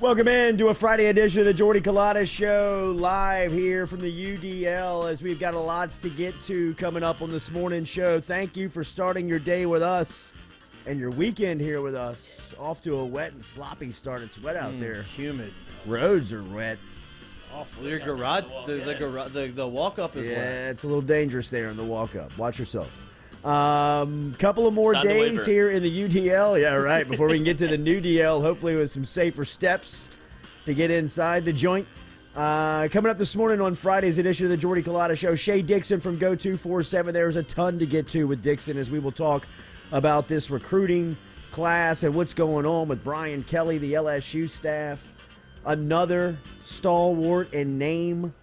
Welcome in to a Friday edition of the Jordy Culotta Show, live here from the UDL, as we've got a lots to get to coming up on this morning's show. Thank you for starting your day with us and your weekend here with us. Off to a wet and sloppy start. It's wet out there. Humid. Roads are wet. Awful. Your garage, the walk-up is wet. Yeah, it's a little dangerous there in the walk-up. Watch yourself. Couple of more days here in the UDL. Yeah, right. Before we can get to the new DL, hopefully with some safer steps to get inside the joint. Coming up this morning on Friday's edition of the Jordy Culotta Show, Shea Dixon from Go247. There's a ton to get to with Dixon as we will talk about this recruiting class and what's going on with Brian Kelly, the LSU staff. Another stalwart and name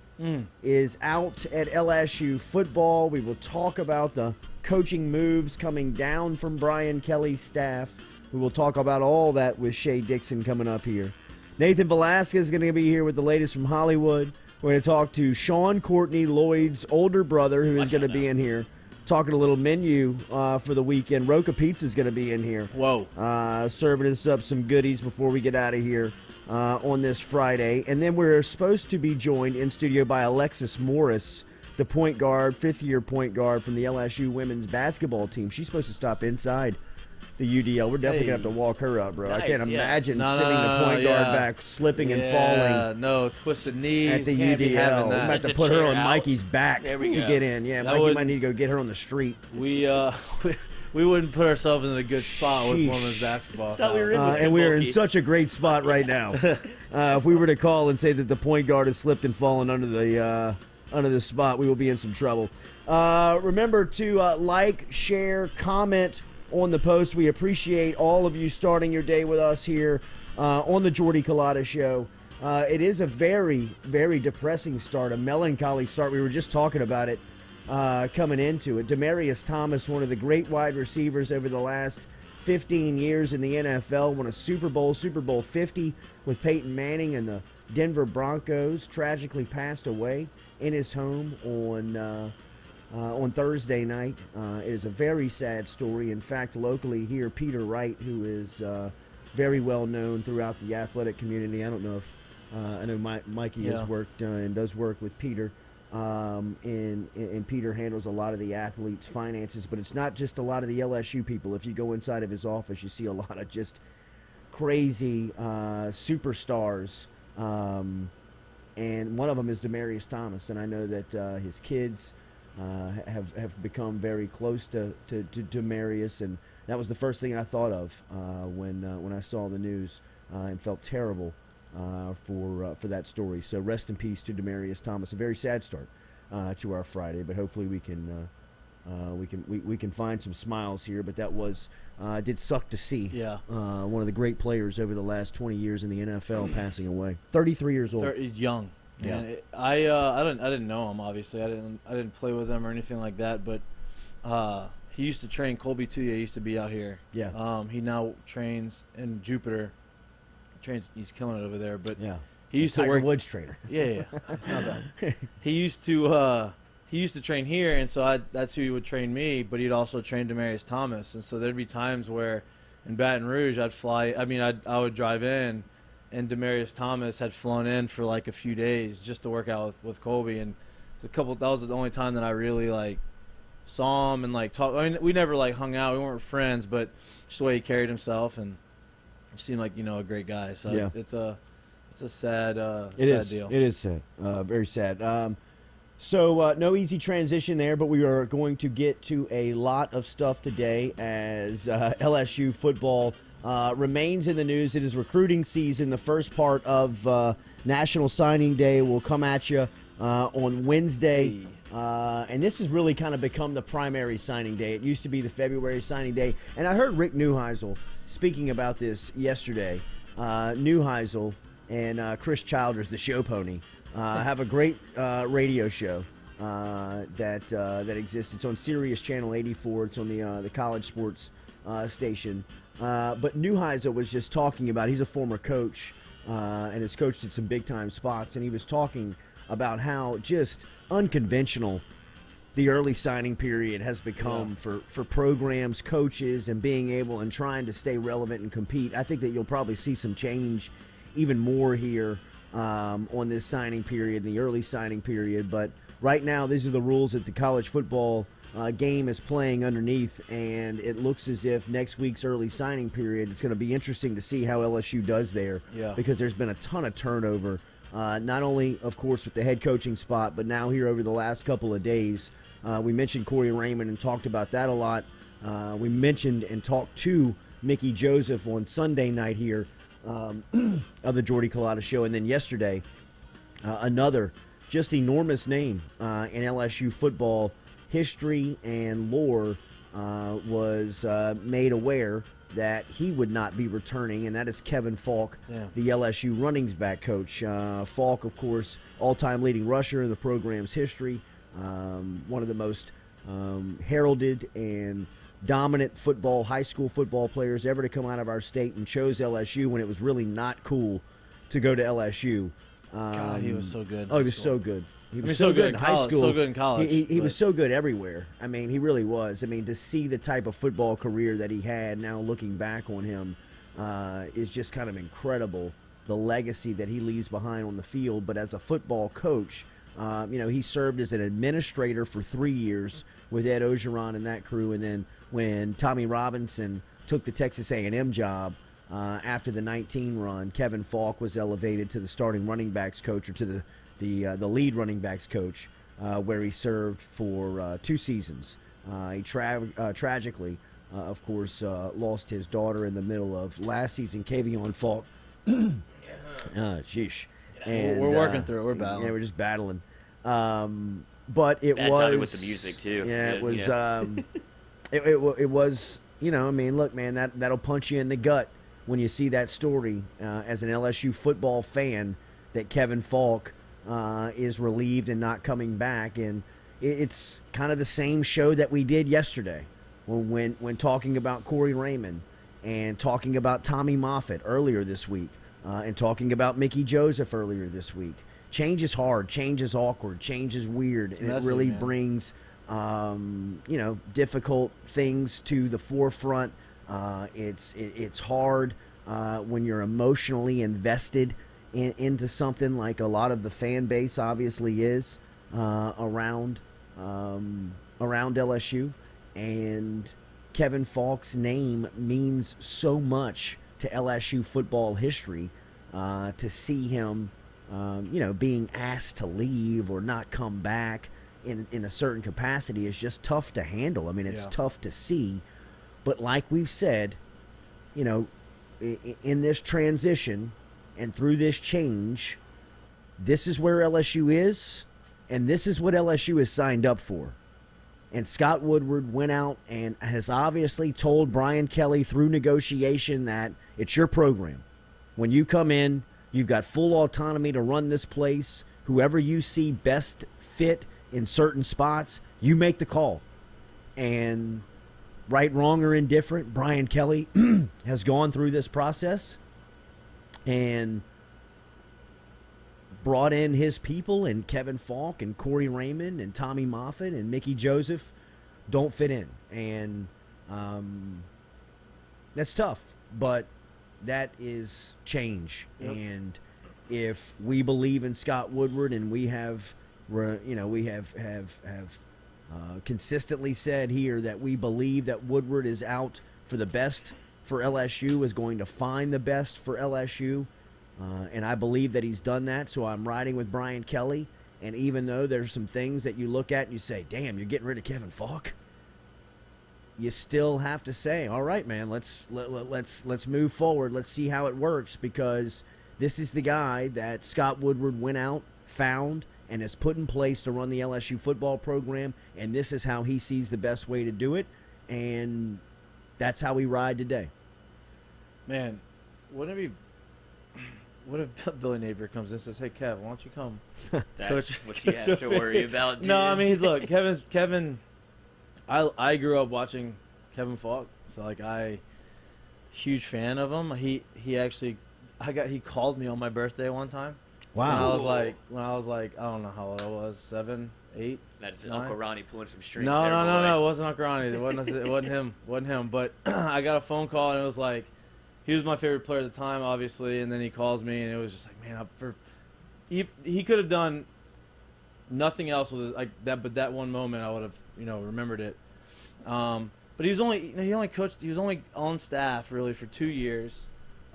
is out at LSU football. We will talk about the coaching moves coming down from Brian Kelly's staff. We will talk about all that with Shea Dixon coming up here. Nathan Velasquez is going to be here with the latest from Hollywood. We're going to talk to Sean Courtney, Lloyd's older brother, who is going to be in here, talking a little menu for the weekend. Roca Pizza is going to be in here. Whoa. Serving us up some goodies before we get out of here on this Friday. And then we're supposed to be joined in studio by Alexis Morris, the point guard, fifth-year point guard from the LSU women's basketball team. She's supposed to stop inside the UDL. We're definitely going to have to walk her up, bro. Nice, I can't imagine No, sitting the point guard back, slipping and falling. No, twisted knees. At the Can't be having UDL. We're that. going to have to Sit put the her chair on out. Mikey's back There we to go. get in. Yeah, That Mikey would- might need to go get her on the street. We wouldn't put ourselves in a good spot with Sheesh. women's basketball. Thought we were in And we're in Milwaukee. such a great spot right now. If we were to call and say that the point guard has slipped and fallen under the spot, we will be in some trouble. Remember to like, share, comment on the post. We appreciate all of you starting your day with us here on the Jordy Culotta Show. It is a very, very depressing start, a melancholy start. We were just talking about it coming into it. Demaryius Thomas, one of the great wide receivers over the last 15 years in the NFL, won a Super Bowl 50 with Peyton Manning and the Denver Broncos, tragically passed away in his home on Thursday night. It is a very sad story. In fact, locally here, Peter Wright, who is very well known throughout the athletic community. I don't know if I know Mikey has worked and does work with Peter. And Peter handles a lot of the athletes' finances, but it's not just a lot of the LSU people. If you go inside of his office, you see a lot of just crazy superstars. And one of them is Demaryius Thomas, and I know that his kids have become very close to Demaryius, and that was the first thing I thought of when I saw the news and felt terrible for that story. So rest in peace to Demaryius Thomas. A very sad start to our Friday, but hopefully we can find some smiles here. But that was did suck to see. Yeah. One of the great players over the last 20 years in the NFL passing away. 33 years old. Young. Yeah. And I didn't know him, obviously. I didn't play with him or anything like that, but he used to train. Colby Tuya used to be out here. Yeah. He now trains in Jupiter. He's killing it over there, but Yeah. he used to Tiger work. Woods trainer. Yeah, it's not bad. He used to train here, and so that's who he would train me. But he'd also train Demaryius Thomas, and so there'd be times where in Baton Rouge I'd fly. I mean, I would drive in, and Demaryius Thomas had flown in for like a few days just to work out with Colby, and that was the only time that I really like saw him and like talk. I mean, we never like hung out. We weren't friends, but just the way he carried himself and he seemed like a great guy. So Yeah. it's a sad deal. It is sad. Very sad. So no easy transition there, but we are going to get to a lot of stuff today as LSU football remains in the news. It is recruiting season. The first part of National Signing Day will come at you on Wednesday. And this has really kind of become the primary signing day. It used to be the February signing day. And I heard Rick Neuheisel speaking about this yesterday. Neuheisel and Chris Childers, the show pony, have a great radio show that exists. It's on Sirius Channel 84. It's on the college sports station. But Neuheisel was just talking about, he's a former coach and has coached at some big-time spots, and he was talking about how just unconventional the early signing period has become for programs, coaches, and being able and trying to stay relevant and compete. I think that you'll probably see some change even more here on this signing period, the early signing period. But right now, these are the rules that the college football game is playing underneath, and it looks as if next week's early signing period, it's going to be interesting to see how LSU does there, because there's been a ton of turnover, not only, of course, with the head coaching spot, but now here over the last couple of days. We mentioned Corey Raymond and talked about that a lot. We mentioned and talked to Mickey Joseph on Sunday night here of the Jordy Culotta show, and then yesterday, another just enormous name in LSU football history and lore was made aware that he would not be returning, and that is Kevin Faulk, the LSU running back coach. Faulk, of course, all-time leading rusher in the program's history, one of the most heralded and dominant high school football players ever to come out of our state, and chose LSU when it was really not cool to go to LSU. God, he was so good. Oh, he was so good. He was so good in high school. So good in college. He was so good everywhere. I mean, he really was. I mean, to see the type of football career that he had, now looking back on him, is just kind of incredible. The legacy that he leaves behind on the field. But as a football coach, he served as an administrator for 3 years with Ed Ogeron and that crew. And then when Tommy Robinson took the Texas A&M job after the 19 run, Kevin Faulk was elevated to the starting running backs coach, or to the lead running backs coach, where he served for 2 seasons. He tragically, of course, lost his daughter in the middle of last season. Kayshon Boutte. Sheesh. And, we're working through it. We're battling. Yeah, we're just battling. But it Bad was timing with the music too. Yeah, it was. It was. I mean, look, man, that'll punch you in the gut when you see that story as an LSU football fan, that Kevin Faulk is relieved and not coming back. And it's kind of the same show that we did yesterday when talking about Corey Raymond and talking about Tommy Moffitt earlier this week and talking about Mickey Joseph earlier this week. Change is hard. Change is awkward. Change is weird. It's and messy, it really man. brings, difficult things to the forefront. It's hard when you're emotionally invested into something, like a lot of the fan base obviously is around LSU. And Kevin Faulk's name means so much to LSU football history. To see him, being asked to leave or not come back in a certain capacity is just tough to handle. I mean, it's tough to see. But like we've said, in this transition and through this change, this is where LSU is, and this is what LSU is signed up for. And Scott Woodward went out and has obviously told Brian Kelly through negotiation that it's your program. When you come in, you've got full autonomy to run this place. Whoever you see best fit in certain spots, you make the call. And right, wrong, or indifferent, Brian Kelly has gone through this process and brought in his people, and Kevin Faulk and Corey Raymond and Tommy Moffitt and Mickey Joseph don't fit in. And that's tough, but that is change. Yep. And if we believe in Scott Woodward, and we have consistently said here that we believe that Woodward is out for the best for LSU, is going to find the best for LSU. And I believe that he's done that, so I'm riding with Brian Kelly. And even though there's some things that you look at and you say, damn, you're getting rid of Kevin Faulk, you still have to say, all right, man, let's move forward. Let's see how it works, because this is the guy that Scott Woodward went out, found, and has put in place to run the LSU football program, and this is how he sees the best way to do it, and that's how we ride today. Man, what if Billy Napier comes in and says, hey, Kev, why don't you come? That's what you have to worry about, dude. No, I mean, look, Kevin, I grew up watching Kevin Faulk, so, like, huge fan of him. He called me on my birthday one time. Wow. When I was like, I don't know how old I was, 7, 8. That's Uncle Ronnie pulling some strings. No, there, it wasn't Uncle Ronnie. It wasn't him. But I got a phone call, and it was like, he was my favorite player at the time, obviously, and then he calls me, and it was just like, man, he could have done nothing else with like that, but that one moment I would have, remembered it. But he was only on staff really for 2 years.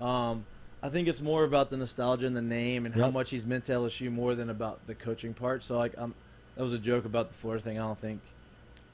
I think it's more about the nostalgia and the name and how much he's meant to LSU more than about the coaching part. So like, that was a joke about the floor thing. I don't think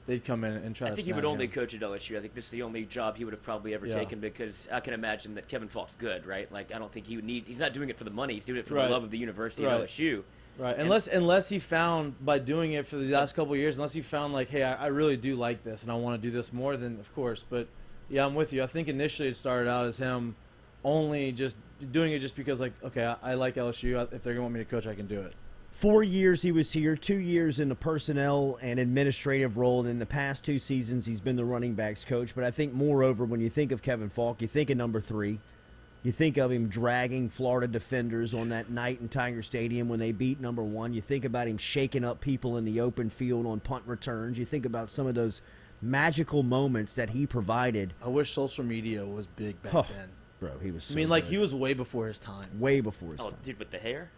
they'd come in and try to. I think he would only coach at LSU. I think this is the only job he would have probably ever taken, because I can imagine that Kevin Faulk's good, right? Like, I don't think he would need. He's not doing it for the money. He's doing it for the love of the university at LSU. Right. Unless he found, by doing it for the last couple of years, unless he found like, hey, I really do like this and I want to do this more, then of course. But yeah, I'm with you. I think initially it started out as him only just doing it just because, like, okay, I like LSU. If they're going to want me to coach, I can do it. 4 years he was here, 2 years in the personnel and administrative role. And in the past 2 seasons, he's been the running backs coach. But I think, moreover, when you think of Kevin Faulk, you think of number 3. You think of him dragging Florida defenders on that night in Tiger Stadium when they beat number 1. You think about him shaking up people in the open field on punt returns. You think about some of those magical moments that he provided. I wish social media was big back then. Bro, he was so like, good. he was way before his time. Way before his time. Oh, dude, with the hair?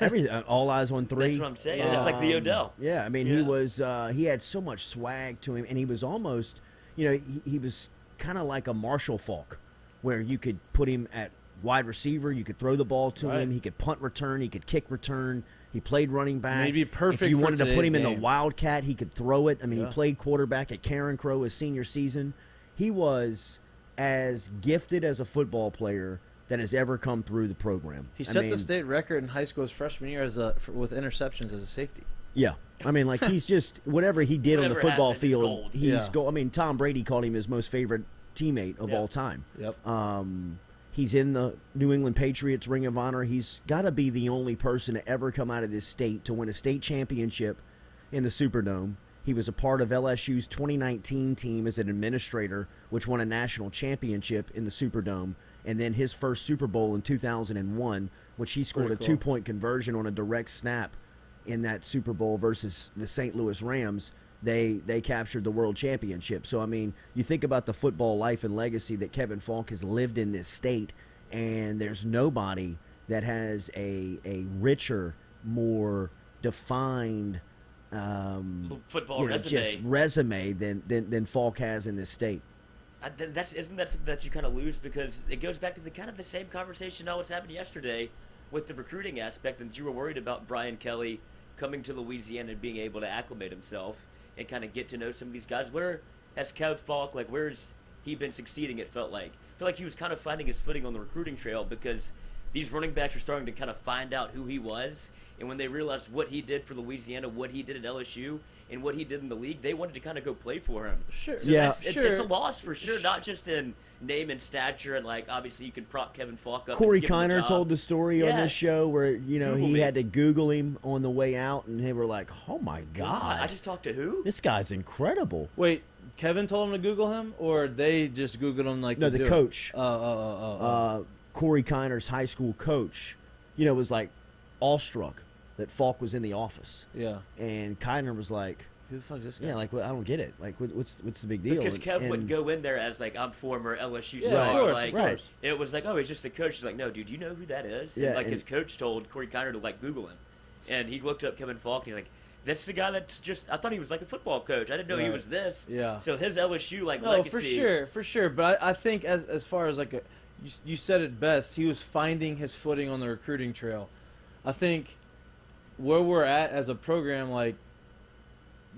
Everything. All eyes on 3. That's what I'm saying. That's like the Odell. Yeah, I mean, he was. He had so much swag to him, and he was almost, he was kind of like a Marshall Faulk, where you could put him at wide receiver, you could throw the ball to him, he could punt return, he could kick return, he played running back. Maybe perfect. If you wanted to put him in game. the Wildcat, he could throw it. I mean, he played quarterback at Karen Crow his senior season. He was as gifted as a football player that has ever come through the program. He set the state record in high school his freshman year with interceptions as a safety. Yeah. I mean, like, he's just, whatever he did on the football field, he's gold. I mean, Tom Brady called him his most favorite teammate of all time. Yep. He's in the New England Patriots Ring of Honor. He's got to be the only person to ever come out of this state to win a state championship in the Superdome. He was a part of LSU's 2019 team as an administrator, which won a national championship in the Superdome, and then his first Super Bowl in 2001, which he scored a 2-point conversion on a direct snap in that Super Bowl versus the St. Louis Rams. They captured the world championship. So, I mean, you think about the football life and legacy that Kevin Faulk has lived in this state, and there's nobody that has a richer, more defined football resume than Faulk has in this state. Isn't that something that you kind of lose, because it goes back to the same conversation I was having yesterday with the recruiting aspect, that you were worried about Brian Kelly coming to Louisiana and being able to acclimate himself and kind of get to know some of these guys. Where has Kev Faulk, like, where's he been succeeding? It felt like he was kind of finding his footing on the recruiting trail, because these running backs are starting to kind of find out who he was, and when they realized what he did for Louisiana, what he did at LSU, and what he did in the league, they wanted to kind of go play for him. Sure. So yeah. It's a loss for sure, not just in name and stature, and, like, obviously you can prop Kevin Faulk up. Corey Kiner told the story on this show where, he had to Google him on the way out, and they were like, oh my God. I just talked to who? This guy's incredible. Wait, Kevin told him to Google him, or they just Googled him the coach. Oh. Corey Kiner's high school coach, was like awestruck that Faulk was in the office. Yeah. And Kiner was like, who the fuck is this guy? Yeah, like, I don't get it. Like, what's the big deal? Because Kev wouldn't go in there as, like, I'm former LSU star. Of course, like, of course. It was like, oh, he's just the coach. He's like, no, dude, you know who that is? Yeah, and, his coach told Corey Kiner to, like, Google him. And he looked up Kevin Faulk, and he's like, that's the guy that's just, I thought he was like a football coach. I didn't know he was this. Yeah. So his LSU, like, no, legacy. for sure. But I think as far as, like, you said it best, he was finding his footing on the recruiting trail. I think where we're at as a program, like,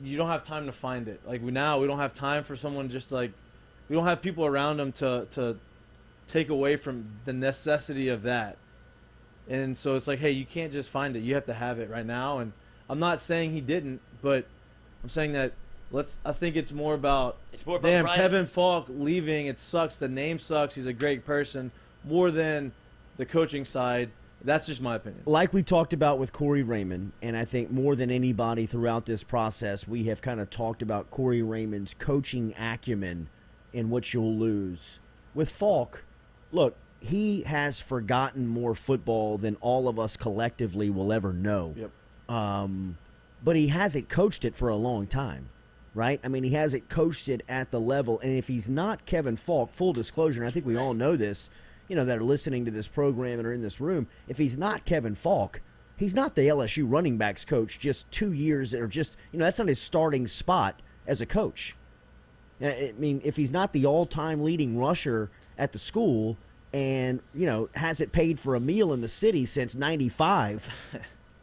you don't have time to find it. Like, we don't have time for someone just, like, we don't have people around them to take away from the necessity of that. And so it's like, hey, you can't just find it. You have to have it right now. And I'm not saying he didn't, but I'm saying that I think it's more about damn, Kevin Faulk leaving. It sucks. The name sucks. He's a great person. More than the coaching side. That's just my opinion. Like we talked about with Corey Raymond, and I think more than anybody throughout this process, we have kind of talked about Corey Raymond's coaching acumen and what you'll lose. With Faulk, look, he has forgotten more football than all of us collectively will ever know. Yep. But he hasn't coached it for a long time. right? I mean, he hasn't coached it at the level. And if he's not Kevin Faulk, full disclosure, and I think we all know this, that are listening to this program and are in this room, if he's not Kevin Faulk, he's not the LSU running backs coach just 2 years, or just, that's not his starting spot as a coach. I mean, if he's not the all-time leading rusher at the school and, hasn't paid for a meal in the city since 95,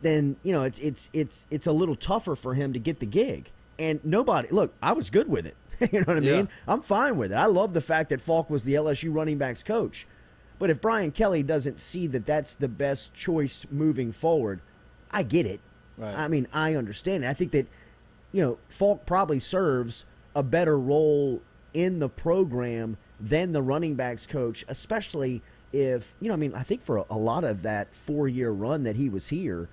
then, it's a little tougher for him to get the gig. And look, I was good with it. You know what I mean? I'm fine with it. I love the fact that Faulk was the LSU running backs coach. But if Brian Kelly doesn't see that that's the best choice moving forward, I get it. Right. I mean, I understand it. I think that, Faulk probably serves a better role in the program than the running backs coach, especially if, I think for a lot of that 4-year run that he was here,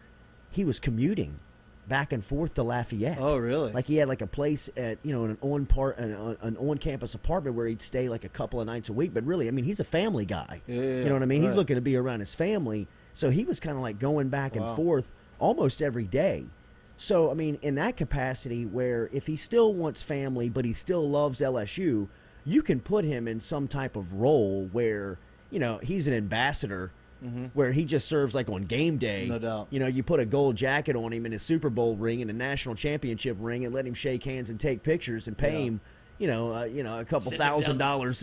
he was commuting back and forth to Lafayette. Oh, really? Like he had like a place at, an on-campus apartment where he'd stay like a couple of nights a week. But really, I mean, he's a family guy. Yeah. You know what I mean? Right. He's looking to be around his family. So he was kind of like going back and forth almost every day. So, I mean, in that capacity where if he still wants family but he still loves LSU, you can put him in some type of role where, he's an ambassador, where he just serves like on game day. No doubt. You put a gold jacket on him and his Super Bowl ring and a national championship ring and let him shake hands and take pictures and pay him, a couple $1,000.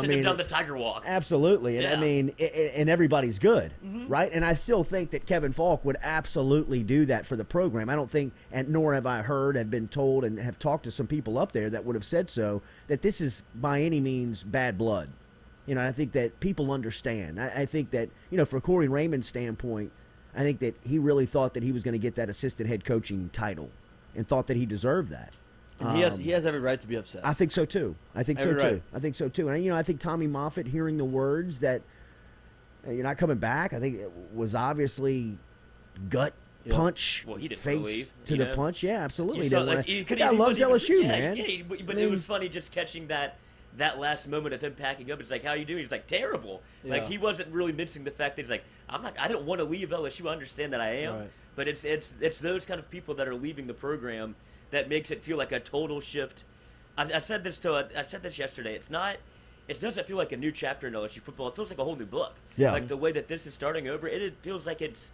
Send him down the Tiger Walk. Absolutely. And I mean, and everybody's good, right? And I still think that Kevin Faulk would absolutely do that for the program. I don't think, and nor have I heard, have been told, and have talked to some people up there that would have said so, that this is by any means bad blood. I think that people understand. I think that, for Corey Raymond's standpoint, I think that he really thought that he was going to get that assistant head coaching title and thought that he desered that. And he has every right to be upset. I think so too. I think so too. And I think Tommy Moffitt, hearing the words that you're not coming back, I think it was obviously gut punch, well, he didn't face believe, to the punch. Yeah, absolutely. The guy loves LSU, man. Yeah, but it was funny just catching that last moment of him packing up. It's like, how you doing? He's like, terrible. Yeah. Like, he wasn't really missing the fact that he's like, I didn't want to leave LSU. I understand that I am. Right. But it's those kind of people that are leaving the program that makes it feel like a total shift. I said this yesterday. It doesn't feel like a new chapter in LSU football. It feels like a whole new book. Yeah. Like the way that this is starting over, it feels like it's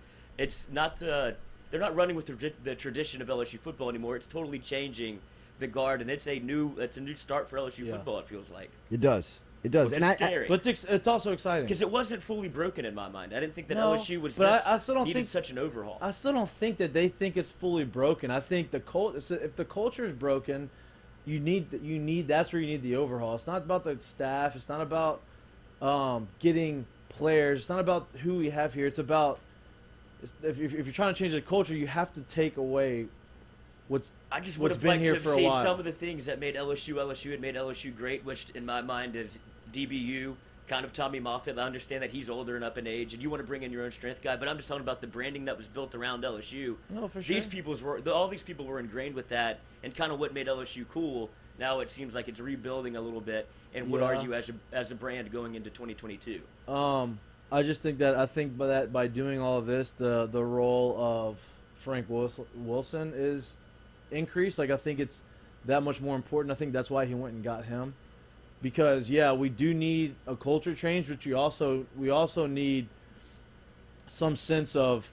not they're not running with the tradition of LSU football anymore. It's totally changing the guard, and it's a new start for LSU football. It feels like it does. Which is scary. But it's also exciting because it wasn't fully broken in my mind. I didn't think that LSU was. But I still don't needed think such an overhaul. I still don't think that they think it's fully broken. I think if the culture is broken, you need that's where you need the overhaul. It's not about the staff. It's not about getting players. It's not about who we have here. It's about if you're trying to change the culture, you have to take away I just would have liked to have seen some of the things that made LSU and made LSU great, which in my mind is DBU, kind of Tommy Moffitt. I understand that he's older and up in age, and you want to bring in your own strength guy, but I'm just talking about the branding that was built around LSU. No, for sure. All these people were ingrained with that, and kind of what made LSU cool. Now it seems like it's rebuilding a little bit, and would argue as a brand going into 2022. I just think that by doing all of this, the role of Frank Wilson is increased. Like, I think it's that much more important. I think that's why he went and got him, because we do need a culture change, but we also need some sense of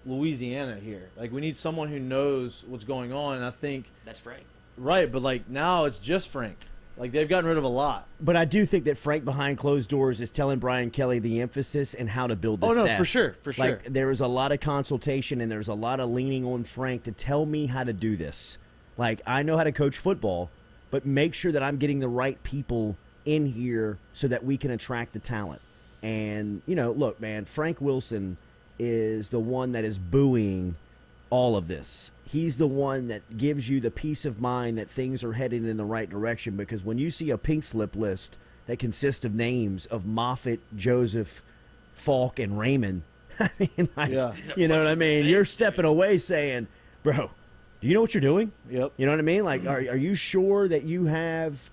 Louisiana here. Like, we need someone who knows what's going on, and I think that's Frank. Right, but like now it's just Frank. Like, they've gotten rid of a lot. But I do think that Frank behind closed doors is telling Brian Kelly the emphasis and how to build the staff. Oh, no, for sure. Like, there is a lot of consultation and there's a lot of leaning on Frank to tell me how to do this. Like, I know how to coach football, but make sure that I'm getting the right people in here so that we can attract the talent. And, look, man, Frank Wilson is the one that is buoying all of this. He's the one that gives you the peace of mind that things are headed in the right direction, because when you see a pink slip list that consists of names of Moffitt, Joseph, Faulk, and Raymond, I mean, you know what I mean? You're stepping away saying, bro, do you know what you're doing? Yep. You know what I mean? Like, are you sure that you have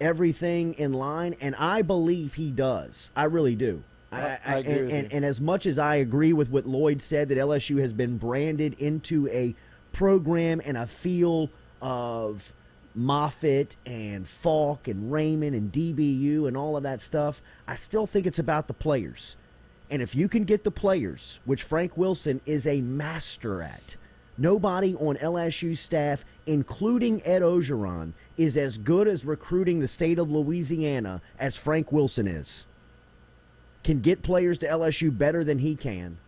everything in line? And I believe he does. I really do. I agree with you. And as much as I agree with what Lloyd said, that LSU has been branded into a program and a feel of Moffitt and Faulk and Raymond and DBU and all of that stuff, I still think it's about the players. And if you can get the players, which Frank Wilson is a master at, nobody on LSU staff, including Ed Ogeron, is as good as recruiting the state of Louisiana as Frank Wilson is. Can get players to LSU better than he can.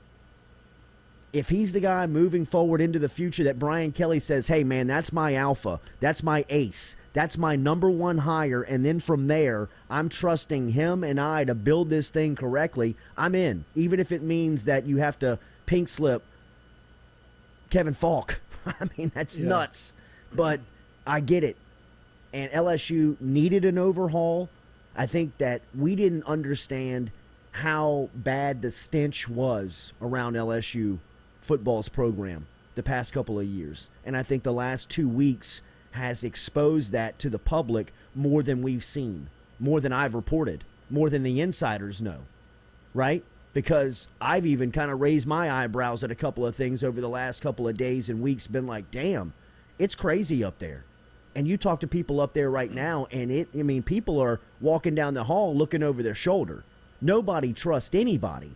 If he's the guy moving forward into the future that Brian Kelly says, hey, man, that's my alpha, that's my ace, that's my number one hire, and then from there, I'm trusting him and I to build this thing correctly, I'm in. Even if it means that you have to pink slip Kevin Faulk. I mean, that's nuts. But I get it. And LSU needed an overhaul. I think that we didn't understand how bad the stench was around LSU football's program the past couple of years. And I think the last 2 weeks has exposed that to the public more than we've seen, more than I've reported, more than the insiders know, right? Because I've even kind of raised my eyebrows at a couple of things over the last couple of days and weeks, been like, damn, it's crazy up there. And you talk to people up there right now, and people are walking down the hall looking over their shoulder. Nobody trusts anybody.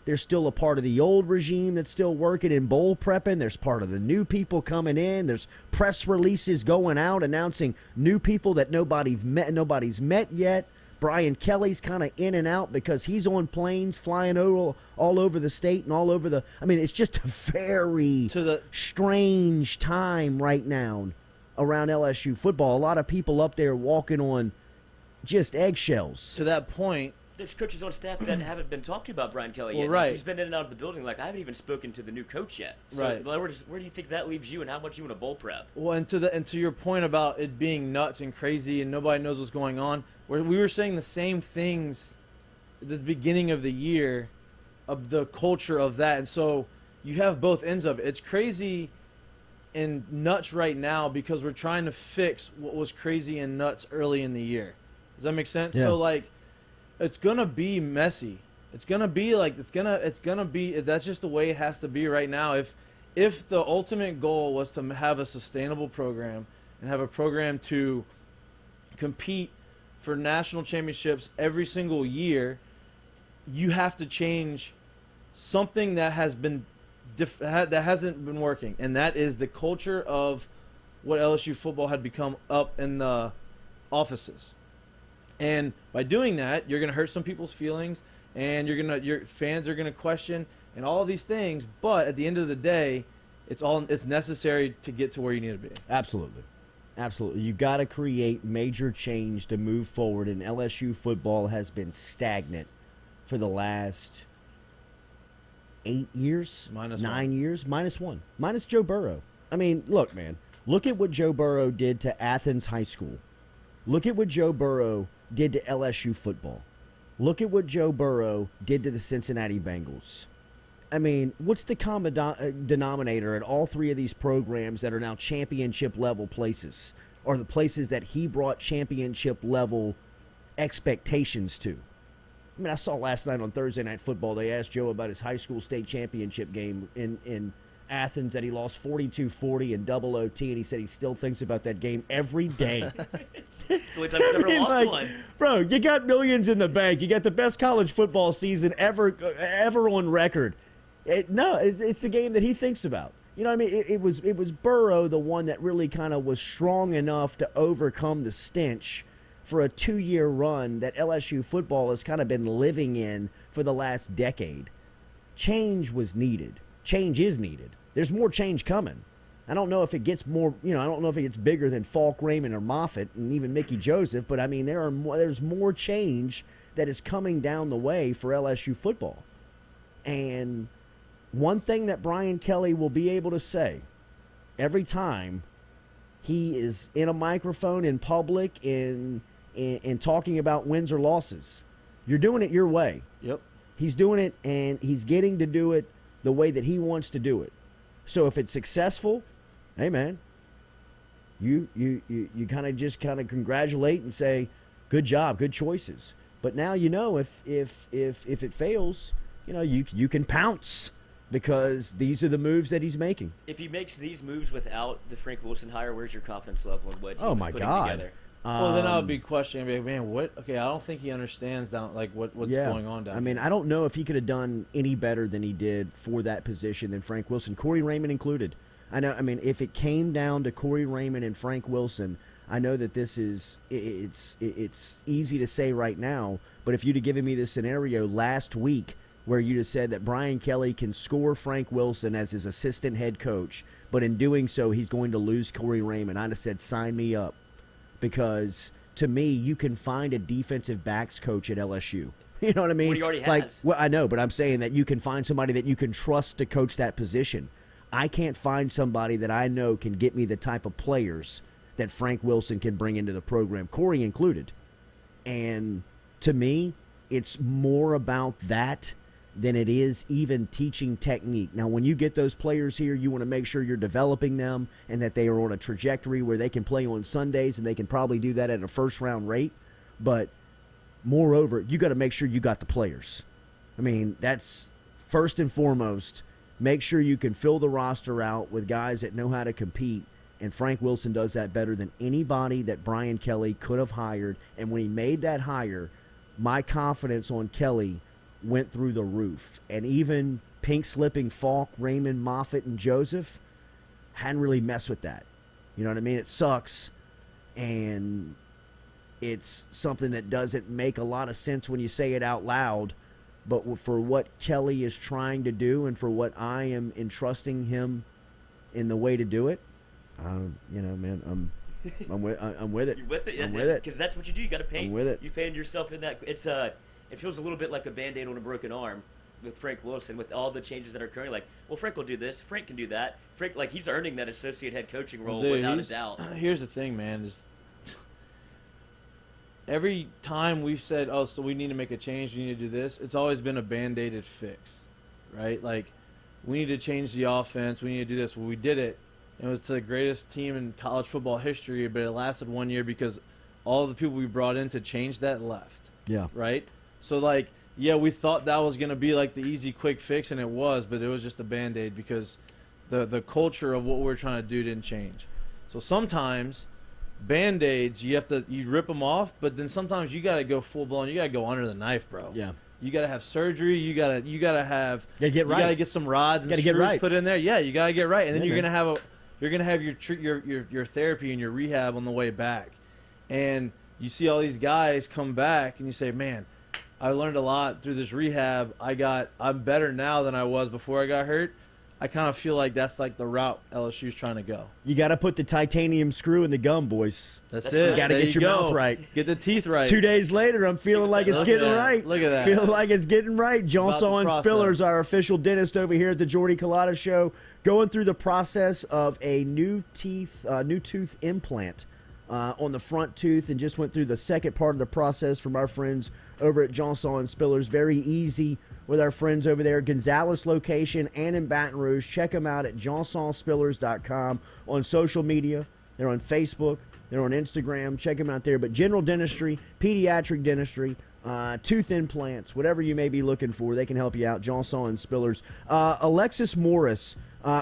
There's still a part of the old regime that's still working in bowl prepping. There's part of the new people coming in. There's press releases going out announcing new people that nobody's met yet. Brian Kelly's kind of in and out because he's on planes flying all over the state and all over the – it's just a very strange time right now around LSU football. A lot of people up there walking on just eggshells. To that point – there's coaches on staff that haven't been talked to about Brian Kelly yet. Well, right. He's been in and out of the building. Like, I haven't even spoken to the new coach yet. So, right. Where do you think that leaves you, and how much you want to bowl prep? Well, and to your point about it being nuts and crazy and nobody knows what's going on, we were saying the same things at the beginning of the year of the culture of that. And so you have both ends of it. It's crazy and nuts right now because we're trying to fix what was crazy and nuts early in the year. Does that make sense? Yeah. So, it's gonna be messy. It's gonna be that's just the way it has to be right now. If the ultimate goal was to have a sustainable program and have a program to compete for national championships every single year, you have to change something that hasn't been working, and that is the culture of what LSU football had become up in the offices. And by doing that, you're going to hurt some people's feelings, and your fans are going to question and all of these things. But at the end of the day, it's necessary to get to where you need to be. Absolutely. You've got to create major change to move forward, and LSU football has been stagnant for the last 8 years, nine years, minus Joe Burrow. Look, man, look at what Joe Burrow did to Athens High School. Look at what Joe Burrow did to LSU football. Look at what Joe Burrow did to the Cincinnati Bengals. What's the common denominator at all three of these programs that are now championship-level places, or the places that he brought championship-level expectations to? I saw last night on Thursday Night Football, they asked Joe about his high school state championship game in Athens that he lost 42-40 in double OT, and he said he still thinks about that game every day. The only time he's ever lost one. Bro, you got millions in the bank. You got the best college football season ever on record. It's the game that he thinks about. It was Burrow, the one that really kind of was strong enough to overcome the stench for a 2-year run that LSU football has kind of been living in for the last decade. Change was needed. Change is needed. There's more change coming. I don't know if it gets more, I don't know if it gets bigger than Faulk, Raymond, or Moffitt, and even Mickey Joseph, but there's more change that is coming down the way for LSU football. And one thing that Brian Kelly will be able to say every time he is in a microphone in public in talking about wins or losses, you're doing it your way. Yep. He's doing it, and he's getting to do it the way that he wants to do it. So if it's successful, hey man, you kind of congratulate and say, good job, good choices. But now if it fails, you can pounce. because these are the moves that he's making. If he makes these moves without the Frank Wilson hire, where's your confidence level in what he was putting together? Well, then I would be questioning, man, what? Okay, I don't think he understands what's going on down. I mean, I don't know if he could have done any better than he did for that position than Frank Wilson, Corey Raymond included. I know. I mean, if it came down to Corey Raymond and Frank Wilson, I know that this is it's easy to say right now, but if you'd have given me this scenario last week where you'd have said that Brian Kelly can score Frank Wilson as his assistant head coach, but in doing so he's going to lose Corey Raymond, I'd have said sign me up. Because to me, you can find a defensive backs coach at LSU. You know what I mean? Well, he already has. Well, I know, but I'm saying that you can find somebody that you can trust to coach that position. I can't find somebody that I know can get me the type of players that Frank Wilson can bring into the program, Corey included. And to me, it's more about that than it is even teaching technique. Now, when you get those players here, you want to make sure you're developing them and that they are on a trajectory where they can play on Sundays, and they can probably do that at a first-round rate. But moreover, you got to make sure you got the players. I mean, that's first and foremost. Make sure you can fill the roster out with guys that know how to compete, and Frank Wilson does that better than anybody that Brian Kelly could have hired. And when he made that hire, my confidence on Kelly went through the roof. And even pink-slipping Faulk, Raymond, Moffitt, and Joseph hadn't really messed with that. You know what I mean? It sucks, and it's something that doesn't make a lot of sense when you say it out loud. But for what Kelly is trying to do and for what I am entrusting him in the way to do it, you know, man, I'm with it. You're with it? I'm with it. Because that's what you do. You got to paint. I'm with it. You painted yourself in that. It feels a little bit like a Band-Aid on a broken arm with Frank Wilson, with all the changes that are occurring. Like, well, Frank will do this. Frank can do that. Frank, like, he's earning that associate head coaching role without a doubt. Here's the thing, man, is every time we've said, oh, so we need to make a change, we need to do this, it's always been a Band-Aided fix, right? Like, we need to change the offense, we need to do this. Well, we did it. It was to the greatest team in college football history, but it lasted 1 year because all the people we brought in to change that left. Yeah. Right? So, like, yeah, we thought that was going to be, like, the easy, quick fix, and it was, but it was just a Band-Aid because the culture of what we're trying to do didn't change. So sometimes Band-Aids, you rip them off, but then sometimes you got to go full-blown. You got to go under the knife, bro. Yeah. You got to have surgery. You got to have. You got to get some rods and screws put in there. Yeah, you got to get right, and then you're gonna have your therapy and your rehab on the way back, and you see all these guys come back, and you say, man, I learned a lot through this rehab. I'm better now than I was before I got hurt. I kind of feel like that's like the route LSU's trying to go. You got to put the titanium screw in the gum, boys. That's it. You got to get your mouth right. Get the teeth right. 2 days later, I'm feeling like it's getting right. Look at that. Feeling like it's getting right. Johnson Spillers, our official dentist over here at the Jordy Culotta Show, going through the process of a new tooth implant on the front tooth, and just went through the second part of the process from our friends over at Johnson Spillers. Very easy with our friends over there, Gonzales location and in Baton Rouge. Check them out at johnsonspillers.com on social media. They're on Facebook. They're on Instagram. Check them out there. But general dentistry, pediatric dentistry, tooth implants, whatever you may be looking for, they can help you out. Johnson Spillers. Alexis Morris,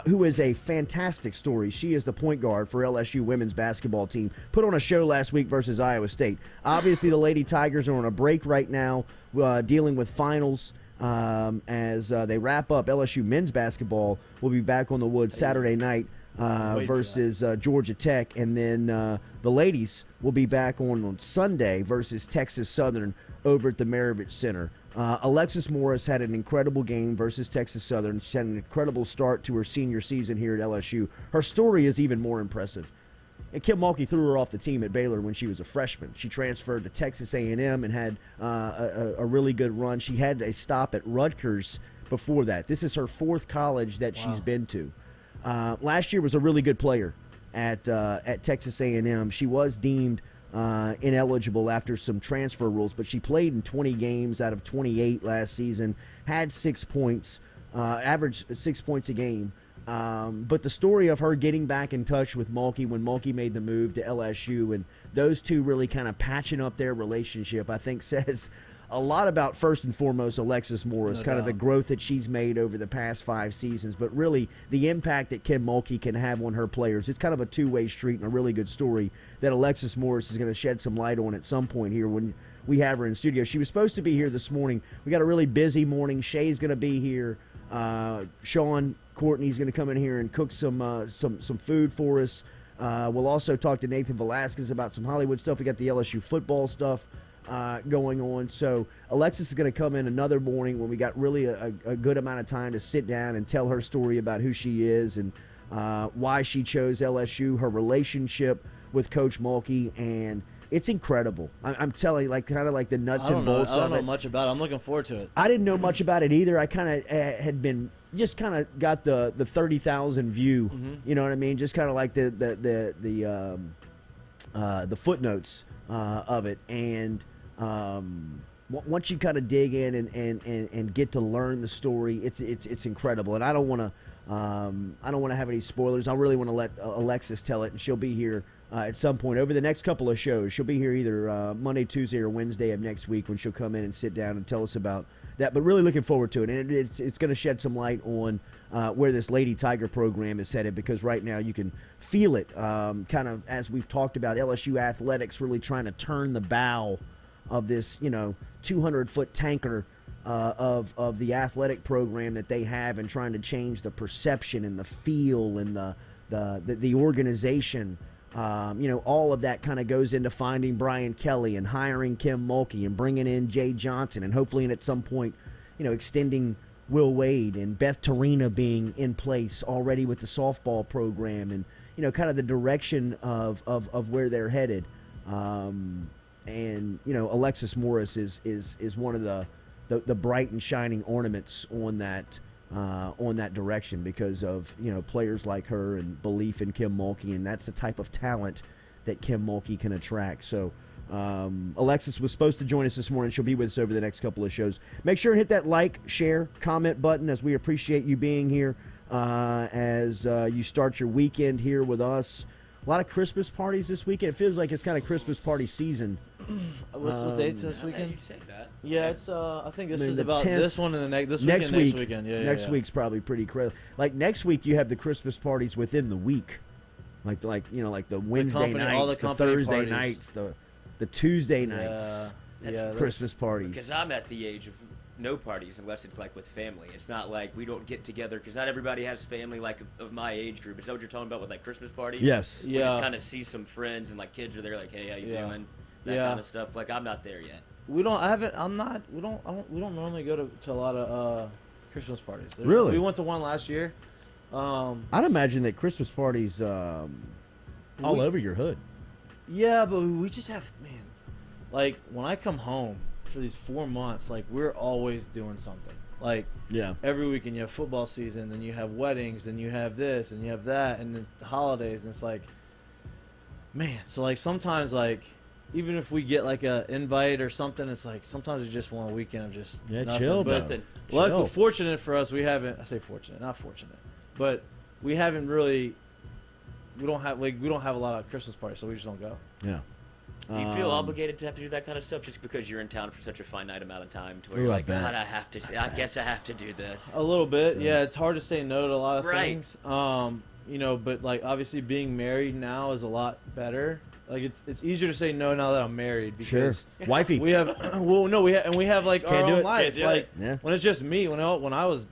who is a fantastic story. She is the point guard for LSU women's basketball team. Put on a show last week versus Iowa State. Obviously, the Lady Tigers are on a break right now, dealing with finals. As they wrap up, LSU men's basketball will be back on the wood Saturday night versus Georgia Tech. And then the ladies will be back on Sunday versus Texas Southern over at the Maravich Center. Alexis Morris had an incredible game versus Texas Southern. She had an incredible start to her senior season here at LSU. Her story is even more impressive. And Kim Mulkey threw her off the team at Baylor when she was a freshman. She transferred to Texas A&M and had a really good run. She had a stop at Rutgers before that. This is her fourth college that she's been to. Last year was a really good player at Texas A&M. She was deemed ineligible after some transfer rules, but she played in 20 games out of 28 last season, had 6 points, averaged 6 points a game. But the story of her getting back in touch with Mulkey when Mulkey made the move to LSU, and those two really kind of patching up their relationship, I think says a lot about, first and foremost, Alexis Morris, No kind of doubt. the growth that she's made over the past 5 seasons, but really the impact that Kim Mulkey can have on her players. It's kind of a two-way street and a really good story that Alexis Morris is going to shed some light on at some point here when we have her in studio. She was supposed to be here this morning. We got a really busy morning. Shea's going to be here. Sean Courtney's going to come in here and cook some food for us. We'll also talk to Nathan Velasquez about some Hollywood stuff. We got the LSU football stuff going on. So Alexis is going to come in another morning when we got really a good amount of time to sit down and tell her story about who she is and why she chose LSU, her relationship with Coach Mulkey, and it's incredible. I'm telling you, like kind of like the nuts and bolts of it. I don't know much about it. I'm looking forward to it. I didn't know much about it either. I kind of had been just kind of got the 30,000 view. You know what I mean? Just kind of like the footnotes of it, and once you kind of dig in and get to learn the story, it's incredible. And I don't want to have any spoilers. I really want to let Alexis tell it, and she'll be here at some point over the next couple of shows. She'll be here either Monday, Tuesday, or Wednesday of next week when she'll come in and sit down and tell us about that. But really looking forward to it, and it's going to shed some light on where this Lady Tiger program is headed, because right now you can feel it, kind of as we've talked about, LSU athletics really trying to turn the bow of this 200-foot tanker of the athletic program that they have, and trying to change the perception and the feel and the organization. All of that kind of goes into finding Brian Kelly and hiring Kim Mulkey and bringing in Jay Johnson, and hopefully at some point, extending Will Wade and Beth Tarina being in place already with the softball program, and kind of the direction of where they're headed. Alexis Morris is one of the bright and shining ornaments on that direction, because of players like her and belief in Kim Mulkey, and that's the type of talent that Kim Mulkey can attract. So Alexis was supposed to join us this morning. She'll be with us over the next couple of shows. Make sure and hit that like, share, comment button, as we appreciate you being here as you start your weekend here with us. A lot of Christmas parties this weekend. It feels like it's kind of Christmas party season. What's the dates this weekend? You say that. Yeah, it's. I think this is the about 10th, this one and the next next weekend. week. Next weekend. Yeah, next yeah. week's probably pretty crazy. Like next week, you have the Christmas parties within the week, like the Wednesday company- nights, all the the company Thursday parties. nights, the Tuesday nights, Yeah, Christmas parties. Because I'm at the age of no parties unless it's like with family. It's not like we don't get together, because not everybody has family like of my age group. Is that what you're talking about with like Christmas parties? Yes. We Yeah. just kind of see some friends and like kids are there, like, hey, how you doing? That Yeah. kind of stuff. Like, I'm not there yet. We don't. I haven't. I'm not. We don't. We don't normally go to a lot of Christmas parties. Really? We went to one last year. I'd imagine that Christmas parties all over your hood. Yeah, but we just have, man. Like when I come home for these 4 months, like we're always doing something. Like Yeah. every weekend you have football season, then you have weddings, then you have this and you have that, and it's the holidays, and it's like, man. So like sometimes like, even if we get like a invite or something, it's like sometimes we just want a weekend of just nothing. chill, But bro. luckily, fortunate for us, we haven't. I say fortunate, not fortunate, but we haven't really. We don't have a lot of Christmas parties, so we just don't go. Yeah. Do you feel obligated to have to do that kind of stuff just because you're in town for such a finite amount of time, to where you're I like, bet. God, I guess I have to do this. A little bit, yeah. It's hard to say no to a lot of Right. things. But like obviously being married now is a lot better. Like it's easier to say no now that I'm married, because Wifey. we have we have like Can't our do own it. life. Can't do Like it. Yeah. when it's just me, when I was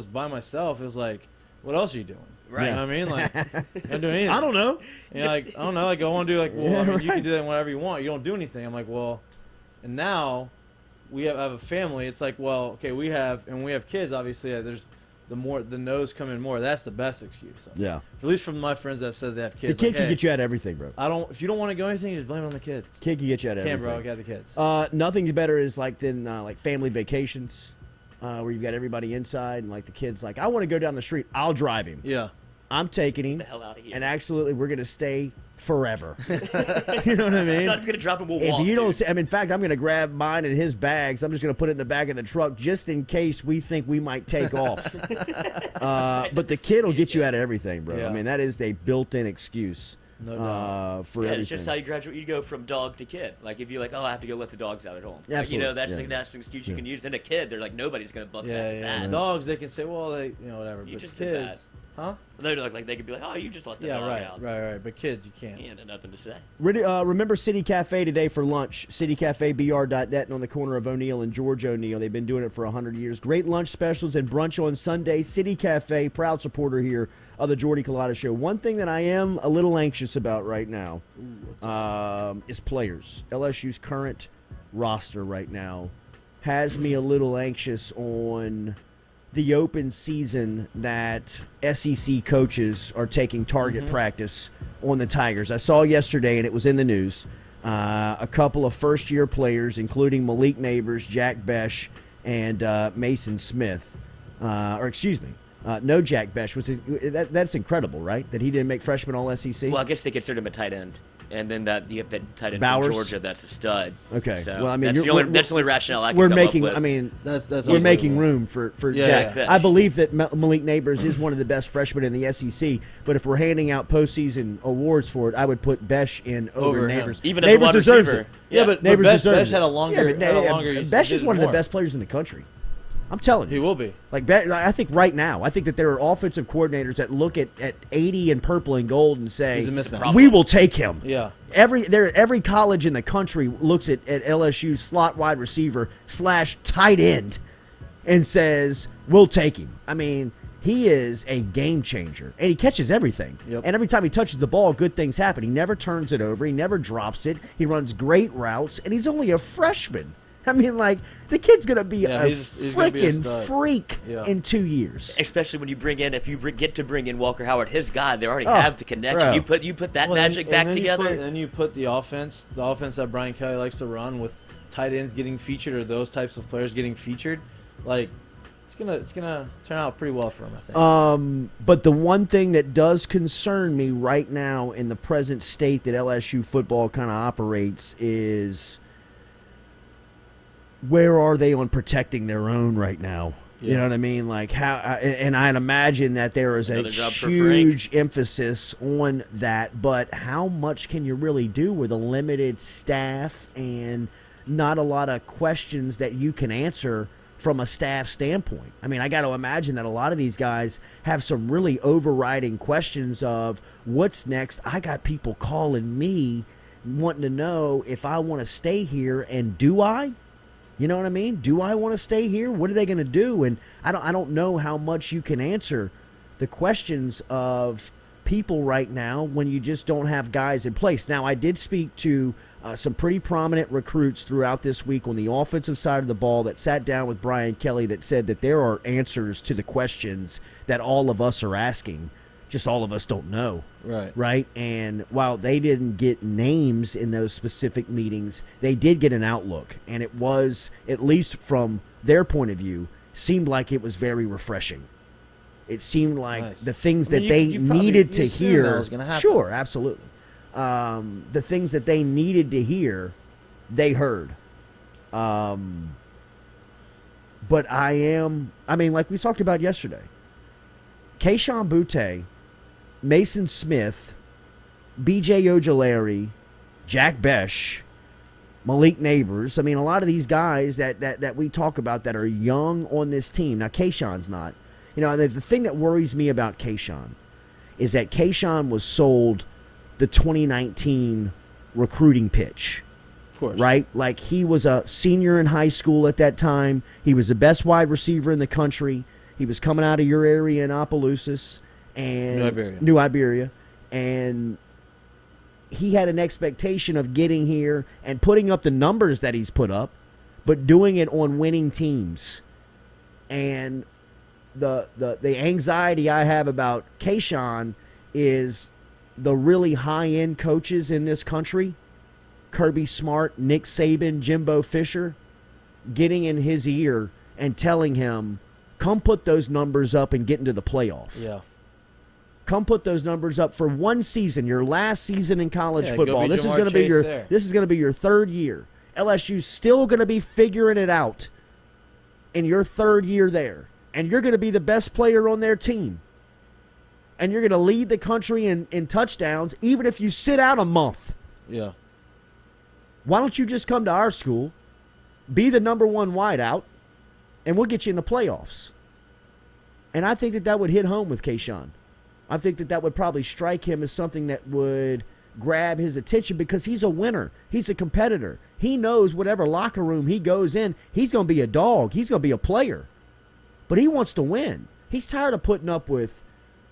by myself, it was like, what else are you doing? Right. You know what I mean? Like, I'm not doing anything. I don't know. And like, I don't know. Like, I want to do like, well, Yeah, I mean, you right. can do that whenever you want. You don't do anything. I'm like, well, and now I have a family. It's like, well, okay, we have kids. Obviously, there's the no's come in more. That's the best excuse. So, Yeah. at least from my friends that have said they have The kids. kid like, can hey, get you out of everything, bro. If you don't want to go anything, just blame it on the kids. Kid can get you out of Can't, everything. bro. I got the kids. Nothing better is like than like family vacations, where you've got everybody inside and like the kid's like, I want to go down the street. I'll drive him. Yeah. I'm taking him, the hell out of here. and absolutely, we're gonna stay forever. You know what I mean? I'm not even gonna drop him. We'll If walk. you don't, dude. in fact, I'm going to grab mine and his bags. I'm just going to put it in the back of the truck just in case we think we might take off. But the kid will get you out of everything, bro. Yeah. I mean, that is a built-in excuse No doubt. For yeah, everything. it's just how you graduate. You go from dog to kid. Like if you're like, oh, I have to go let the dogs out at home. Like, Absolutely. that's Yeah. that's an excuse you can use. And a kid, they're like, nobody's gonna buck Yeah. that. Dogs, they can say, well, they, whatever. You but just did kids, that. huh? They like they could be like, oh, you just let the dog out. Right. But kids, you can't. He had nothing to say. Remember City Cafe today for lunch. CityCafeBR.net and on the corner of O'Neill and George O'Neill. They've been doing it for 100 years. Great lunch specials and brunch on Sunday. City Cafe, proud supporter here of the Jordy Culotta Show. One thing that I am a little anxious about right now is players. LSU's current roster right now has me a little anxious on the open season that SEC coaches are taking target practice on the Tigers. I saw yesterday, and it was in the news, a couple of first-year players, including Malik Neighbors, Jack Besh, and Mason Smith. No Jack Besh. That's incredible, right? That he didn't make freshman All-SEC? Well, I guess they consider him a tight end. And then you have that tight end Bowers? from Georgia that's a stud. Okay. So Well, I mean, that's the only rationale I can we're come making. up with. I mean, That's we're making unbelievable. room for Yeah, Jack. yeah. I believe that Malik Neighbors is one of the best freshmen in the SEC. But if we're handing out postseason awards for it, I would put Besh in over him. Neighbors. Even as a Neighbors wide deserves receiver. it. Yeah, but Neighbors Besh deserves had it. a longer. Besh is one of the more. best players in the country. I'm telling you. He will be. Like, I think right now, I think that there are offensive coordinators that look at 80 in purple and gold and say, He's a mismatch. we will take him. Yeah. Every college in the country looks at LSU's slot wide receiver / tight end and says, we'll take him. I mean, he is a game changer, and he catches everything. Yep. And every time he touches the ball, good things happen. He never turns it over. He never drops it. He runs great routes, and he's only a freshman. I mean, like, the kid's going to be he's gonna be a freaking stud. freak Yeah. in 2 years. Especially when you get to bring in Walker Howard, his guy, they already have the connection. bro. You put that Well, magic back then together. Then you put the offense that Brian Kelly likes to run with tight ends getting featured or those types of players getting featured. Like, it's gonna turn out pretty well for him, I think. But the one thing that does concern me right now in the present state that LSU football kind of operates is, where are they on protecting their own right now? You know what I mean? Like, how? And I'd imagine that there is a Another job for huge emphasis on that. But how much can you really do with a limited staff and not a lot of questions that you can answer from a staff standpoint? I mean, I got to imagine that a lot of these guys have some really overriding questions of what's next. I got people calling me wanting to know if I want to stay here, and do I? You know what I mean? Do I want to stay here? What are they going to do? And I don't know how much you can answer the questions of people right now when you just don't have guys in place. Now, I did speak to some pretty prominent recruits throughout this week on the offensive side of the ball that sat down with Brian Kelly that said that there are answers to the questions that all of us are asking. Just all of us don't know. Right? And while they didn't get names in those specific meetings, they did get an outlook. And it was, at least from their point of view, seemed like it was very refreshing. It seemed like the things that they needed to hear. That was gonna happen. Sure, absolutely. The things that they needed to hear, they heard. But like we talked about yesterday, Kayshon Boutte, Mason Smith, B.J. Ojolari, Jack Besh, Malik Neighbors. I mean, a lot of these guys that we talk about that are young on this team. Now, Kayshon's not. You know, the thing that worries me about Kayshon is that Kayshon was sold the 2019 recruiting pitch. Of course. Right? Like, he was a senior in high school at that time. He was the best wide receiver in the country. He was coming out of your area in Opelousas. And New Iberia, and he had an expectation of getting here and putting up the numbers that he's put up, but doing it on winning teams. And the anxiety I have about Kayshon is the really high-end coaches in this country, Kirby Smart, Nick Saban, Jimbo Fisher, getting in his ear and telling him, come put those numbers up and get into the playoff. Yeah. Come put those numbers up for one season, your last season in college football. This is going to be your third year. LSU's still going to be figuring it out in your third year there, and you're going to be the best player on their team. and you're going to lead the country in touchdowns even if you sit out a month. Yeah. Why don't you just come to our school, be the number one wideout, and we'll get you in the playoffs? And I think that would hit home with Kayshon. I think that would probably strike him as something that would grab his attention because he's a winner. He's a competitor. He knows whatever locker room he goes in, he's going to be a dog. He's going to be a player. But he wants to win. He's tired of putting up with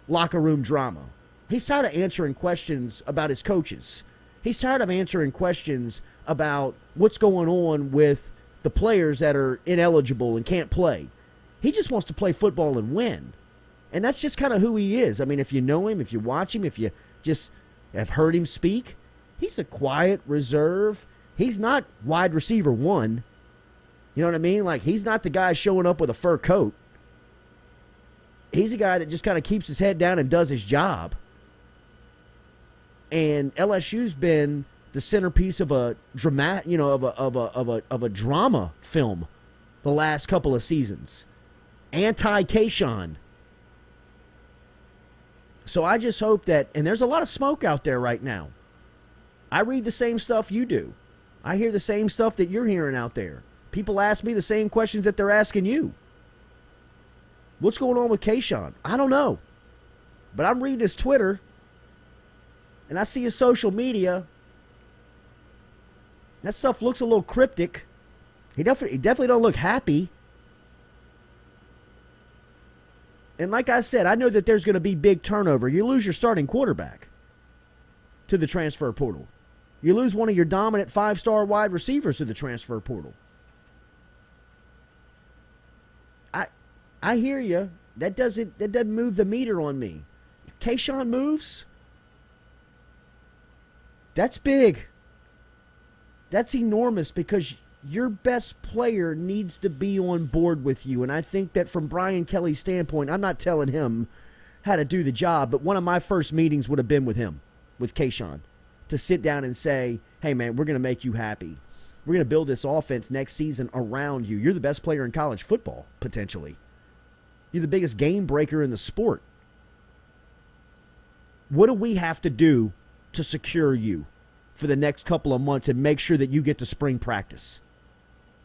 locker room drama. He's tired of answering questions about his coaches. He's tired of answering questions about what's going on with the players that are ineligible and can't play. He just wants to play football and win. And that's just kind of who he is. I mean, if you know him, if you watch him, if you just have heard him speak, he's a quiet, reserve. He's not wide receiver one. You know what I mean? Like, he's not the guy showing up with a fur coat. He's a guy that just kind of keeps his head down and does his job. And LSU's been the centerpiece of a drama film the last couple of seasons. Anti-Kayshon. So I just hope that, and there's a lot of smoke out there right now. I read the same stuff you do. I hear the same stuff that you're hearing out there. People ask me the same questions that they're asking you. What's going on with Kayshon? I don't know. But I'm reading his Twitter, and I see his social media. That stuff looks a little cryptic. He definitely don't look happy. And like I said, I know that there's going to be big turnover. You lose your starting quarterback to the transfer portal. You lose one of your dominant 5-star wide receivers to the transfer portal. I hear you. That doesn't move the meter on me. If Kayshon moves, that's big. That's enormous because your best player needs to be on board with you. And I think that from Brian Kelly's standpoint, I'm not telling him how to do the job, but one of my first meetings would have been with him, with Kayshon, to sit down and say, hey, man, we're going to make you happy. We're going to build this offense next season around you. You're the best player in college football, potentially. You're the biggest game breaker in the sport. What do we have to do to secure you for the next couple of months and make sure that you get to spring practice?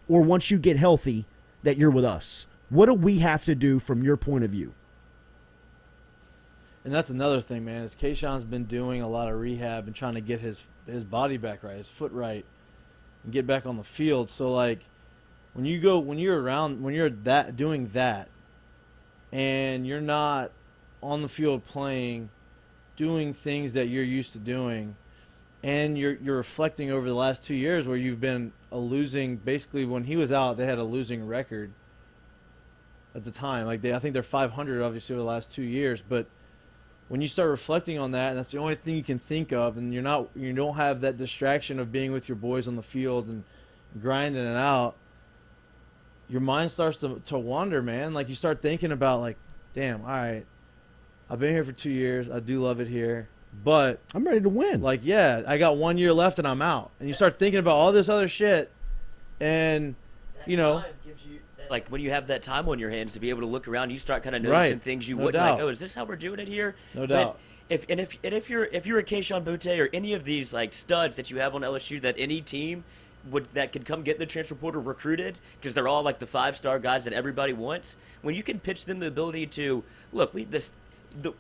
Or once you get healthy, that you're with us? What do we have to do from your point of view? And that's another thing, man, is Kayshon's been doing a lot of rehab and trying to get his body back right, his foot right, and get back on the field. So, like, when you're doing that, and you're not on the field playing, doing things that you're used to doing, and you're reflecting over the last 2 years where you've been a losing, basically when he was out, they had a losing record at the time. Like, I think they're 500 obviously over the last 2 years, but when you start reflecting on that, and that's the only thing you can think of, and you don't have that distraction of being with your boys on the field and grinding it out, your mind starts to wander, man. Like, you start thinking about, like, damn, all right, I've been here for 2 years. I do love it here. But I'm ready to win. Like, yeah, I got 1 year left and I'm out. And you start thinking about all this other shit. And, that time gives you like, when you have that time on your hands to be able to look around, you start kind of noticing things you wouldn't. Like, oh, is this how we're doing it here? No doubt. If you're a Kayshon Boutte or any of these, like, studs that you have on LSU that any team that could come get in the transfer portal recruited, because they're all like the 5-star guys that everybody wants, when you can pitch them the ability to, look,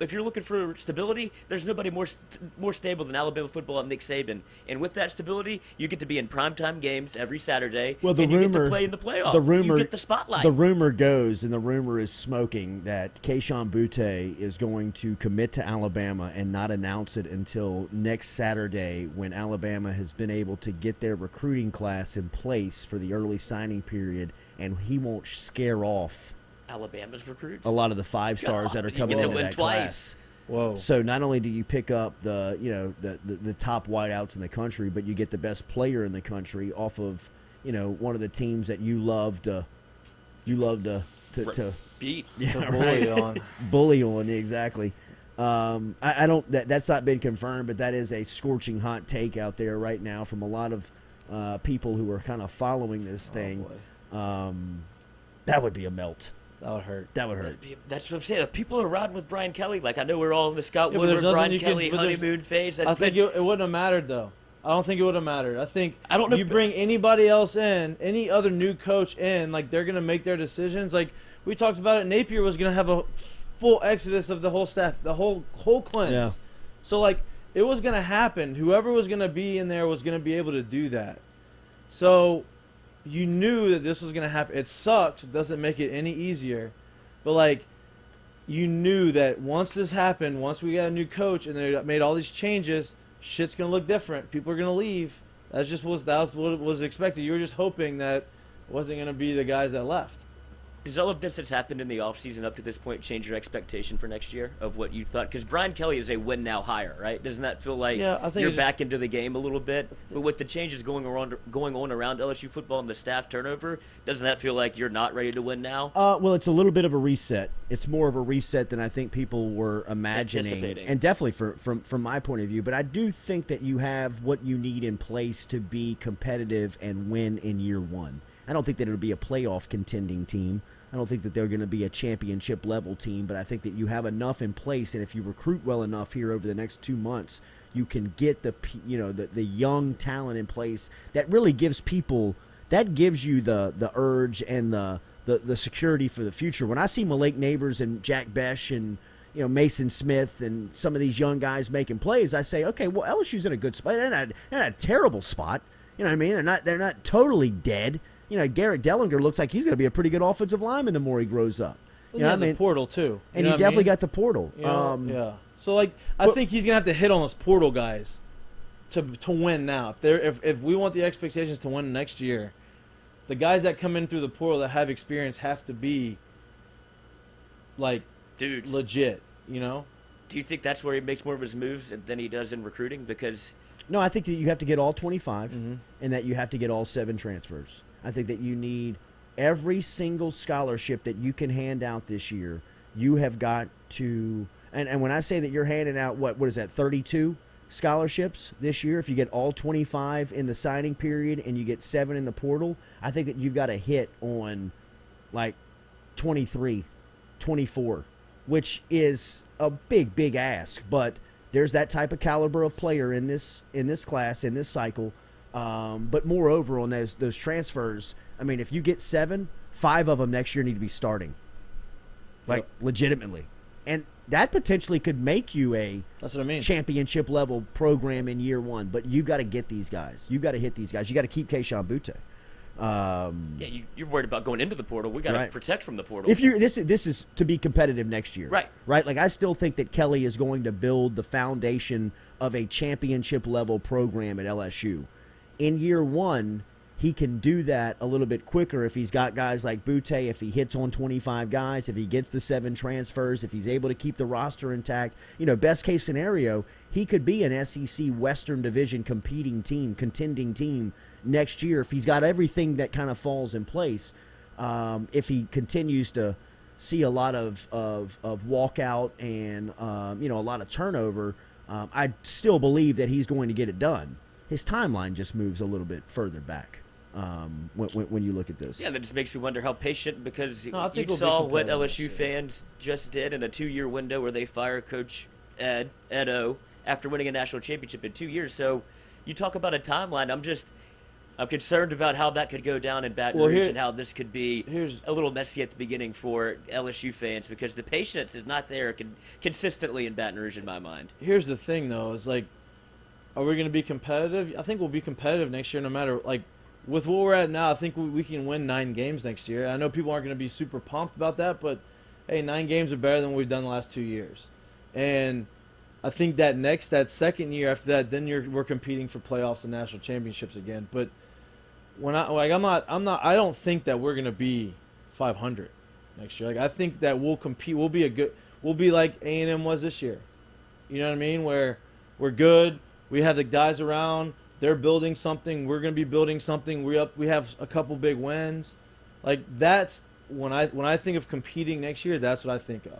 if you're looking for stability, there's nobody more stable than Alabama football and Nick Saban. And with that stability, you get to be in primetime games every Saturday, you get to play in the playoffs. You get the spotlight. The rumor goes, and the rumor is smoking, that Kayshon Boutte is going to commit to Alabama and not announce it until next Saturday, when Alabama has been able to get their recruiting class in place for the early signing period, and he won't scare off Alabama's recruits, a lot of the 5-stars that are coming into that class. Whoa! So not only do you pick up the top wideouts in the country, but you get the best player in the country off of one of the teams that you love to beat, bully on exactly. I don't. That's not been confirmed, but that is a scorching hot take out there right now from a lot of people who are kind of following this thing. That would be a melt. That would hurt. That would hurt. That's what I'm saying. People are riding with Brian Kelly. Like, I know we're all in the Scott Yeah, but Woodward, there's nothing Brian Kelly honeymoon phase. I think it wouldn't have mattered, though. I don't think it would have mattered. I think I don't know, you bring anybody else in, any other new coach in, like, they're going to make their decisions. Like, we talked about it. Napier was going to have a full exodus of the whole staff, the whole cleanse. Yeah. So, like, it was going to happen. Whoever was going to be in there was going to be able to do that. So you knew that this was going to happen. It sucks. It doesn't make it any easier. But, like, you knew that once this happened, once we got a new coach and they made all these changes, shit's going to look different. People are going to leave. That was what was expected. You were just hoping that it wasn't going to be the guys that left. Does all of this that's happened in the offseason up to this point change your expectation for next year of what you thought? Because Brian Kelly is a win-now hire, right? Doesn't that feel like you're back into the game a little bit? But with the changes going on around LSU football and the staff turnover, doesn't that feel like you're not ready to win now? Well, it's a little bit of a reset. It's more of a reset than I think people were imagining. And definitely from my point of view. But I do think that you have what you need in place to be competitive and win in year one. I don't think that it'll be a playoff contending team. I don't think that they're going to be a championship level team, but I think that you have enough in place, and if you recruit well enough here over the next 2 months, you can get the young talent in place that really gives people, that gives you the urge and the security for the future. When I see Malik Neighbors and Jack Besh and Mason Smith and some of these young guys making plays, I say, okay, well, LSU's in a good spot. They're not a terrible spot. You know what I mean? They're not totally dead. Garrett Dellinger looks like he's going to be a pretty good offensive lineman the more he grows up. The portal, too. And he definitely got the portal. Yeah. So, like, I think he's going to have to hit on those portal guys to win now. If we want the expectations to win next year, the guys that come in through the portal that have experience have to be, like, dudes, legit, Do you think that's where he makes more of his moves than he does in recruiting? Because no, I think that you have to get all 25 and that you have to get all 7 transfers. I think that you need every single scholarship that you can hand out this year. You have got to, and when I say that you're handing out, what is that, 32 scholarships this year? If you get all 25 in the signing period and you get 7 in the portal, I think that you've got to hit on like 23, 24, which is a big ask. But there's that type of caliber of player in this class, in this cycle. But moreover, on those transfers, I mean, if you get 7, 5 of them next year need to be starting, like legitimately, and that potentially could make you that's what I mean, championship level program in year one. But you got to get these guys. You got to hit these guys. You got to keep Kayshon Boutte. You're worried about going into the portal. We got to protect from the portal. If this is to be competitive next year, right? Like, I still think that Kelly is going to build the foundation of a championship level program at LSU. In year one, he can do that a little bit quicker if he's got guys like Boutte, if he hits on 25 guys, if he gets the 7 transfers, if he's able to keep the roster intact. Best case scenario, he could be an SEC Western Division contending team next year if he's got everything that kind of falls in place. If he continues to see a lot of walkout and a lot of turnover, I still believe that he's going to get it done. His timeline just moves a little bit further back when you look at this. Yeah, that just makes me wonder how patient, because you saw what LSU fans just did in a 2-year window where they fire Coach Edo after winning a national championship in 2 years. So you talk about a timeline. I'm concerned about how that could go down in Baton Rouge and how this could be a little messy at the beginning for LSU fans, because the patience is not there consistently in Baton Rouge in my mind. Here's the thing, though, is like, are we going to be competitive? I think we'll be competitive next year no matter, like, with what we're at now. I think we can win 9 games next year. I know people aren't going to be super pumped about that, but, hey, 9 games are better than what we've done the last 2 years. And I think that second year after that, then we're competing for playoffs and national championships again. But I don't think that we're going to be 500 next year. Like, I think that we'll compete. We'll be like A&M was this year. You know what I mean? Where we're good. We have the guys around. They're building something. We're going to be building something. We have a couple big wins. Like, that's when I think of competing next year, that's what I think of.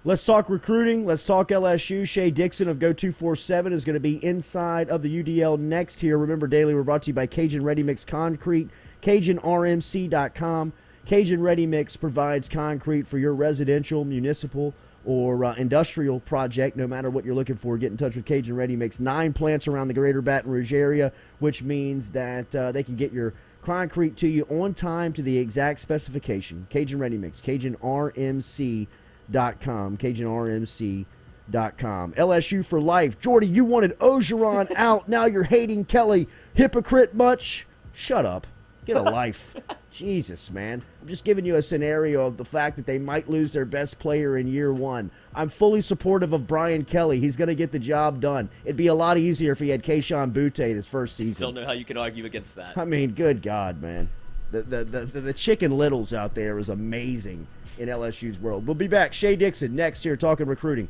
Let's talk recruiting. Let's talk LSU. Shea Dixon of Go247 is going to be inside of the UDL next here. Remember, Daily, we're brought to you by Cajun Ready Mix Concrete, CajunRMC.com. Cajun Ready Mix provides concrete for your residential, municipal, or industrial project. No matter what you're looking for, get in touch with Cajun Ready Mix. 9 plants around the greater Baton Rouge area, which means that they can get your concrete to you on time to the exact specification. Cajun Ready Mix, CajunRMC.com, CajunRMC.com. LSU for life. Jordy, you wanted Ogeron out. Now you're hating Kelly. Hypocrite much? Shut up. Get a life. Jesus, man. I'm just giving you a scenario of the fact that they might lose their best player in year 1. I'm fully supportive of Brian Kelly. He's going to get the job done. It'd be a lot easier if he had Kayshon Boutte this first season. Don't know how you can argue against that. I mean, good God, man. The Chicken Littles out there is amazing in LSU's world. We'll be back. Shea Dixon next here talking recruiting.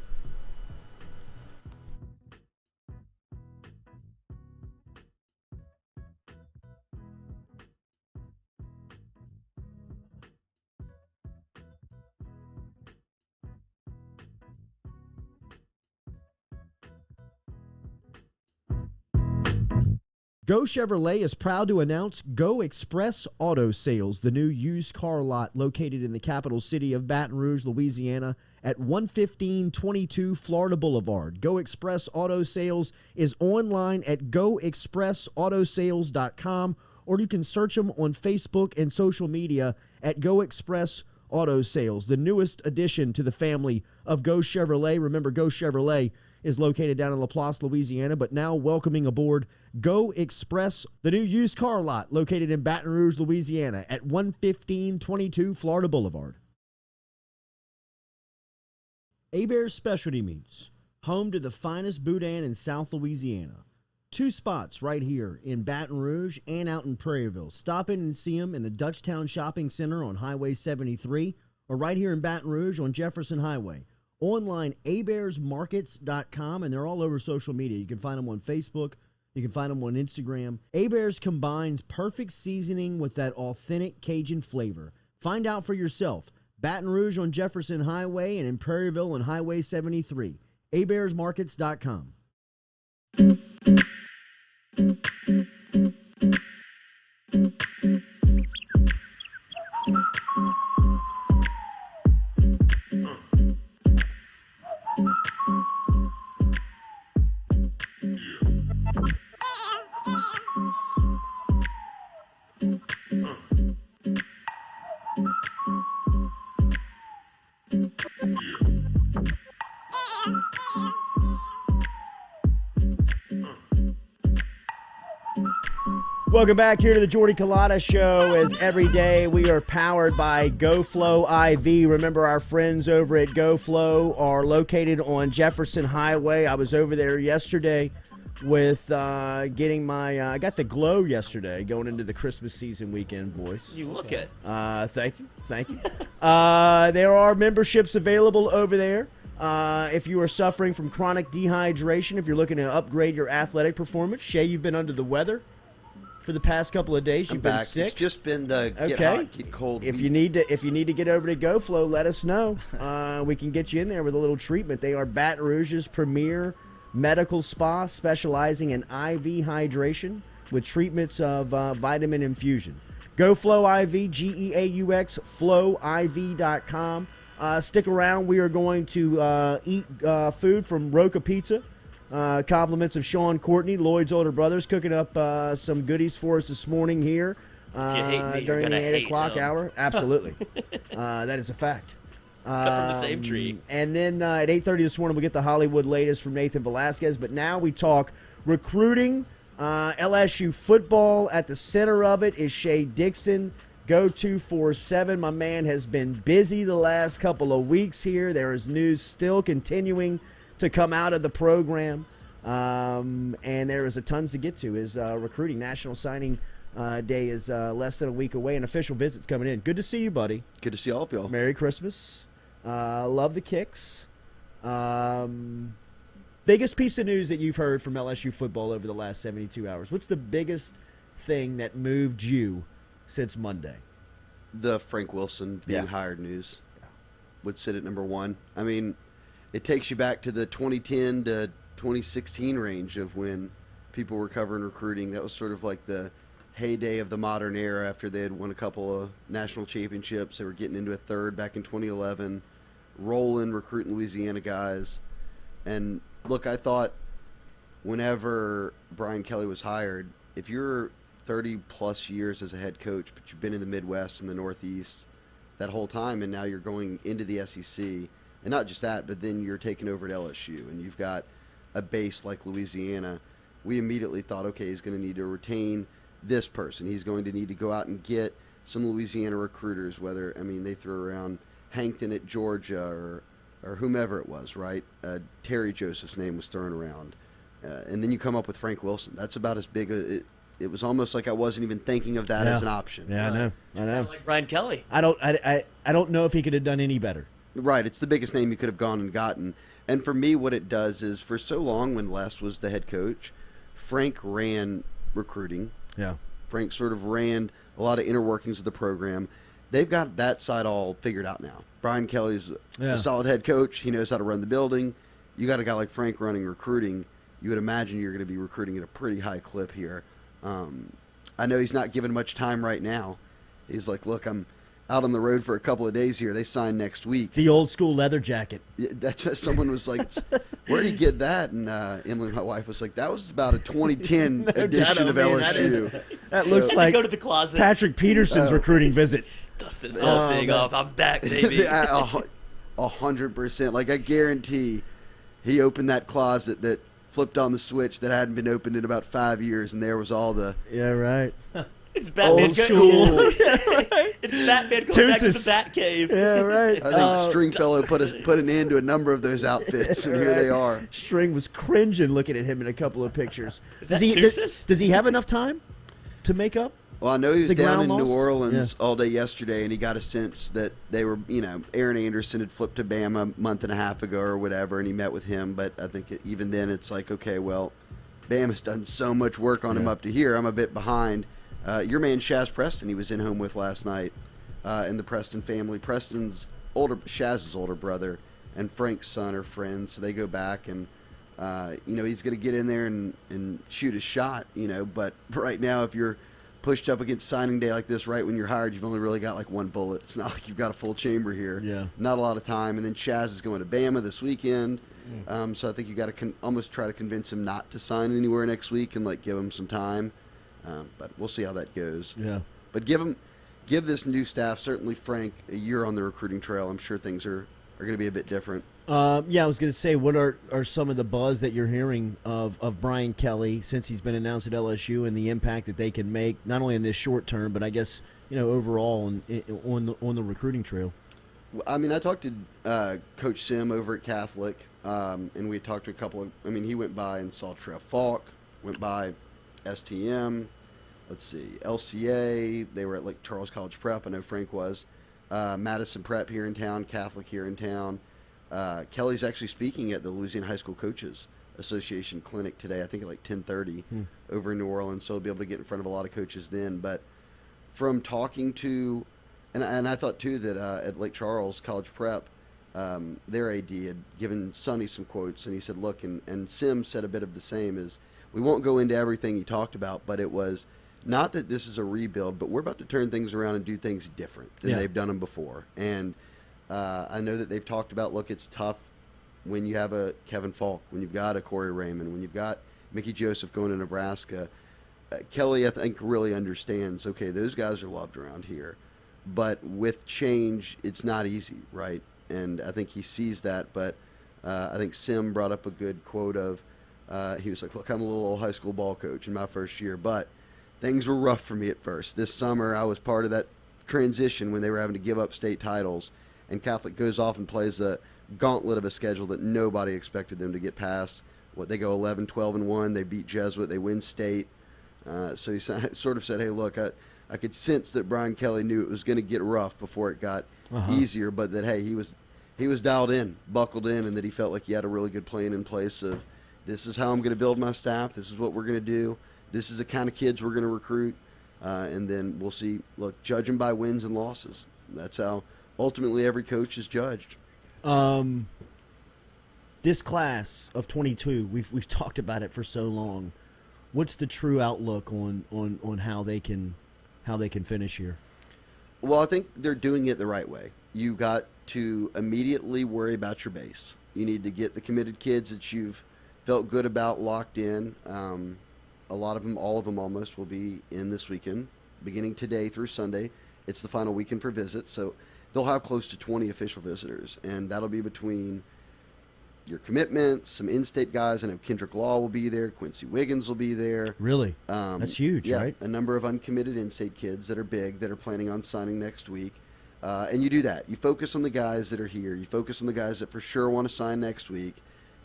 Go Chevrolet is proud to announce Go Express Auto Sales, the new used car lot located in the capital city of Baton Rouge, Louisiana, at 11522 Florida Boulevard. Go Express Auto Sales is online at goexpressautosales.com, or you can search them on Facebook and social media at Go Express Auto Sales, the newest addition to the family of Go Chevrolet. Remember, Go Chevrolet is located down in Laplace, Louisiana, but now welcoming aboard Go Express, the new used car lot located in Baton Rouge, Louisiana at 11522 Florida Boulevard. Hebert's Specialty Meats, home to the finest boudin in South Louisiana. 2 spots right here in Baton Rouge and out in Prairieville. Stop in and see them in the Dutchtown Shopping Center on Highway 73 or right here in Baton Rouge on Jefferson Highway. Online, abearsmarkets.com, and they're all over social media. You can find them on Facebook. You can find them on Instagram. Hebert's combines perfect seasoning with that authentic Cajun flavor. Find out for yourself. Baton Rouge on Jefferson Highway and in Prairieville on Highway 73. abearsmarkets.com. Welcome back here to the Jordy Culotta Show. As every day we are powered by GoFlow IV. Remember, our friends over at GoFlow are located on Jefferson Highway. I was over there yesterday with getting my I got the glow yesterday going into the Christmas season weekend, boys. You look it. Thank you. There are memberships available over there. If you are suffering from chronic dehydration, if you're looking to upgrade your athletic performance. Shay, you've been under the weather for the past couple of days. You've been sick. It's just been the get hot, get cold. If you need to get over to GoFlow, let us know. We can get you in there with a little treatment. They are Baton Rouge's premier medical spa, specializing in IV hydration with treatments of vitamin infusion. GoFlow IV, GEAUX, flowiv.com. Stick around. We are going to eat food from Roca Pizza. Compliments of Sean Courtney, Lloyd's older brothers, cooking up some goodies for us this morning here during the 8 o'clock hour. Absolutely. That is a fact. Cut from the same tree. And then at 8:30 this morning, we'll get the Hollywood latest from Nathan Velasquez. But now we talk recruiting, LSU football. At the center of it is Shea Dixon. Go 247. My man has been busy the last couple of weeks here. There is news still continuing to come out of the program, and there is a tons to get to. His recruiting National Signing Day is less than a week away, and official visits coming in. Good to see you, buddy. Good to see all of y'all. Merry Christmas. Love the kicks. Biggest piece of news that you've heard from LSU football over the last 72 hours? What's the biggest thing that moved you since Monday? The Frank Wilson being hired news would sit at number one. I mean, it takes you back to the 2010 to 2016 range of when people were covering recruiting. That was sort of like the heyday of the modern era after they had won a couple of national championships. They were getting into a third back in 2011, rolling, recruiting Louisiana guys. And look, I thought whenever Brian Kelly was hired, if you're 30-plus years as a head coach, but you've been in the Midwest and the Northeast that whole time, and now you're going into the SEC, and not just that, but then you're taking over at LSU, and you've got a base like Louisiana, we immediately thought, okay, he's going to need to retain this person. He's going to need to go out and get some Louisiana recruiters, whether, I mean, they threw around Hankton at Georgia or whomever it was, right? Terry Joseph's name was thrown around. And then you come up with Frank Wilson. That's about as big a... It was almost like I wasn't even thinking of that as an option. Yeah, I know. Like Brian Kelly. I don't know if he could have done any better. Right, it's the biggest name you could have gone and gotten. And for me, what it does is, for so long when Les was the head coach, Frank ran recruiting. Yeah. Frank sort of ran a lot of inner workings of the program. They've got that side all figured out now. Brian Kelly's a solid head coach. He knows how to run the building. You got a guy like Frank running recruiting. You would imagine you're going to be recruiting at a pretty high clip here. I know he's not given much time right now. He's like, look, I'm out on the road for a couple of days here. They sign next week. The old school leather jacket. Yeah, that's just, someone was like, where did he get that? And Emily, my wife, was like, that was about a 2010 edition of LSU. That looks like go to the closet. Patrick Peterson's recruiting visit. Dust this whole thing off. I'm back, baby. 100%. Like, I guarantee he opened that closet that flipped on the switch that hadn't been opened in about 5 years, and there was all the right. It's Batman old school. It's Batman going back to the Batcave. Yeah, right. I think Stringfellow put an end to a number of those outfits, and here they are. String was cringing looking at him in a couple of pictures. Does he have enough time to make up? Well, I know he was down in lost? New Orleans all day yesterday, and he got a sense that they were, Aaron Anderson had flipped to Bama a month and a half ago or whatever, and he met with him. But I think even then it's like, okay, well, Bama's done so much work on him up to here. I'm a bit behind. Your man Shaz Preston, he was in home with last night, and the Preston family. Shaz's older brother and Frank's son are friends, so they go back, and he's going to get in there and shoot a shot, But right now, if you're pushed up against signing day like this, right when you're hired, you've only really got like one bullet. It's not like you've got a full chamber here. Yeah. Not a lot of time. And then Shaz is going to Bama this weekend. So I think you got to almost try to convince him not to sign anywhere next week and give him some time. But we'll see how that goes. Yeah. But give this new staff, certainly Frank, a year on the recruiting trail. I'm sure things are going to be a bit different. I was going to say, what are some of the buzz that you're hearing of Brian Kelly since he's been announced at LSU and the impact that they can make, not only in this short term, but I guess overall on the recruiting trail? I mean, I talked to Coach Sim over at Catholic, and we talked to a couple of. I mean, he went by and saw Trev Faulk, went by STM. Let's see, LCA. They were at Lake Charles College Prep. I know Frank was. Madison Prep here in town, Catholic here in town. Kelly's actually speaking at the Louisiana High School Coaches Association clinic today, I think at like 10:30 over in New Orleans, so he'll be able to get in front of a lot of coaches then. But from talking to, and I thought too that at Lake Charles College Prep, their AD had given Sonny some quotes, and he said, look, and Sim said a bit of the same, is we won't go into everything he talked about, but it was not that this is a rebuild, but we're about to turn things around and do things different than they've done them before. And I know that they've talked about, look, it's tough when you have a Kevin Faulk, when you've got a Corey Raymond, when you've got Mickey Joseph going to Nebraska. Kelly, I think, really understands, okay, those guys are loved around here. But with change, it's not easy, right? And I think he sees that. But I think Sim brought up a good quote of, he was like, look, I'm a little old high school ball coach in my first year, but things were rough for me at first. This summer, I was part of that transition when they were having to give up state titles. And Catholic goes off and plays a gauntlet of a schedule that nobody expected them to get past. They go 11, 12-1. They beat Jesuit. They win state. So he sort of said, hey, look, I could sense that Brian Kelly knew it was going to get rough before it got easier, but that, hey, he was dialed in, buckled in, and that he felt like he had a really good plan in place of, this is how I'm going to build my staff. This is what we're going to do. This is the kind of kids we're going to recruit. And then we'll see, look, judge them by wins and losses. That's how ultimately every coach is judged. This class of 22, we've talked about it for so long. what's the true outlook on how they can finish here? Well, I think they're doing it the right way. You got to immediately worry about your base. You need to get the committed kids that you've felt good about locked in. A lot of them, all of them almost, will be in this weekend, beginning today through Sunday. It's the final weekend for visits, so they'll have close to 20 official visitors, and that'll be between your commitments, some in-state guys. I know Kendrick Law will be there. Quincy Wiggins will be there. Really? That's huge, yeah, right? A number of uncommitted in-state kids that are big that are planning on signing next week. And you do that. You focus on the guys that are here. You focus on the guys that for sure want to sign next week.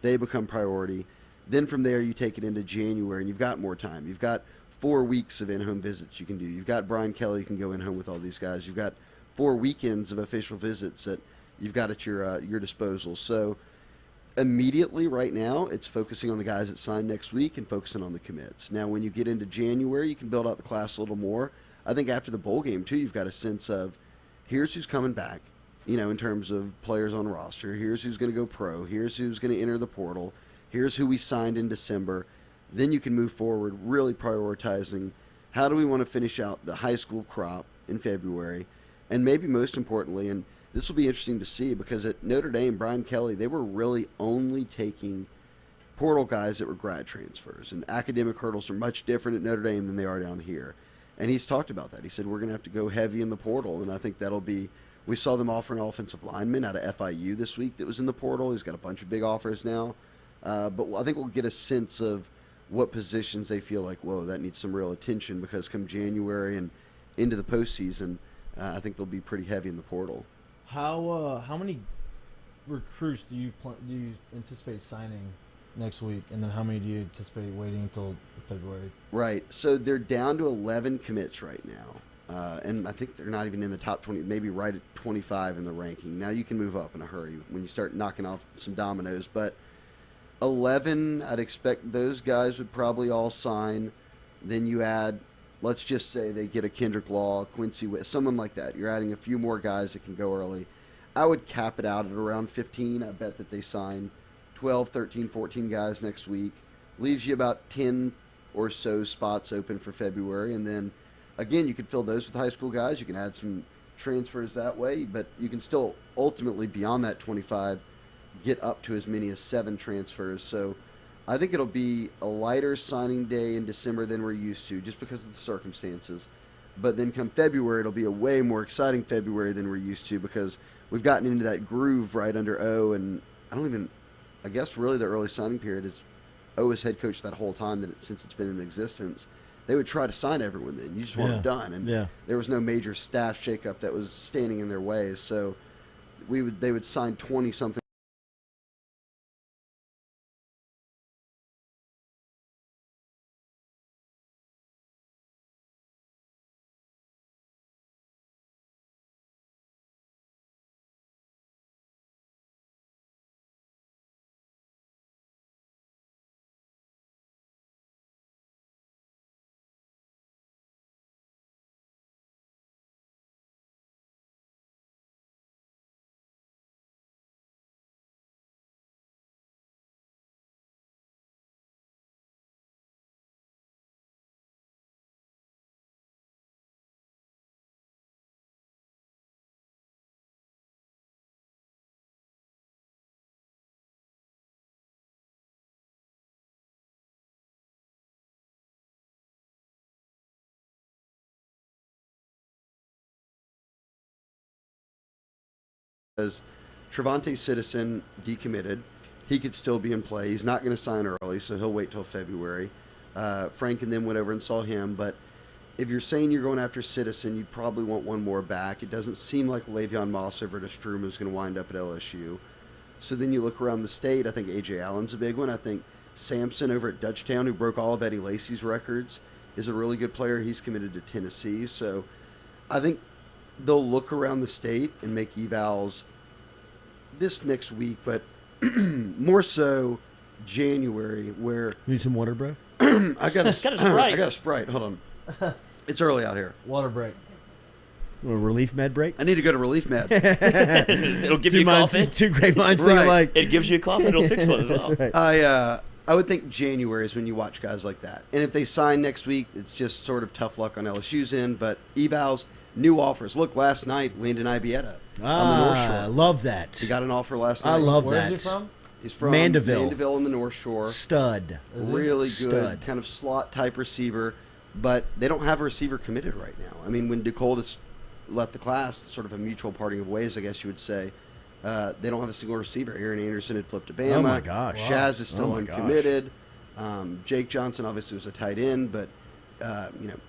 They become priority. Then from there, you take it into January, and you've got more time. You've got 4 weeks of in-home visits you can do. You've got Brian Kelly you can go in-home with all these guys. You've got 4 weekends of official visits that you've got at your disposal. So immediately right now, it's focusing on the guys that sign next week and focusing on the commits. Now, when you get into January, you can build out the class a little more. I think after the bowl game, too, you've got a sense of here's who's coming back, in terms of players on roster. Here's who's going to go pro. Here's who's going to enter the portal. Here's who we signed in December. Then you can move forward, really prioritizing how do we want to finish out the high school crop in February. And maybe most importantly, and this will be interesting to see because at Notre Dame, Brian Kelly, they were really only taking portal guys that were grad transfers. And academic hurdles are much different at Notre Dame than they are down here. And he's talked about that. He said, we're going to have to go heavy in the portal. And I think that'll be, we saw them offer an offensive lineman out of FIU this week that was in the portal. He's got a bunch of big offers now. But I think we'll get a sense of what positions they feel like, whoa, that needs some real attention because come January and into the postseason, I think they'll be pretty heavy in the portal. How many recruits do you anticipate signing next week, and then how many do you anticipate waiting until February? Right. So they're down to 11 commits right now, and I think they're not even in the top 20, maybe right at 25 in the ranking. Now you can move up in a hurry when you start knocking off some dominoes, but 11, I'd expect those guys would probably all sign. Then you add, let's just say they get a Kendrick Law, Quincy, someone like that. You're adding a few more guys that can go early. I would cap it out at around 15. I bet that they sign 12, 13, 14 guys next week. Leaves you about 10 or so spots open for February. And then, again, you could fill those with high school guys. You can add some transfers that way. But you can still ultimately, beyond that 25, get up to as many as 7 transfers. So I think it'll be a lighter signing day in December than we're used to just because of the circumstances. But then come February, it'll be a way more exciting February than we're used to because we've gotten into that groove right under O. And I guess really the early signing period is O as head coach that whole time since it's been in existence. They would try to sign everyone then. You just want it done. And there was no major staff shakeup that was standing in their way. So they would sign 20-something. As Trevante Citizen decommitted, he could still be in play. He's not going to sign early, so he'll wait till February. Frank and them went over and saw him, but if you're saying you're going after Citizen, you probably want one more back. It doesn't seem like Le'Veon Moss over to Strum is going to wind up at LSU. So then you look around the state. I think A.J. Allen's a big one. I think Sampson over at Dutchtown, who broke all of Eddie Lacy's records, is a really good player. He's committed to Tennessee. So I think they'll look around the state and make evals this next week, but more so January, where You need some water, bro? I got a Sprite. I got a Sprite. Hold on. It's early out here. Water break. A relief med break? I need to go to Relief Med. It'll give you coffee. Two great minds think Right. alike. It gives you a coffee. It'll fix one as well. That's right. I would think January is when you watch guys like that. And if they sign next week, it's just sort of tough luck on LSU's end. But evals, new offers. Look, last night, Landon Ibieta on the North Shore. I love that. He got an offer last night. I love Where that. is he from? He's from Mandeville. Mandeville on the North Shore. Stud. Really good, Stud. kind of slot-type receiver. But they don't have a receiver committed right now. I mean, when DeColdis left the class, it's sort of a mutual parting of ways, I guess you would say. They don't have a single receiver. Aaron Anderson had flipped to Bama. Oh, my gosh. Shaz is still Oh, my uncommitted. Jake Johnson obviously was a tight end, but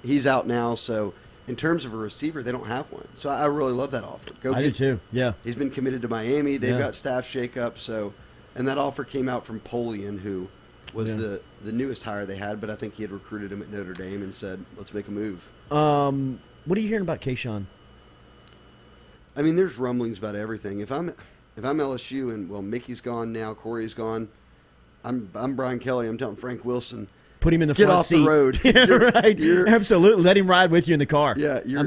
he's out now. So in terms of a receiver, they don't have one. So I really love that offer. I do too. Yeah. He's been committed to Miami. They've Yeah. got staff shakeup. So, and that offer came out from Polian, who was the newest hire they had, but I think he had recruited him at Notre Dame and said, "Let's make a move." What are you hearing about Kayshon? I mean, there's rumblings about everything. If I'm LSU and Mickey's gone now, Corey's gone, I'm Brian Kelly. I'm telling Frank Wilson, Put him in the get front off seat. the road. Right. Absolutely. Let him ride with you in the car. Yeah, you're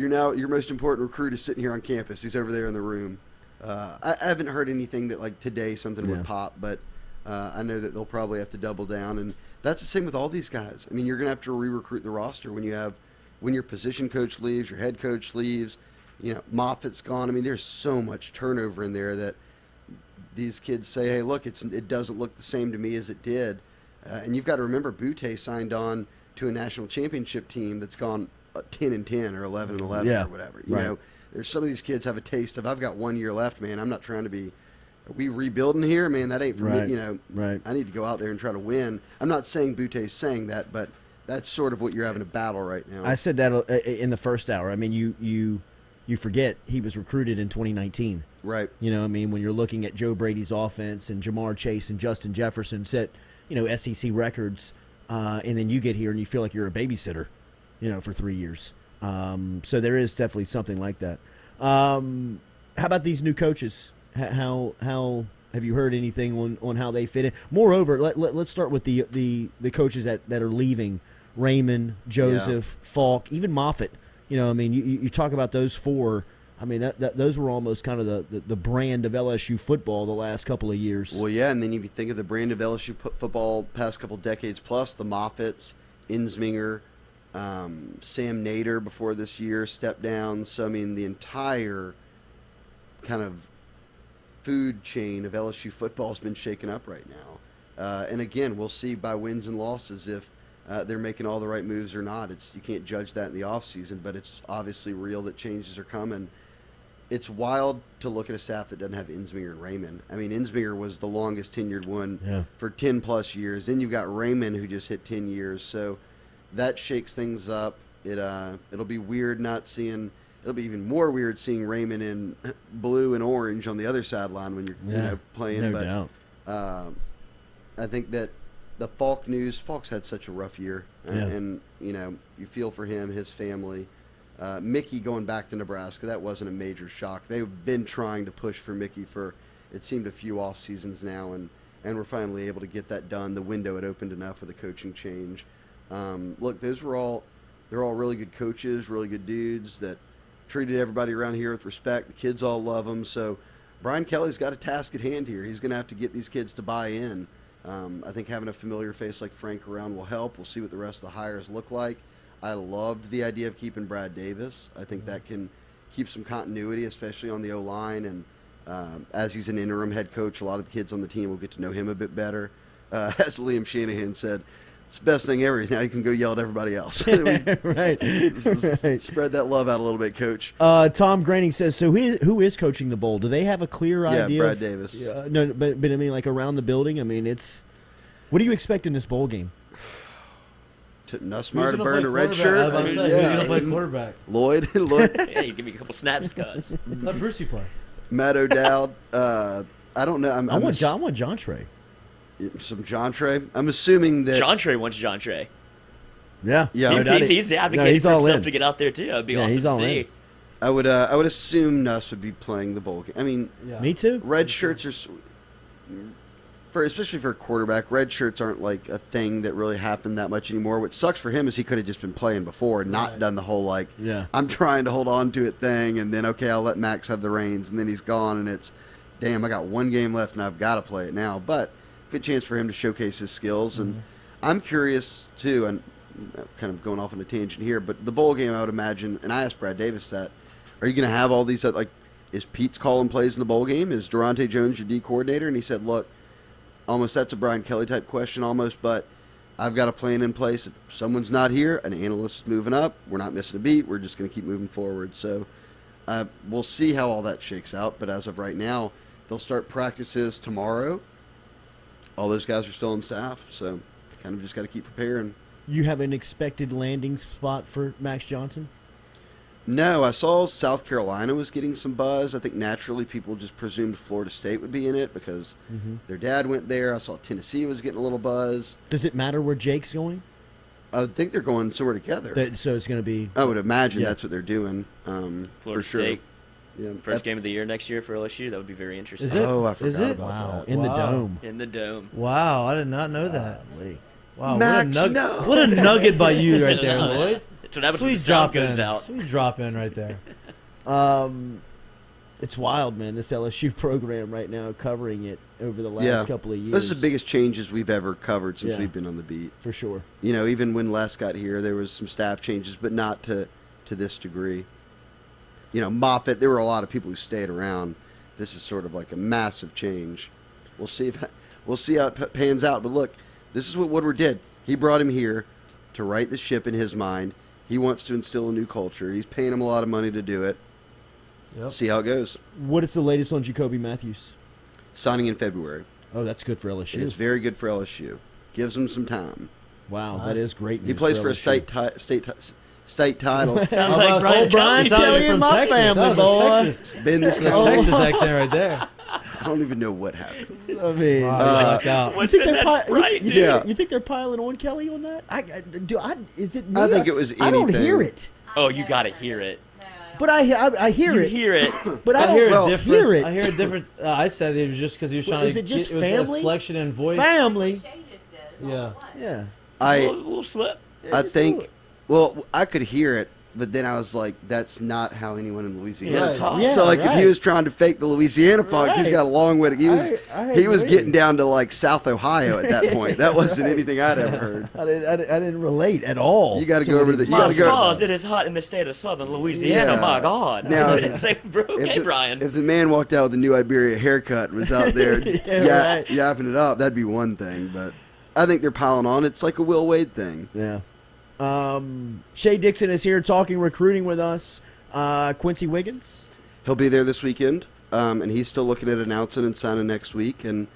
now your most important recruit is sitting here on campus. He's over there in the room. I haven't heard anything that like today something would pop, but I know that they'll probably have to double down, and that's the same with all these guys. I mean, you're gonna have to re-recruit the roster when your position coach leaves, your head coach leaves. Moffitt's gone. I mean, there's so much turnover in there that these kids say, "Hey, look, it doesn't look the same to me as it did." And you've got to remember, Boutte signed on to a national championship team that's gone 10-10 or 11-11 or whatever. You know, there's some of these kids have a taste of, I've got 1 year left, man. I'm not trying to be. Are we rebuilding here, man? That ain't for me. I need to go out there and try to win. I'm not saying Boutte's saying that, but that's sort of what you're having a battle right now. I said that in the first hour. I mean, you forget he was recruited in 2019. Right. When you're looking at Joe Brady's offense and Jamar Chase and Justin Jefferson set, SEC records, and then you get here and you feel like you're a babysitter, for 3 years. So there is definitely something like that. How about these new coaches? How have you heard anything on how they fit in? Moreover, let's start with the coaches that are leaving: Raymond, Joseph, Faulk, even Moffitt. You talk about those four. I mean, those were almost kind of the brand of LSU football the last couple of years. Well, yeah, and then if you think of the brand of LSU football past couple decades plus, the Moffitts, Insminger, Sam Nader before this year stepped down. So, I mean, the entire kind of food chain of LSU football has been shaken up right now. And again, we'll see by wins and losses if they're making all the right moves or not. You can't judge that in the offseason, but it's obviously real that changes are coming. It's wild to look at a staff that doesn't have Insminger and Raymond. I mean, Insminger was the longest tenured one for 10-plus years. Then you've got Raymond, who just hit 10 years. So that shakes things up. It'll be weird not seeing – it'll be even more weird seeing Raymond in blue and orange on the other sideline when you're playing. No doubt. I think that the Faulk news – Faulk's had such a rough year. And you feel for him, his family. Mickey going back to Nebraska, that wasn't a major shock. They've been trying to push for Mickey for, it seemed, a few off seasons now, and we're finally able to get that done. The window had opened enough with the coaching change. Look, they're all really good coaches, really good dudes that treated everybody around here with respect. The kids all love them. So Brian Kelly's got a task at hand here. He's going to have to get these kids to buy in. I think having a familiar face like Frank around will help. We'll see what the rest of the hires look like. I loved the idea of keeping Brad Davis. I think that can keep some continuity, especially on the O-line. And as he's an interim head coach, a lot of the kids on the team will get to know him a bit better. As Liam Shanahan said, it's the best thing ever. Now you can go yell at everybody else. Right. Spread that love out a little bit, Coach. Tom Granning says, so who is coaching the bowl? Do they have a clear idea? Yeah, Brad Davis. No, but I mean, like around the building, I mean, what do you expect in this bowl game? Nussmeyer to burn a red shirt. Who's going to play quarterback? Lloyd. Yeah, you give me a couple snaps, guys. Let Brucey play. Matt O'Dowd. I don't know. I want John Trey. Some John Trey. I'm assuming that John Trey wants John Trey. Yeah. He's advocating for himself to get out there too. That'd be awesome he's all to see. in. I would assume Nuss would be playing the bowl game. I mean, Me too. Red shirts are especially for a quarterback. Red shirts aren't like a thing that really happened that much anymore. What sucks for him is he could have just been playing before and not done the whole I'm trying to hold on to it thing, and then I'll let Max have the reins, and then he's gone, and it's damn, I got one game left and I've got to play it now. But good chance for him to showcase his skills. And I'm curious too, and kind of going off on a tangent here, but the bowl game, I would imagine, and I asked Brad Davis that, are you going to have all these, like, is Pete's calling plays in the bowl game? Is Durante Jones your D coordinator? And he said, look, almost that's a Brian Kelly type question almost, but I've got a plan in place. If someone's not here, an analyst is moving up. We're not missing a beat. We're just going to keep moving forward. So we'll see how all that shakes out. But as of right now, they'll start practices tomorrow. All those guys are still on staff, so kind of just got to keep preparing. You have an expected landing spot for Max Johnson? No, I saw South Carolina was getting some buzz. I think naturally people just presumed Florida State would be in it because their dad went there. I saw Tennessee was getting a little buzz. Does it matter where Jake's going? I think they're going somewhere together. So it's going to be... I would imagine that's what they're doing. Florida for sure. State. Yeah. First game of the year next year for LSU. That would be very interesting. Is it? Oh, I forgot Is it? about Wow, that. in the dome. In the dome. Wow, I did not know that. Wow, Max, what a no. What a nugget by you right there, Lloyd. That's what happens when Sweet the sound drop goes in. out. Sweet drop in right there. It's wild, man, this LSU program right now, covering it over the last couple of years. This is the biggest changes we've ever covered since Yeah. we've been on the beat. For sure. You know, even when Les got here, there was some staff changes, but not to this degree. You know, Moffitt, there were a lot of people who stayed around. This is sort of like a massive change. We'll see how it pans out. But look, this is what Woodward did. He brought him here to right the ship in his mind. He wants to instill a new culture. He's paying him a lot of money to do it. Yep. See how it goes. What is the latest on Jacoby Matthews? Signing in February. Oh, that's good for LSU. It is very good for LSU. Gives him some time. Wow, Nice. that is great news. He plays for a LSU. state title. Sounds How like about Brian old Brian Kelly. Kelly Kelly from in my Texas? family, That was boy. a Texas, Been this a guy. Texas accent right there. I don't even know what happened. I mean, Wow, you lucked out. What's in that Sprite, you, dude? think, you think they're piling on Kelly on that? Is it me? I think it was I don't anything. hear it. Oh, you got to hear it. But I hear You it. hear it. But I I hear don't a difference. hear it. I hear a difference. I said it was just because he was Well, trying is to it just get with the family? inflection and voice. Family. Shea just did. Yeah. Yeah. A little slip. I just think. do it. Well, I could hear it, but then I was like, "That's not how anyone in Louisiana Right. talks." Yeah, so, like, if right. he was trying to fake the Louisiana funk, he's Right. got a long way to. He was I he was agree. getting down to like South Ohio at that point. That wasn't anything I'd ever heard. I didn't relate at all. You got to go over to the. You My got to go. stars, it is hot in the state of southern Louisiana. Yeah. My God. Now, It's like, bro, okay, Brian. If the man walked out with a new Iberia haircut and was out there Right. yapping it up, that'd be one thing. But I think they're piling on. It's like a Will Wade thing. Yeah. Shea Dixon is here talking recruiting with us. Quincy Wiggins. He'll be there this weekend, and he's still looking at announcing and signing next week, and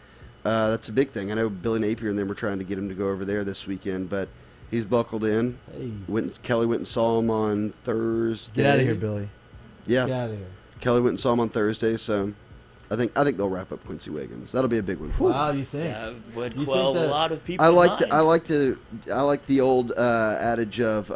that's a big thing. I know Billy Napier and them were trying to get him to go over there this weekend, but he's buckled in. Hey. Kelly went and saw him on Thursday. Get out of here, Billy. Yeah, Get out of here. Kelly went and saw him on Thursday, so I think they'll wrap up Quincy Wiggins. That'll be a big one. Wow, you think? That would You quell think a that- lot of people. I like the old adage of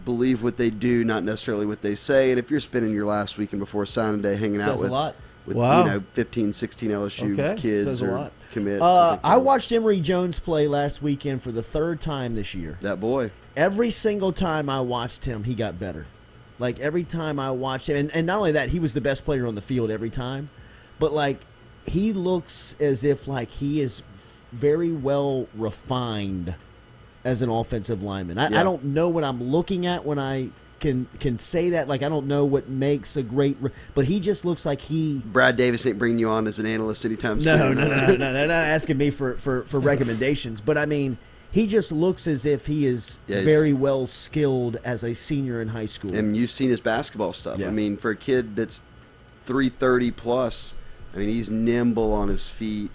believe what they do, not necessarily what they say. And if you're spending your last weekend before signing day hanging out Says a with lot. Wow. 15, 16 LSU Okay. kids Says a or lot. commits. I watched Emory Jones play last weekend for the third time this year. that boy. Every single time I watched him, he got better. Like, every time I watched him, and not only that, he was the best player on the field every time, but, like, he looks as if, like, he is very well refined as an offensive lineman. I don't know what I'm looking at when I can say that. Like, I don't know what makes a great but he just looks like he... Brad Davis ain't bringing you on as an analyst anytime No, soon. they're not asking me for recommendations. But, I mean, he just looks as if he is very well skilled as a senior in high school. And you've seen his basketball stuff. Yeah. I mean, for a kid that's 330 plus, I mean, he's nimble on his feet.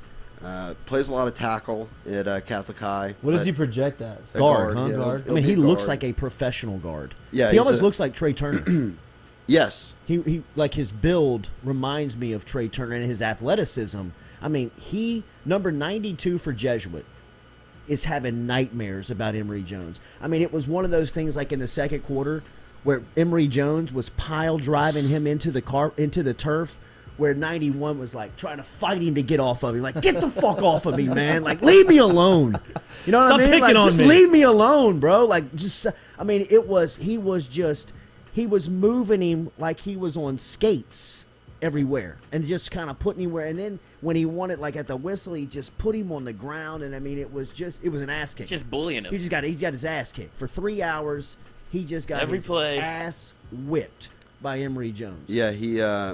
Plays a lot of tackle at Catholic High. What does but he project as? a Guard, huh? yeah, Guard. I he'll mean, be he a looks guard. like a professional guard. Yeah, he he's almost a- looks like Trey Turner. Yes. he like his build reminds me of Trey Turner and his athleticism. I mean, he number 92 for Jesuit is having nightmares about Emory Jones. I mean, it was one of those things like in the second quarter where Emory Jones was pile driving him into the turf, where 91 was like trying to fight him to get off of him. Like, get the fuck off of me, man. Like, leave me alone. You know what Stop I mean? picking Like, on just me. leave me alone, bro. Like, just, I mean, he was moving him like he was on skates. everywhere and just kind of put anywhere. And then when he wanted, like at the whistle, he just put him on the ground. And I mean, it was an ass kick. Just bullying him. He got his ass kicked for 3 hours. He just got every his play ass whipped by Emory Jones. Yeah,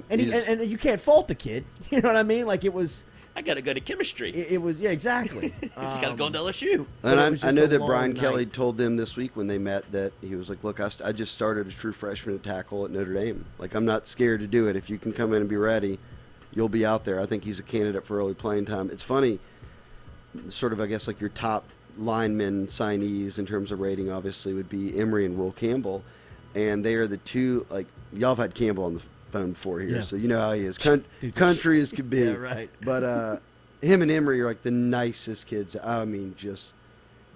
and you can't fault the kid. You know what I mean? Like it was. I got to go to chemistry. It was exactly. He's got to go to LSU. And I know that Brian Kelly told them this week when they met that he was like, look, I just started a true freshman at tackle at Notre Dame. Like, I'm not scared to do it. If you can come in and be ready, you'll be out there. I think he's a candidate for early playing time. It's funny, sort of, I guess, like your top linemen signees in terms of rating, obviously, would be Emory and Will Campbell. And they are the two, like, y'all have had Campbell on the phone before here, so you know how he is. Country as could be. Yeah, right. But him and Emory are like the nicest kids. I mean, just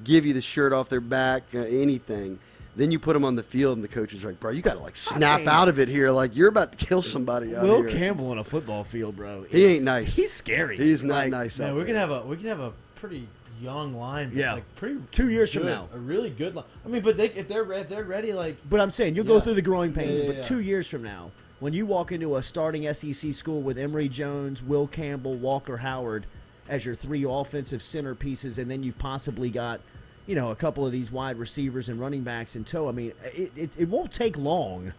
give you the shirt off their back, anything. Then you put them on the field, and the coach is like, bro, you got to, like, snap out of it here. Like, you're about to kill somebody out here. Will Campbell on a football field, bro. He ain't nice. He's scary. He's not nice out we there. can have a pretty young line. Yeah. Like pretty 2 years good, from now. A really good line. I mean, but if they're ready, like. But I'm saying, you'll go through the growing pains, Yeah. but 2 years from now, when you walk into a starting SEC school with Emory Jones, Will Campbell, Walker Howard as your 3 offensive centerpieces, and then you've possibly got, you know, a couple of these wide receivers and running backs in tow. I mean, it won't take long.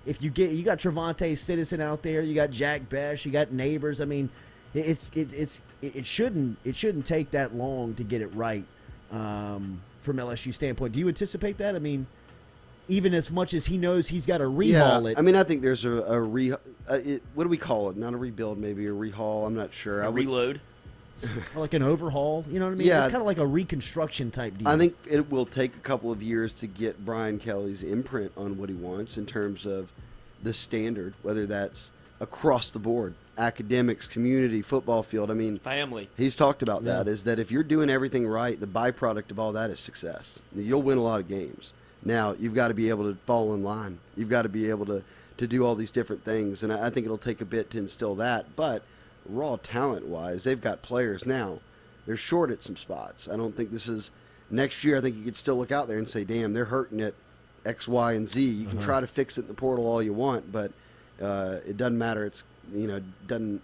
If you got Trevante Citizen out there, you got Jack Besh, you got Neighbors. I mean, it shouldn't take that long to get it right from LSU standpoint. Do you anticipate that? I mean, even as much as he knows he's got to rehaul it. I mean, I think there's a what do we call it? Not a rebuild, maybe a rehaul. I'm not sure. A reload. Like an overhaul, you know what I mean? Yeah. It's kind of like a reconstruction type deal. I think it will take a couple of years to get Brian Kelly's imprint on what he wants in terms of the standard, whether that's across the board, academics, community, football field. I mean, family. He's talked about that, is that if you're doing everything right, the byproduct of all that is success. You'll win a lot of games. Now, you've got to be able to fall in line. You've got to be able to do all these different things, and I think it'll take a bit to instill that, but raw talent-wise, they've got players now. They're short at some spots. I don't think this is next year. I think you could still look out there and say, damn, they're hurting at X, Y, and Z. You can try to fix it in the portal all you want, but it doesn't matter. It's, you know, doesn't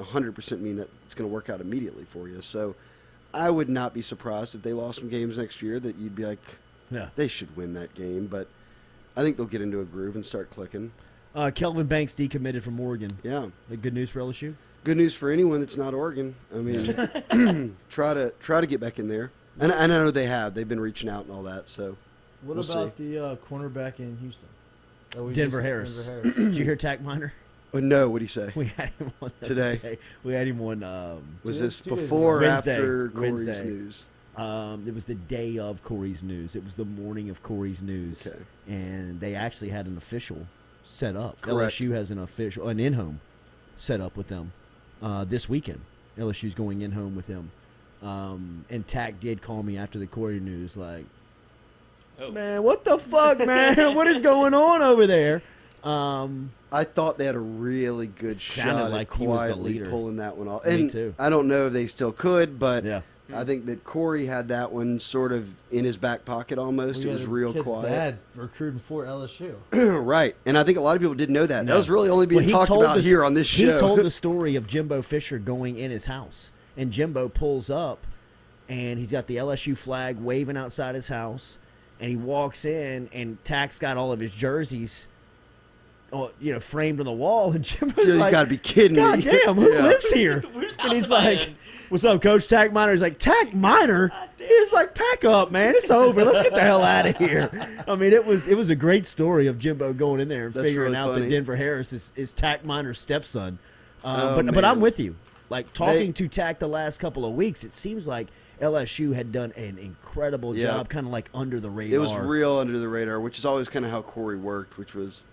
100% mean that it's going to work out immediately for you. So I would not be surprised if they lost some games next year that you'd be like, they should win that game. But I think they'll get into a groove and start clicking. Kelvin Banks decommitted from Oregon. Yeah. Good news for LSU? Good news for anyone that's not Oregon. I mean, try to get back in there. And I know they have. They've been reaching out and all that. So what we'll about see. the cornerback in Houston? Denver Harris. Did you hear Tack Miner? Oh, no, what'd he say? We had him on today. We had him on. Was this before or Wednesday, after Corey's Wednesday. news? It was the day of Corey's news. It was the morning of Corey's news. Okay. And they actually had an official set up. Correct. LSU has an in-home set up with them this weekend. LSU's going in-home with them. And Tack did call me after the Corey news like, man, what the fuck, man? What is going on over there? I thought they had a really good shot like at he was the quietly leader. pulling that one off. Me And too. I don't know if they still could, but Yeah. I think that Corey had that one sort of in his back pocket almost. It was real quiet. Dad recruiting for LSU. Right. And I think a lot of people didn't know that. No. That was really only being Well, he talked told about here on this show. He told the story of Jimbo Fisher going in his house. And Jimbo pulls up, and he's got the LSU flag waving outside his house. And he walks in, and Tack's got all of his jerseys, framed on the wall. And Jimbo's You like, got to be kidding God me. damn, who Yeah. lives here? Whose And house he's am I like, in? what's up, Coach Tack Miner? He's like, Tack Miner? He's like, pack up, man. It's over. Let's get the hell out of here. I mean, it was a great story of Jimbo going in there and That's figuring really out funny. that Denver Harris is Tack Miner's stepson. Oh, but man. I'm with you. Like, talking to Tack the last couple of weeks, it seems like LSU had done an incredible Yeah. job, kind of like under the radar. It was real under the radar, which is always kind of how Corey worked, which was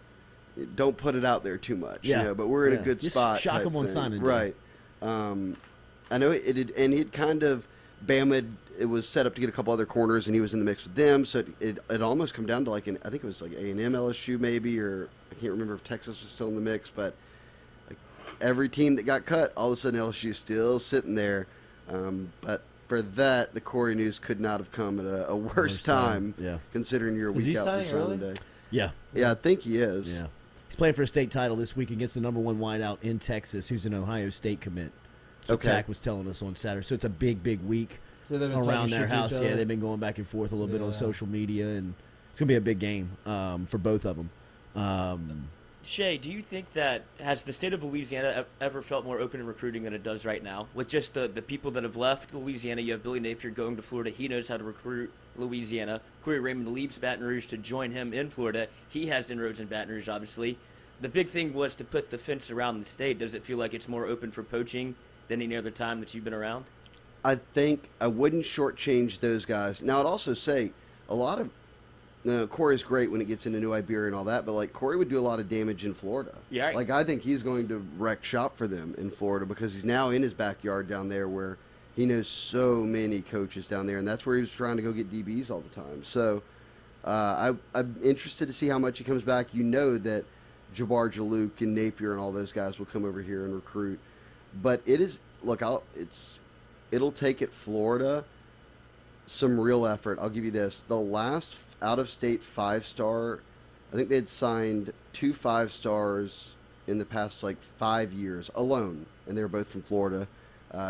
don't put it out there too much. Yeah. But we're in a good Just spot. shock type him on thing. signing day. Right. I know it did, and it kind of it was set up to get a couple other corners, and he was in the mix with them. So it almost come down to I think it was like A&M LSU maybe, or I can't remember if Texas was still in the mix, but like every team that got cut, all of a sudden LSU still sitting there. But for that, the Corey news could not have come at a worse time. Yeah. Considering you're a Is he week out from signing signing early? day. Yeah. Yeah, I think he is. Yeah. He's playing for a state title this week against the number 1 wideout in Texas, who's an Ohio State commit. So Tack was telling us on Saturday. So it's a big, big week around their house. Yeah, they've been going back and forth a little bit on social media, and it's going to be a big game for both of them. Shea, do you think that has the state of Louisiana ever felt more open in recruiting than it does right now? With just the people that have left Louisiana, you have Billy Napier going to Florida. He knows how to recruit Louisiana. Corey Raymond leaves Baton Rouge to join him in Florida. He has inroads in Baton Rouge, obviously. The big thing was to put the fence around the state. Does it feel like it's more open for poaching than any other time that you've been around? I think I wouldn't shortchange those guys. Now, I'd also say a lot of Corey's great when it gets into New Iberia and all that, but like Corey would do a lot of damage in Florida. Yeah. Right. Like I think he's going to wreck shop for them in Florida because he's now in his backyard down there where he knows so many coaches down there, and that's where he was trying to go get DBs all the time. So I'm interested to see how much he comes back. You know that Jabbar Jalouk and Napier and all those guys will come over here and recruit, but it is it'll take at Florida some real effort. I'll give you this: the last out-of-state 5-star, I think they had signed 2 5-stars in the past 5 years alone, and they were both from Florida.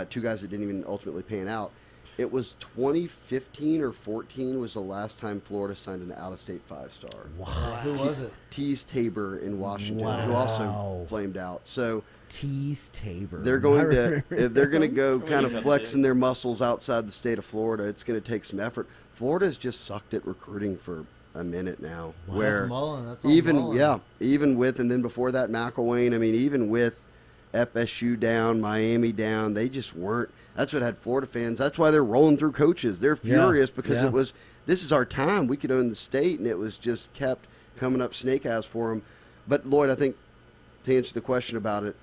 2 guys that didn't even ultimately pan out. It was 2015 or 14 was the last time Florida signed an out-of-state 5-star. Wow. Who was it? Tease Tabor in Washington, who also flamed out. So Tease Tabor. they're going to if they're going to go kind of flexing their muscles outside the state of Florida, it's going to take some effort. Florida's just sucked at recruiting for a minute now. Wow. Where That's Mullen. That's all Mullen. even with, and then before that McElwain, I mean, even with FSU down, Miami down, they just weren't. That's what had Florida fans. That's why they're rolling through coaches. They're furious because it was, this is our time. We could own the state, and it was just kept coming up snake eyes for them. But Lloyd, I think to answer the question about it,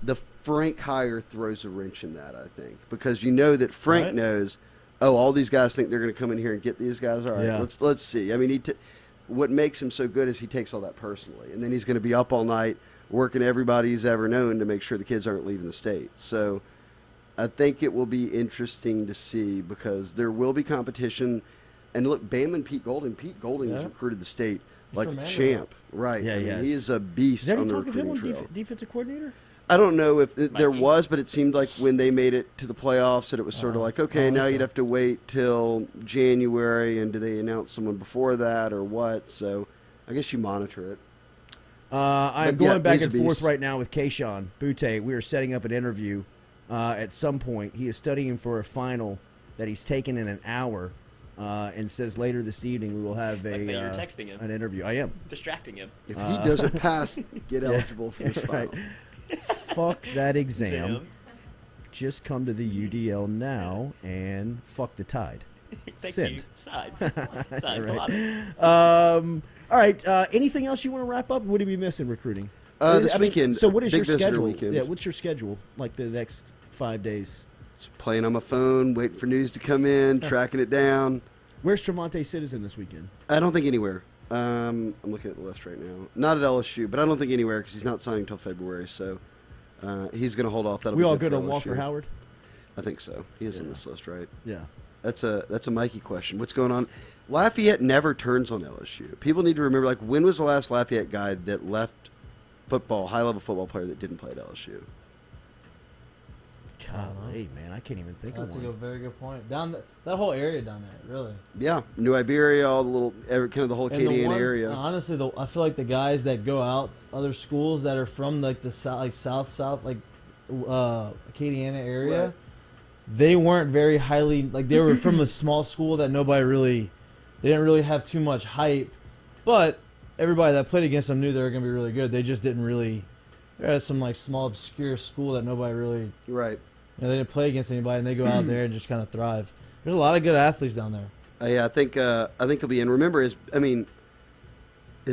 the Frank hire throws a wrench in that, I think, because you know that Frank knows, all these guys think they're going to come in here and get these guys. All right, let's see. I mean, what makes him so good is he takes all that personally, and then he's going to be up all night working everybody he's ever known to make sure the kids aren't leaving the state. So I think it will be interesting to see because there will be competition. And look, Bama and Pete Golding has recruited the state like a champ. Right. Yeah, I mean, he is a beast on the recruiting trail. Defensive coordinator? I don't know if there was, but it seemed like when they made it to the playoffs that it was sort of like, okay, now you'd have to wait till January, and do they announce someone before that or what? So I guess you monitor it. I'm going back and forth right now with Kayshon Boutte. We are setting up an interview at some point. He is studying for a final that he's taken in an hour and says later this evening we will have you're texting him. An interview. I am. Distracting him. If he doesn't pass, get eligible for this final. Right. Fuck that exam. Just come to the UDL now and fuck the Tide. Thank you. Side. All right. Anything else you want to wrap up? What did we miss in recruiting? This weekend. So what is your schedule? Weekend. Yeah, what's your schedule like the next 5 days? Just playing on my phone, waiting for news to come in, tracking it down. Where's Trevante Citizen this weekend? I don't think anywhere. I'm looking at the list right now. Not at LSU, but I don't think anywhere because he's not signing until February. So he's going to hold off. That'll we be all good good for on LSU. Walker Howard? I think so. He is on this list, right? Yeah. That's a Mikey question. What's going on? Lafayette never turns on LSU. People need to remember, when was the last Lafayette guy that left football, high-level football player that didn't play at LSU? Golly, man, I can't even think of one. That's a very good point. That whole area down there, really. Yeah, New Iberia, all the little, kind of the whole Acadian area. Honestly, I feel like the guys that go out other schools that are from the south, Acadiana area, they weren't very highly, they were from a small school that they didn't really have too much hype, but everybody that played against them knew they were going to be really good. They just didn't really. They're at some small obscure school that nobody really. Right. They didn't play against anybody, and they go out there and just kind of thrive. There's a lot of good athletes down there. Yeah, I think he'll be in. Remember, his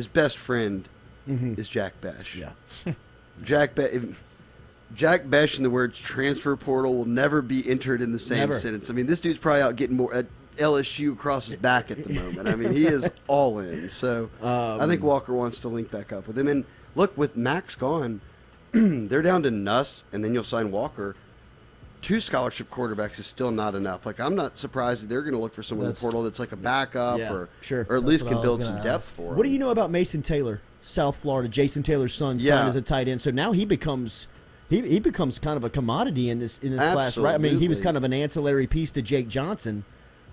best friend is Jack Besh. Yeah. Jack Besh and the words transfer portal will never be entered in the same sentence. I mean, this dude's probably out getting more LSU across his back at the moment. I mean, he is all in. So I think Walker wants to link back up with him. And look, with Max gone, they're down to Nuss, and then you'll sign Walker. 2 scholarship quarterbacks is still not enough. I'm not surprised that they're going to look for someone in the portal that's like a backup or at least can build some depth for him. What do you know about Mason Taylor? South Florida. Jason Taylor's son signed as a tight end. So now he becomes kind of a commodity in this class, right? I mean, he was kind of an ancillary piece to Jake Johnson,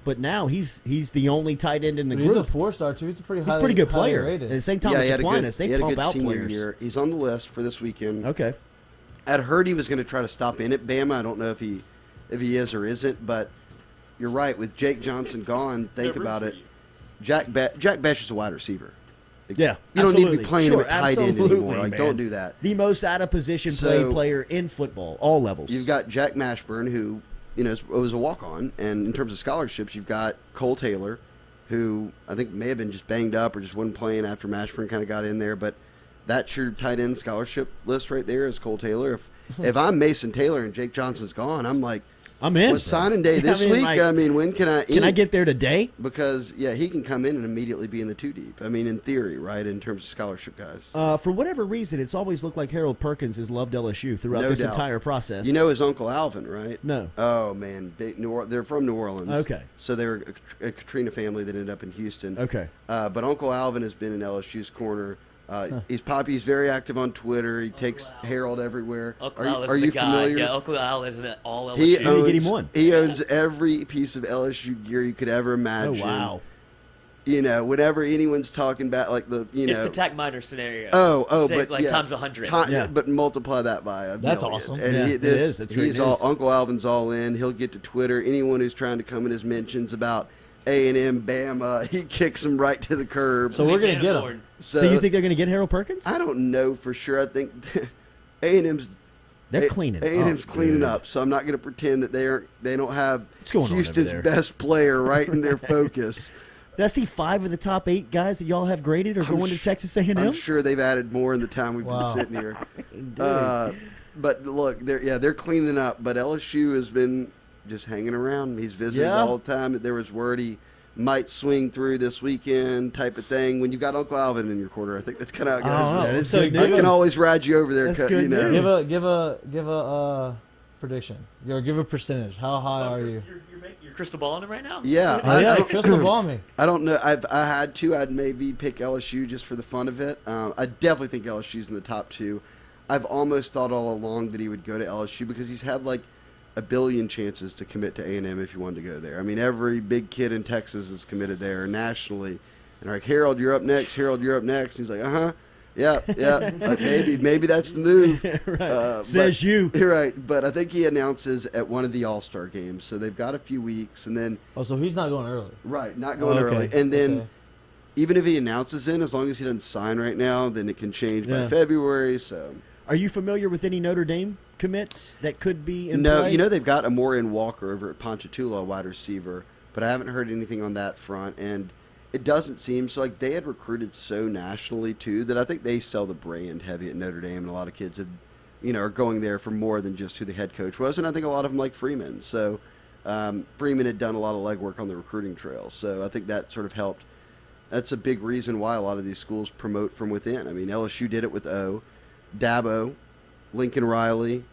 but now he's the only tight end in the group. He's a 4-star too. He's a pretty good player. Rated. And St. Thomas Aquinas, they pump out players. Year. He's on the list for this weekend. Okay. I'd heard he was going to try to stop in at Bama. I don't know if he is or isn't, but you're right. With Jake Johnson gone, think about it. Jack Bech is a wide receiver. Yeah, you don't need to be playing him at tight end anymore. Like, don't do that. The most out of position player in football, all levels. You've got Jack Mashburn, who was a walk-on, and in terms of scholarships, you've got Cole Taylor, who I think may have been just banged up or just wasn't playing after Mashburn kind of got in there. But that's your tight end scholarship list right there is Cole Taylor. If I'm Mason Taylor and Jake Johnson's gone, I'm like, I'm in. Was signing day this week? Like, I mean, when can I? Can I get there today? Because he can come in and immediately be in the 2 deep. I mean, in theory, right? In terms of scholarship guys. For whatever reason, it's always looked like Harold Perkins has loved LSU throughout this entire process. You know his uncle Alvin, right? No. Oh man, they're from New Orleans. Okay. So they were a Katrina family that ended up in Houston. Okay. But Uncle Alvin has been in LSU's corner. He's very active on Twitter. He takes Harold everywhere. Are you familiar? Yeah, Uncle Al is in all LSU. He owns every piece of LSU gear you could ever imagine. Oh wow! Whenever anyone's talking about like it's the Tack Miner scenario. But times 100. But multiply that by a That's million. awesome. And it is. That's he's Uncle Alvin's all in. He'll get to Twitter. Anyone who's trying to come in his mentions about A&M, Bama, he kicks them right to the curb. So we're gonna get him. So you think they're going to get Harold Perkins? I don't know for sure. I think A&M's cleaning. A&M's cleaning up. So I'm not going to pretend that they don't have Houston's on best player right in their focus. Did I see 5 of the top 8 guys that y'all have graded are going to Texas A&M? I'm sure they've added more in the time we've been sitting here. But look, they're cleaning up. But LSU has been just hanging around. He's visiting all the time. There was word he might swing through this weekend type of thing. When you've got Uncle Alvin in your corner, I think that's kind of how it goes. I can always ride you over there. Give a prediction. Give a percentage. How high are you? You're crystal balling him right now? Yeah. Crystal ball me. I don't know. I had to. I'd maybe pick LSU just for the fun of it. I definitely think LSU's in the top 2. I've almost thought all along that he would go to LSU because he's had like a billion chances to commit to A&M if you wanted to go there. I mean, every big kid in Texas is committed there nationally. And like, Harold, you're up next. Harold, you're up next. And he's like, yeah. Like, maybe that's the move. Right. Says you. You're right. But I think he announces at one of the All-Star games. So they've got a few weeks. And then. Oh, so he's not going early. Right. Not going early. And then even if he announces in, as long as he doesn't sign right now, then it can change by February. So. Are you familiar with any Notre Dame commits that could be in play? No, they've got Amorian Walker over at Ponchatoula, a wide receiver, but I haven't heard anything on that front, and it doesn't seem so. Like, they had recruited so nationally too that I think they sell the brand heavy at Notre Dame, and a lot of kids are going there for more than just who the head coach was, and I think a lot of them like Freeman. So Freeman had done a lot of legwork on the recruiting trail, so I think that sort of helped. That's a big reason why a lot of these schools promote from within. I mean, LSU did it with Dabo, Lincoln Riley,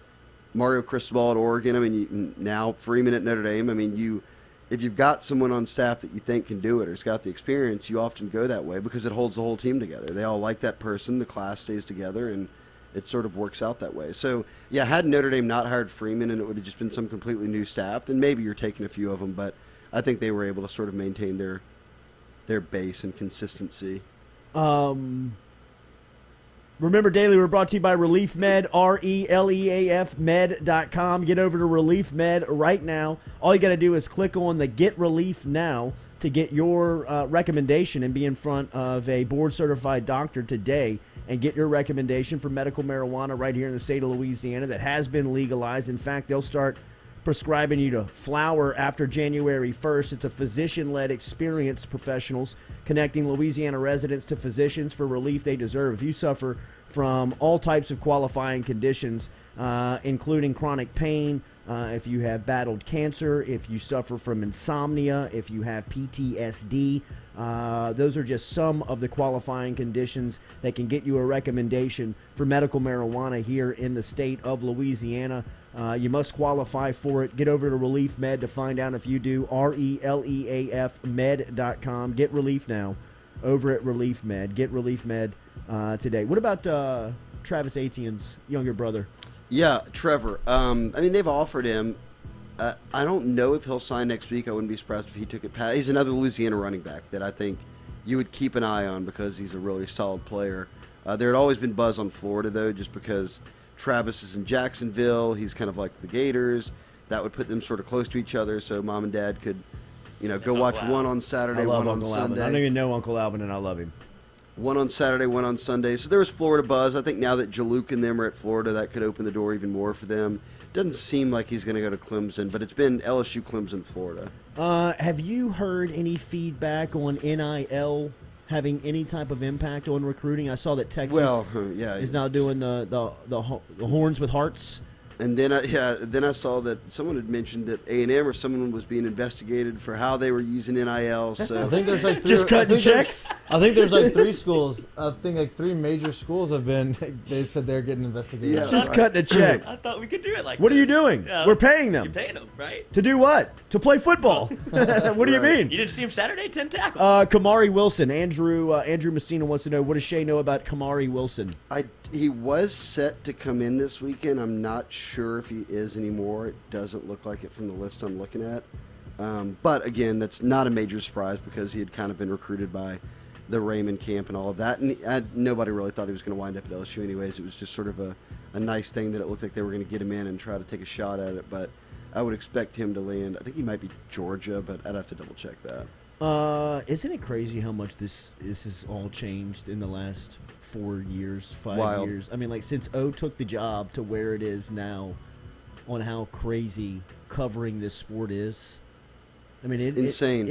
Mario Cristobal at Oregon. I mean, now Freeman at Notre Dame. I mean, if you've got someone on staff that you think can do it or has got the experience, you often go that way because it holds the whole team together. They all like that person. The class stays together, and it sort of works out that way. So, had Notre Dame not hired Freeman and it would have just been some completely new staff, then maybe you're taking a few of them. But I think they were able to sort of maintain their base and consistency. Remember, Daily, we're brought to you by Relief Med, RELEAF med.com. Get over to Relief Med right now. All you got to do is click on the Get Relief Now to get your recommendation and be in front of a board-certified doctor today and get your recommendation for medical marijuana right here in the state of Louisiana that has been legalized. In fact, they'll start prescribing you to flower after January 1st. It's a physician-led experience, professionals connecting Louisiana residents to physicians for relief they deserve. If you suffer from all types of qualifying conditions, including chronic pain, if you have battled cancer, if you suffer from insomnia, if you have PTSD, those are just some of the qualifying conditions that can get you a recommendation for medical marijuana here in the state of Louisiana. You must qualify for it. Get over to Relief Med to find out if you do. RELEAF med.com. Get relief now over at Relief Med. Get Relief Med today. What about Travis Etienne's younger brother? Yeah, Trevor. I mean, they've offered him. I don't know if he'll sign next week. I wouldn't be surprised if he took it past. He's another Louisiana running back that I think you would keep an eye on because he's a really solid player. There had always been buzz on Florida, though, just because Travis is in Jacksonville. He's kind of like the Gators. That would put them sort of close to each other, so mom and dad could, go watch one on Saturday, one on Sunday. I don't even know Uncle Alvin, and I love him. One on Saturday, one on Sunday. So there was Florida buzz. I think now that Jaluk and them are at Florida, that could open the door even more for them. Doesn't seem like he's going to go to Clemson, but it's been LSU, Clemson, Florida. Have you heard any feedback on NIL having any type of impact on recruiting? I saw that Texas is now doing the horns with hearts. And then I saw that someone had mentioned that A&M or someone was being investigated for how they were using NIL. So I think there's like just cutting checks. I think there's like 3 schools. I think like 3 major schools have been. They said they're getting investigated. Yeah, just cutting a check. I thought we could do it like What this. are you doing? Yeah. We're paying them. You're paying them, right? To do what? To play football. What do you mean? You didn't see him Saturday? 10 tackles. Kamari Wilson. Andrew Messina wants to know, what does Shea know about Kamari Wilson? He was set to come in this weekend. I'm not sure if he is anymore. It doesn't look like it from the list I'm looking at. But again, that's not a major surprise because he had kind of been recruited by the Raymond camp and all of that. And nobody really thought he was going to wind up at LSU anyways. It was just sort of a nice thing that it looked like they were going to get him in and try to take a shot at it. But I would expect him to land. I think he might be Georgia, but I'd have to double check that. Isn't it crazy how much this has all changed in the last 4 years, 5 Wild. years? I mean, like since O took the job to where it is now, on how crazy covering this sport is. I mean, Insane.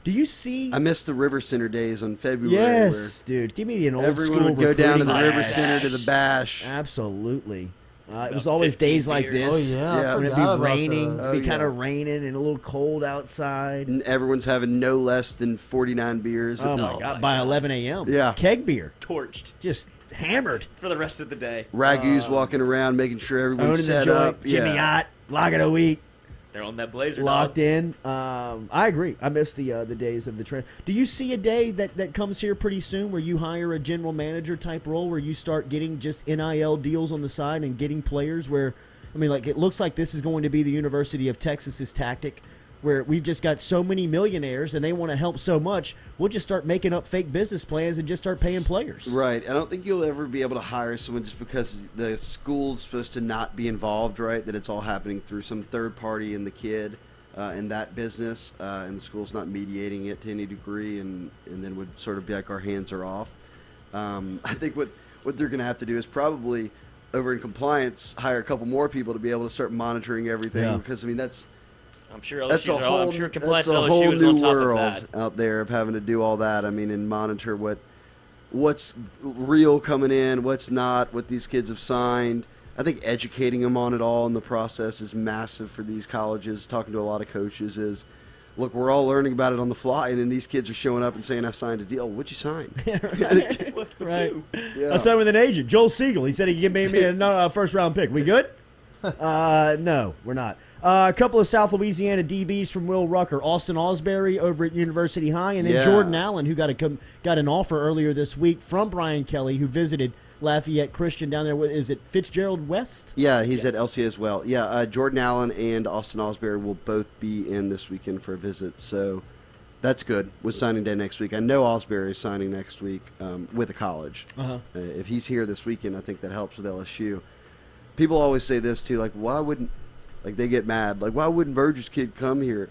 Do you see? I missed the River Center days on February. Yes, dude. Give me an old Everyone school would go down to the recruiting River class. Center to the bash. Absolutely. It was About always 15 days like beers. this. Oh yeah, Yeah. I When it'd forgot be about raining, the- it'd be Oh, kind yeah. of raining and a little cold outside. And everyone's having no less than 49 beers. Oh at my Oh god! my By God. 11 a.m. Yeah. Keg beer, Torched just hammered. for the rest of the day. Ragu's walking around making sure everyone's Owning the set joint. up. Jimmy Yeah. Ott, lock it a week. They're on that Blazer Locked dog. in. I agree. I miss the days of the trend. Do you see a day that comes here pretty soon where you hire a general manager type role where you start getting just NIL deals on the side and getting players where, I mean, like it looks like this is going to be the University of Texas's tactic where we've just got so many millionaires and they want to help so much, we'll just start making up fake business plans and just start paying players. Right. I don't think you'll ever be able to hire someone just because the school's supposed to not be involved, right? That it's all happening through some third party and the kid in that business, and the school's not mediating it to any degree, and then would sort of be like, our hands are off. I think what they're going to have to do is probably, over in compliance, hire a couple more people to be able to start monitoring everything. Yeah. Because, I mean, that's I'm sure a LSU's whole, I'm sure compliance that's a LSU whole is new on top world of that. out there of having to do all that. I mean, and monitor what's real coming in, what's not, what these kids have signed. I think educating them on it all in the process is massive for these colleges. Talking to a lot of coaches is, look, we're all learning about it on the fly, and then these kids are showing up and saying, I signed a deal. What'd you sign? Right. Yeah. I signed with an agent, Joel Siegel. He said he could give me a first-round pick. We good? No, we're not. A couple of South Louisiana DBs from Will Rucker. Austin Osbury over at University High, and then Yeah. Jordan Allen, who got an offer earlier this week from Brian Kelly, who visited Lafayette Christian down there. Is it Fitzgerald West? Yeah, he's at LCA as well. Yeah, Jordan Allen and Austin Osbury will both be in this weekend for a visit, so that's good with signing day next week. I know Osbury is signing next week with a college. Uh-huh. If he's here this weekend, I think that helps with LSU. People always say this, too, like, why wouldn't, like, they get mad. Like, why wouldn't Verge's kid come here?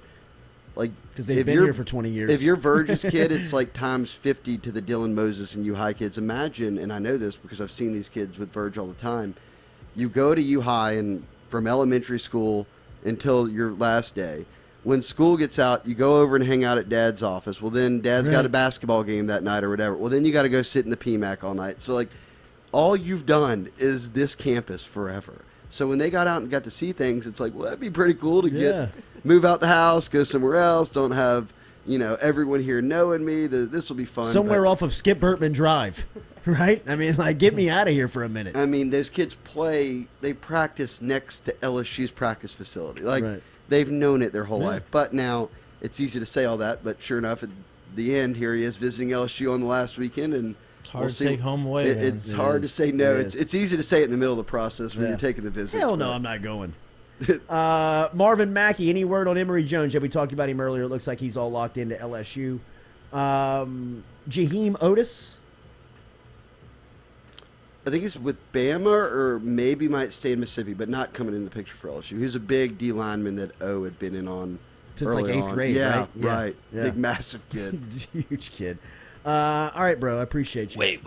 Like, Because they've if been you're- here for 20 years. If you're Verge's kid, it's like times 50 to the Dylan Moses and U High kids. Imagine, and I know this because I've seen these kids with Verge all the time. You go to U High and from elementary school until your last day. When school gets out, you go over and hang out at Dad's office. Well, then Dad's got a basketball game that night or whatever. Well, then you got to go sit in the PMAC all night. So, like, all you've done is this campus forever. So when they got out and got to see things, it's like, well, that'd be pretty cool to move out the house, go somewhere else, don't have, everyone here knowing me. This will be fun. Somewhere off of Skip Burtman Drive, right? I mean, like, get me out of here for a minute. I mean, those kids they practice next to LSU's practice facility. Like, Right. they've known it their whole Yeah. life. But now, it's easy to say all that, but sure enough, at the end, here he is visiting LSU on the last weekend, and It's hard We'll to see. take home away. man. It's hard to say no. It is. It's easy to say it in the middle of the process when Yeah. you're taking the visits. Hell no, but- I'm not going. Marvin Mackey, any word on Emory Jones? Yeah, we talked about him earlier. It looks like he's all locked into LSU. Jaheim Otis. I think he's with Bama or maybe might stay in Mississippi, but not coming in the picture for LSU. He was a big D lineman that O had been in on Since like early 8th on. grade, yeah, right? Yeah. right. Yeah. Big, massive kid. Huge kid. All right, bro. I appreciate you. Wait.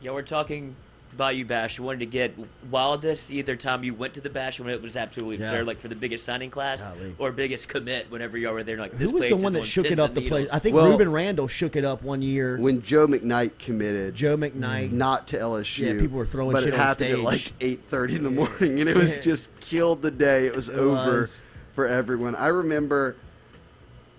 Yeah, we're talking Bayou Bash. You wanted to get wildest either time you went to the Bash when it was absolutely Yeah. absurd, like for the biggest signing class, Golly. or biggest commit whenever you were there. Like this Who was place the is one that on shook it pins up and the place? needles. I think Well- Ruben Randall shook it up one year. When Joe McKnight committed, Joe McKnight. not to LSU. Yeah, people were throwing but shit it on happened stage. at like 8:30 in the morning, and it was just killed the day. It was over was. for everyone. I remember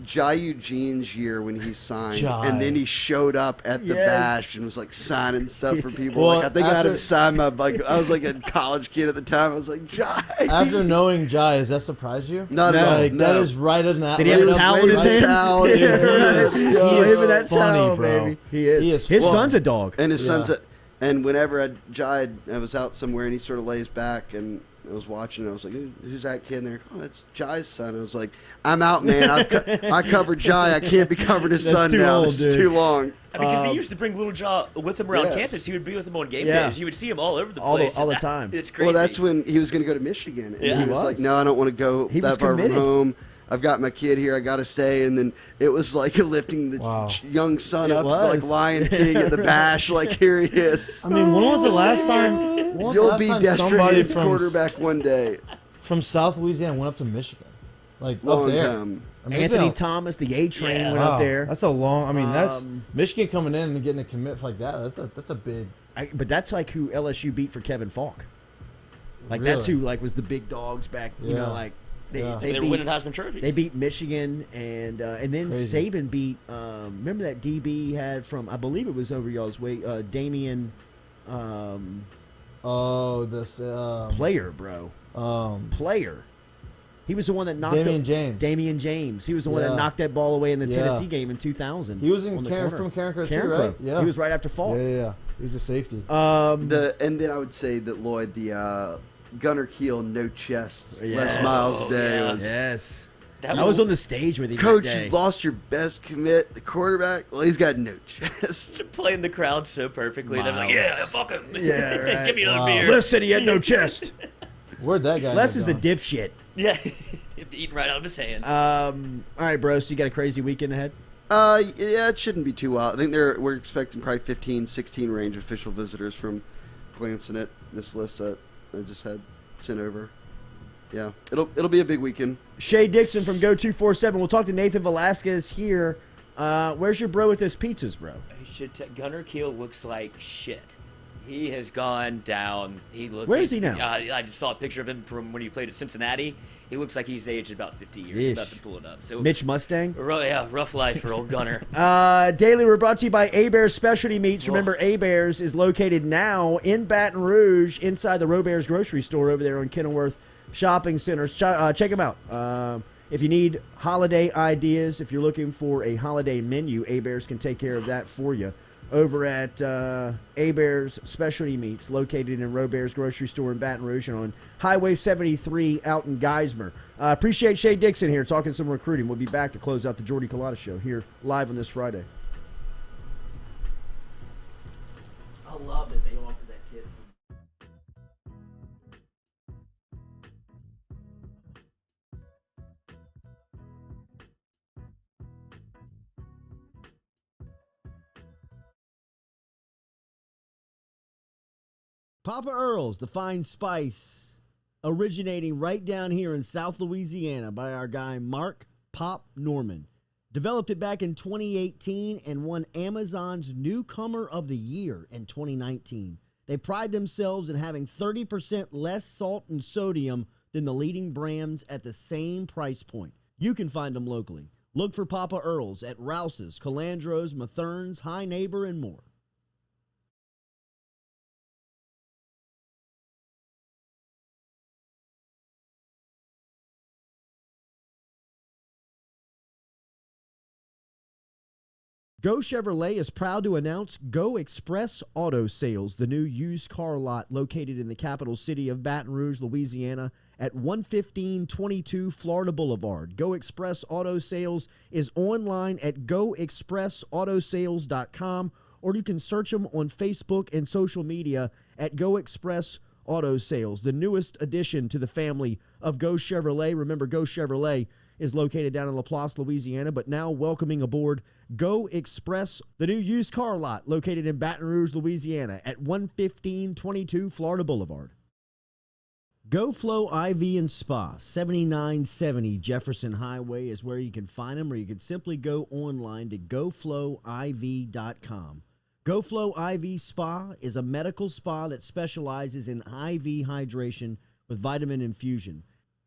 Jai Eugene's year when he signed, Jai. and then he showed up at the Yes. bash and was like signing stuff for people. Well, like I think I had him after- sign my like I was like a college kid at the time. I was like Jai. After knowing Jai, does that surprise you? Not at all. Like, No. That is right in that. Did he have right a up- towel in his waving hand? towel, Yeah. yeah. Let's go. Waving that Funny, towel, bro. baby. He is. He is His funny. son's a dog. And his son's Yeah. and whenever I was out somewhere and he sort of lays back and I was watching and I was like, who's that kid? And they're like, oh, that's Jai's son. I was like, I'm out, man. I covered Jai. I can't be covering his That's son too now. old, This is dude. too long. Because he used to bring Little Jaw with him around Yes. campus. He would be with him on game Yeah. days. You would see him all over the All the- place. all the and time. It's crazy. Well, that's when he was going to go to Michigan. And Yeah. he He was was. like, no, I don't want to go He was that far from committed. home. I've got my kid here. I got to stay. And then it was like lifting the Wow. young son It up was. like Lion King at the bash. Like, here he is. I mean, when was the last time? when was the You'll last be time Destrehan's somebody from quarterback one day. from South Louisiana went up to Michigan, like Long up there. time. I mean, it's Anthony been a- Thomas, the A train, Yeah. went wow, up there. That's a long. I mean, that's Um, Michigan coming in and getting a commit like that. That's a big. But that's like who LSU beat for Kevin Falk. Like that's Really? who like was the big dogs back. You Yeah. know, like they, Yeah. they They're beat winning Heisman trophies. they beat Michigan and then Crazy. Saban beat. Remember that DB he had from I believe it was over y'all's way. Damian Oh, this Player, bro. Player. He was the one that knocked Damian James. Damian James. He was the one that Yeah. knocked that ball away in the Yeah. Tennessee game in 2000. He was in on the Karen, corner. from Karen Crow too, Karen right? Crow. Yeah. He was right after Faulk. Yeah. He was a safety. Um, And then I would say that Lloyd, the Gunner Keel no chest, Yes. less miles a day. Yeah. Was, yes. That I was on the stage with him Coach, that day. you lost your best commit, the quarterback. Well, he's got no chest. playing the crowd so perfectly. They're like, Miles. yeah, fuck him. Yeah, right. Give me another Wow. beer. Les said he had no chest. Where'd that guy? Les end is up a going? dipshit. Yeah. Eating right out of his hands. All right, bro. So you got a crazy weekend ahead? Yeah, it shouldn't be too wild. I think we're expecting probably 15, 16 range official visitors from glancing at this list that I just had sent over. Yeah, it'll be a big weekend. Shea Dixon from Go247. We'll talk to Nathan Velasquez here. Where's your bro with those pizzas, bro? Gunner Keel looks like shit. He has gone down. He looks. Where is he now? I just saw a picture of him from when he played at Cincinnati. He looks like he's aged about 50 years. Yeesh. I'm about to pull it up. So, Mitch Mustang. rough life for old Gunner. Daily, we're brought to you by A-Bears Specialty Meats. Remember, A-Bears is located now in Baton Rouge inside the Robert's grocery store over there on Kenilworth Shopping Center. Check them out. If you need holiday ideas, if you're looking for a holiday menu, A-Bears can take care of that for you. Over at A-Bears Specialty Meats, located in Robert's grocery store in Baton Rouge and on Highway 73 out in Geismar. Appreciate Shea Dixon here talking some recruiting. We'll be back to close out the Jordy Culotta Show here live on this Friday. I love that they offered that kid. Papa Earl's, the fine spice, originating right down here in South Louisiana by our guy Mark Pop Norman. Developed it back in 2018 and won Amazon's Newcomer of the Year in 2019. They pride themselves in having 30% less salt and sodium than the leading brands at the same price point. You can find them locally. Look for Papa Earl's at Rouse's, Calandro's, Mathern's, High Neighbor, and more. Go Chevrolet is proud to announce Go Express Auto Sales, the new used car lot located in the capital city of Baton Rouge, Louisiana, at 11522 Florida Boulevard. Go Express Auto Sales is online at goexpressautosales.com, or you can search them on Facebook and social media at Go Express Auto Sales, the newest addition to the family of Go Chevrolet. Remember, Go Chevrolet is located down in Laplace, Louisiana, but now welcoming aboard Go Express, the new used car lot located in Baton Rouge, Louisiana at 11522 Florida Boulevard. Go Flow IV and Spa, 7970 Jefferson Highway is where you can find them, or you can simply go online to goflowiv.com. Go Flow IV Spa is a medical spa that specializes in IV hydration with vitamin infusion.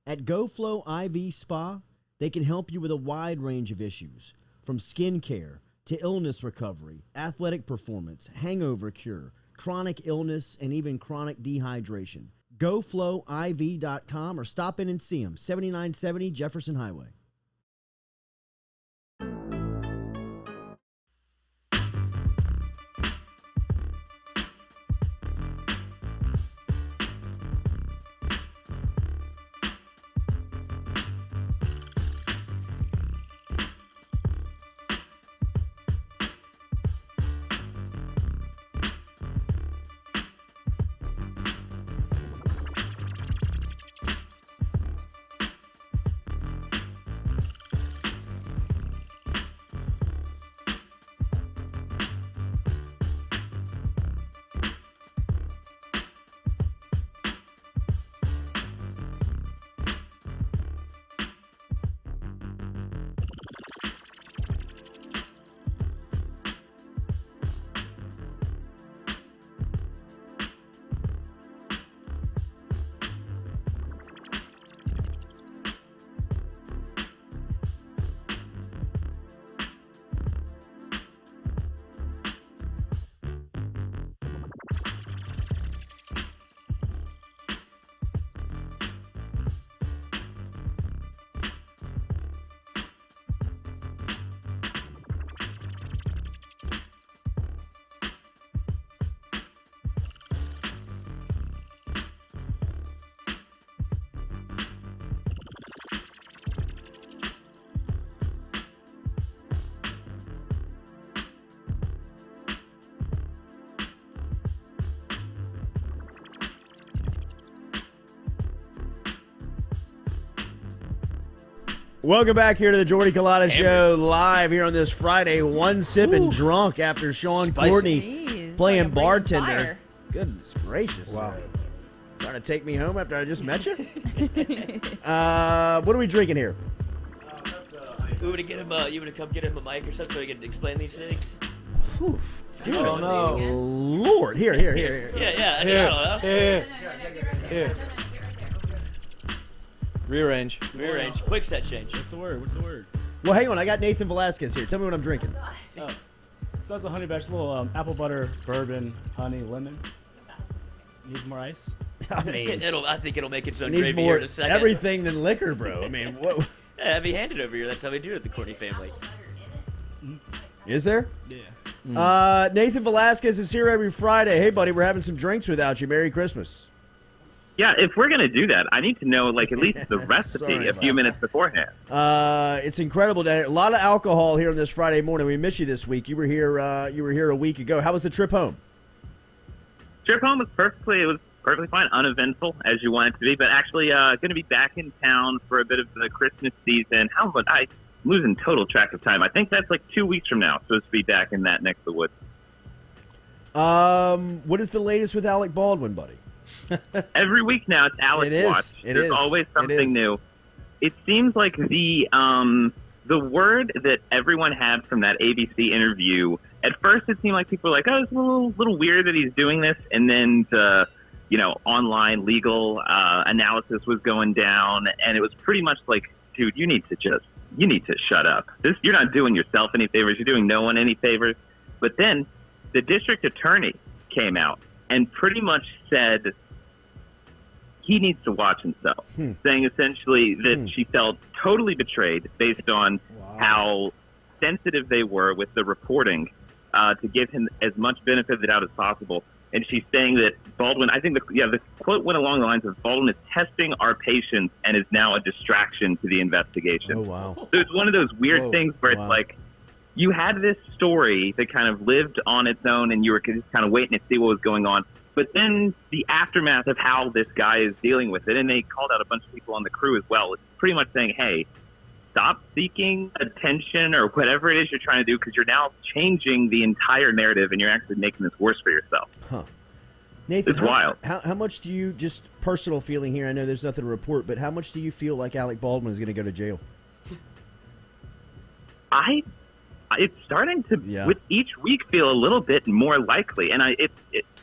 At Go Flow IV Spa, they can help you with a wide range of issues, from skin care to illness recovery, athletic performance, hangover cure, chronic illness, and even chronic dehydration. GoFlowIV.com or stop in and see them, 7970 Jefferson Highway. Welcome back here to the Jordy Culotta Show, live here on this Friday. One sipping drunk after Sean Courtney playing bartender. Goodness gracious. Wow. Trying to take me home after I just met you? What are we drinking here? We would get him. You would come get him a mic or something so he could explain these things. Whew. Oh, no. Lord. Here. Yeah. I don't know. Here. Rearrange. Quick set change. What's the word? Well, hang on. I got Nathan Velasquez here. Tell me what I'm drinking. Oh. So that's a honey batch, a little apple butter, bourbon, honey, lemon. Needs more ice? I mean, I think it'll make its own needs gravy more here in a second. everything than liquor, bro. I mean, what? Yeah, heavy-handed over here. That's how we do it at the Courtney family. Is there? Yeah. Nathan Velasquez is here every Friday. Hey, buddy, we're having some drinks without you. Merry Christmas. Yeah, if we're going to do that, I need to know, like, at least the recipe a few minutes beforehand. It's incredible. A lot of alcohol here on this Friday morning. We miss you this week. You were here a week ago. How was the trip home? Trip home was perfectly fine, uneventful, as you want it to be, but actually going to be back in town for a bit of the Christmas season. I'm losing total track of time. I think that's like 2 weeks from now, supposed to be back in that neck of the woods. What is the latest with Alec Baldwin, buddy? Every week now, it's Alec Watch. There's always something new. It seems like the word that everyone had from that ABC interview, at first it seemed like people were like, oh, it's a little weird that he's doing this, and then the online legal analysis was going down, and it was pretty much like, dude, you need to shut up. You're not doing yourself any favors. You're doing no one any favors. But then the district attorney came out and pretty much said he needs to watch himself, saying essentially that she felt totally betrayed based on how sensitive they were with the reporting to give him as much benefit of the doubt as possible. And she's saying that Baldwin, I think the quote went along the lines of, Baldwin is testing our patience and is now a distraction to the investigation. Oh, wow. So it's one of those weird things where it's like, you had this story that kind of lived on its own and you were just kind of waiting to see what was going on. But then the aftermath of how this guy is dealing with it, and they called out a bunch of people on the crew as well, it's pretty much saying, hey, stop seeking attention or whatever it is you're trying to do, because you're now changing the entire narrative and you're actually making this worse for yourself. Huh. Nathan, it's wild. How much do you, just personal feeling here, I know there's nothing to report, but how much do you feel like Alec Baldwin is going to go to jail? It's starting to, with each week, feel a little bit more likely. And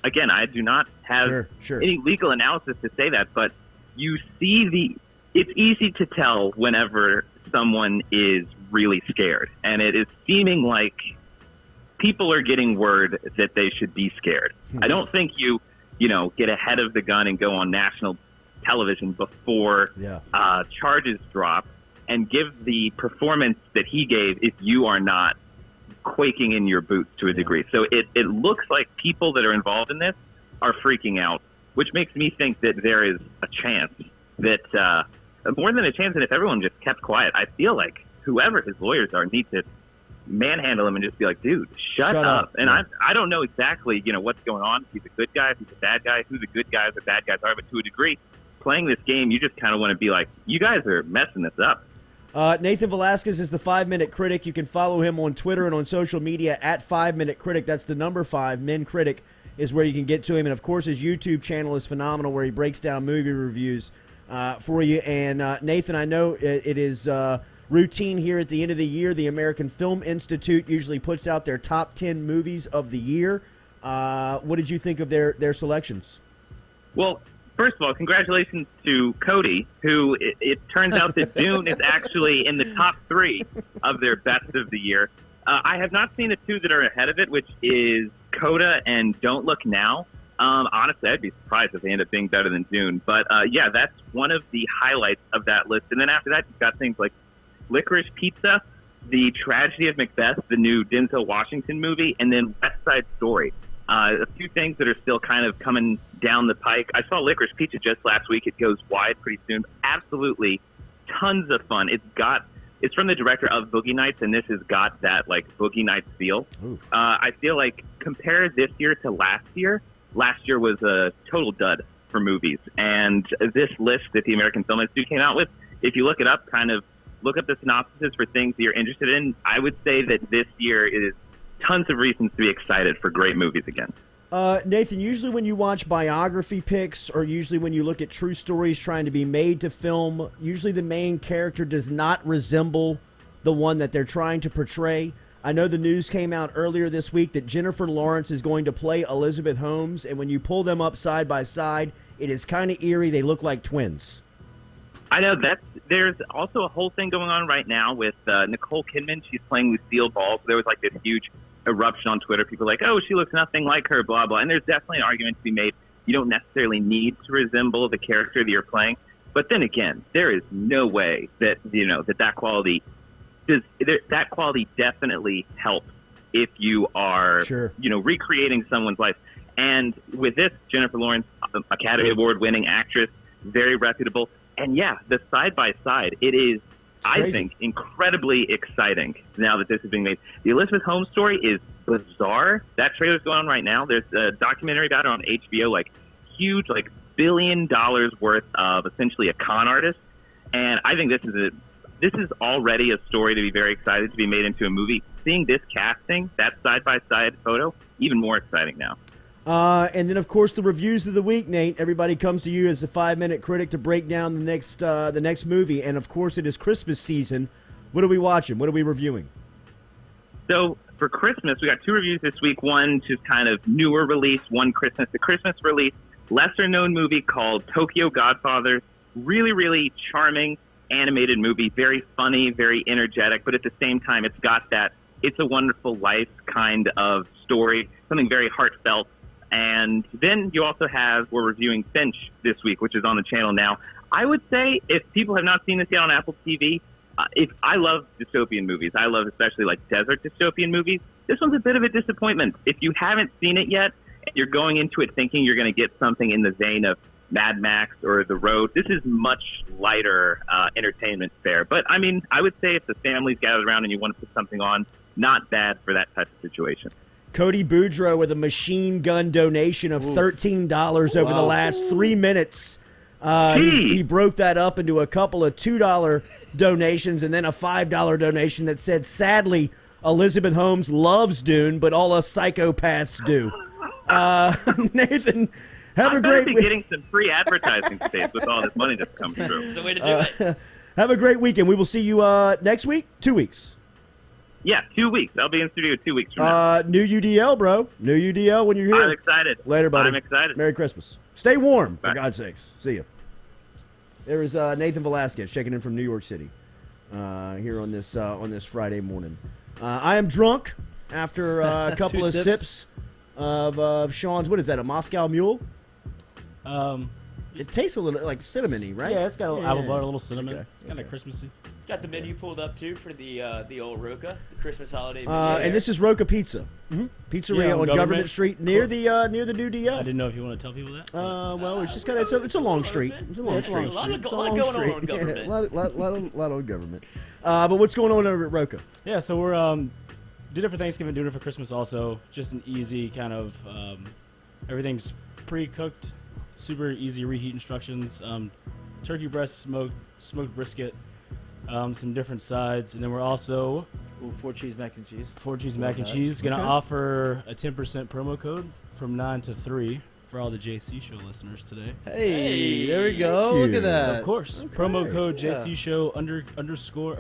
again, I do not have any legal analysis to say that, but you see it's easy to tell whenever someone is really scared. And it is seeming like people are getting word that they should be scared. I don't think you get ahead of the gun and go on national television before charges drop and give the performance that he gave if you are not quaking in your boots to a degree. So it looks like people that are involved in this are freaking out, which makes me think that there is a chance that more than a chance that if everyone just kept quiet, I feel like whoever his lawyers are need to manhandle him and just be like, dude, shut up. And I don't know exactly, what's going on. If he's a good guy, if he's a bad guy, who the good guys or bad guys are, but to a degree, playing this game, you just kind of want to be like, you guys are messing this up. Nathan Velasquez is the 5-Minute Critic. You can follow him on Twitter and on social media at 5-Minute Critic. That's the number 5. Men Critic is where you can get to him. And, of course, his YouTube channel is phenomenal, where he breaks down movie reviews for you. And, Nathan, I know it is routine here at the end of the year. The American Film Institute usually puts out their top 10 movies of the year. What did you think of their selections? Well, first of all, congratulations to Cody, who it turns out that Dune is actually in the top 3 of their best of the year. I have not seen the 2 that are ahead of it, which is Coda and Don't Look Now. Honestly, I'd be surprised if they end up being better than Dune. But, yeah, that's one of the highlights of that list. And then after that, you've got things like Licorice Pizza, The Tragedy of Macbeth, the new Denzel Washington movie, and then West Side Story. A few things that are still kind of coming down the pike. I saw Licorice Pizza just last week. It goes wide pretty soon. Absolutely tons of fun. It's from the director of Boogie Nights, and this has got that, like, Boogie Nights feel. I feel like compare this year to last year. Last year was a total dud for movies. And this list that the American Film Institute came out with, if you look it up, kind of look up the synopsis for things that you're interested in, I would say that this year is tons of reasons to be excited for great movies again. Nathan, usually when you watch biography picks or usually when you look at true stories trying to be made to film, usually the main character does not resemble the one that they're trying to portray. I know the news came out earlier this week that Jennifer Lawrence is going to play Elizabeth Holmes, and when you pull them up side by side, it is kind of eerie. They look like twins. I know there's also a whole thing going on right now with Nicole Kidman. She's playing Lucille Ball. So there was like this huge eruption on Twitter. People are like, oh, she looks nothing like her, blah, blah. And there's definitely an argument to be made. You don't necessarily need to resemble the character that you're playing. But then again, there is no way that, that quality that quality definitely helps if you are, recreating someone's life. And with this, Jennifer Lawrence, Academy Award winning actress, very reputable. And yeah, the side-by-side, it is, I think, incredibly exciting now that this is being made. The Elizabeth Holmes story is bizarre. That trailer's going on right now. There's a documentary about it on HBO, like huge, like $1 billion worth of essentially a con artist. And I think this is already a story to be very excited to be made into a movie. Seeing this casting, that side-by-side photo, even more exciting now. And then, of course, the reviews of the week, Nate. Everybody comes to you as a 5-Minute Critic to break down the next movie. And, of course, it is Christmas season. What are we watching? What are we reviewing? So, for Christmas, we got 2 reviews this week. One just kind of newer release, one Christmas. The Christmas release, lesser-known movie called Tokyo Godfathers. Really, really charming animated movie. Very funny, very energetic. But at the same time, it's got that It's a Wonderful Life kind of story, something very heartfelt. And then you also we're reviewing Stench this week, which is on the channel now. I would say if people have not seen this yet on Apple TV, if I love dystopian movies, I love especially like desert dystopian movies. This one's a bit of a disappointment. If you haven't seen it yet, and you're going into it thinking you're going to get something in the vein of Mad Max or The Road, this is much lighter entertainment fare. But I mean, I would say if the family's gathered around and you want to put something on, not bad for that type of situation. Cody Boudreaux with a machine gun donation of $13 over the last 3 minutes. He broke that up into a couple of $2 donations and then a $5 donation that said, sadly, Elizabeth Holmes loves Dune, but all us psychopaths do. Nathan, have a great week. Getting some free advertising space with all this money that's come through. It's the way to do it. Have a great weekend. We will see you next week, 2 weeks. Yeah, 2 weeks. I'll be in studio 2 weeks from now. New UDL, bro. New UDL when you're here. I'm excited. Later, buddy. I'm excited. Merry Christmas. Stay warm, Bye. for God's sakes. See you. There is Nathan Velasquez checking in from New York City here on this Friday morning. I am drunk after a couple of sips of Sean's. What is that? A Moscow Mule? It tastes a little like cinnamony, right? Yeah, it's got a little apple butter, a little cinnamon. Okay. It's kind of Christmassy. Got the menu pulled up too for the old Roca, the Christmas holiday menu. And this is Roca Pizza, Pizzeria Yeah, on Government Street near the new DL. I didn't know if you want to tell people that. Well, it's just kind of it's a long street. It's a long street. A lot It's a going long on street. government. Yeah, a lot on government. But what's going on over at Roca? Yeah, so we're did it for Thanksgiving, doing it for Christmas also. Just an easy kind of everything's pre-cooked, super easy reheat instructions. Turkey breast, smoked brisket, some different sides, and then we're also 4 cheese mac and cheese. 4 cheese mac and cheese. Gonna offer a 10% promo code from 9 to 3 for all the JC Show listeners today. Hey, there we go. Look at that. Of course, promo code JC Show underscore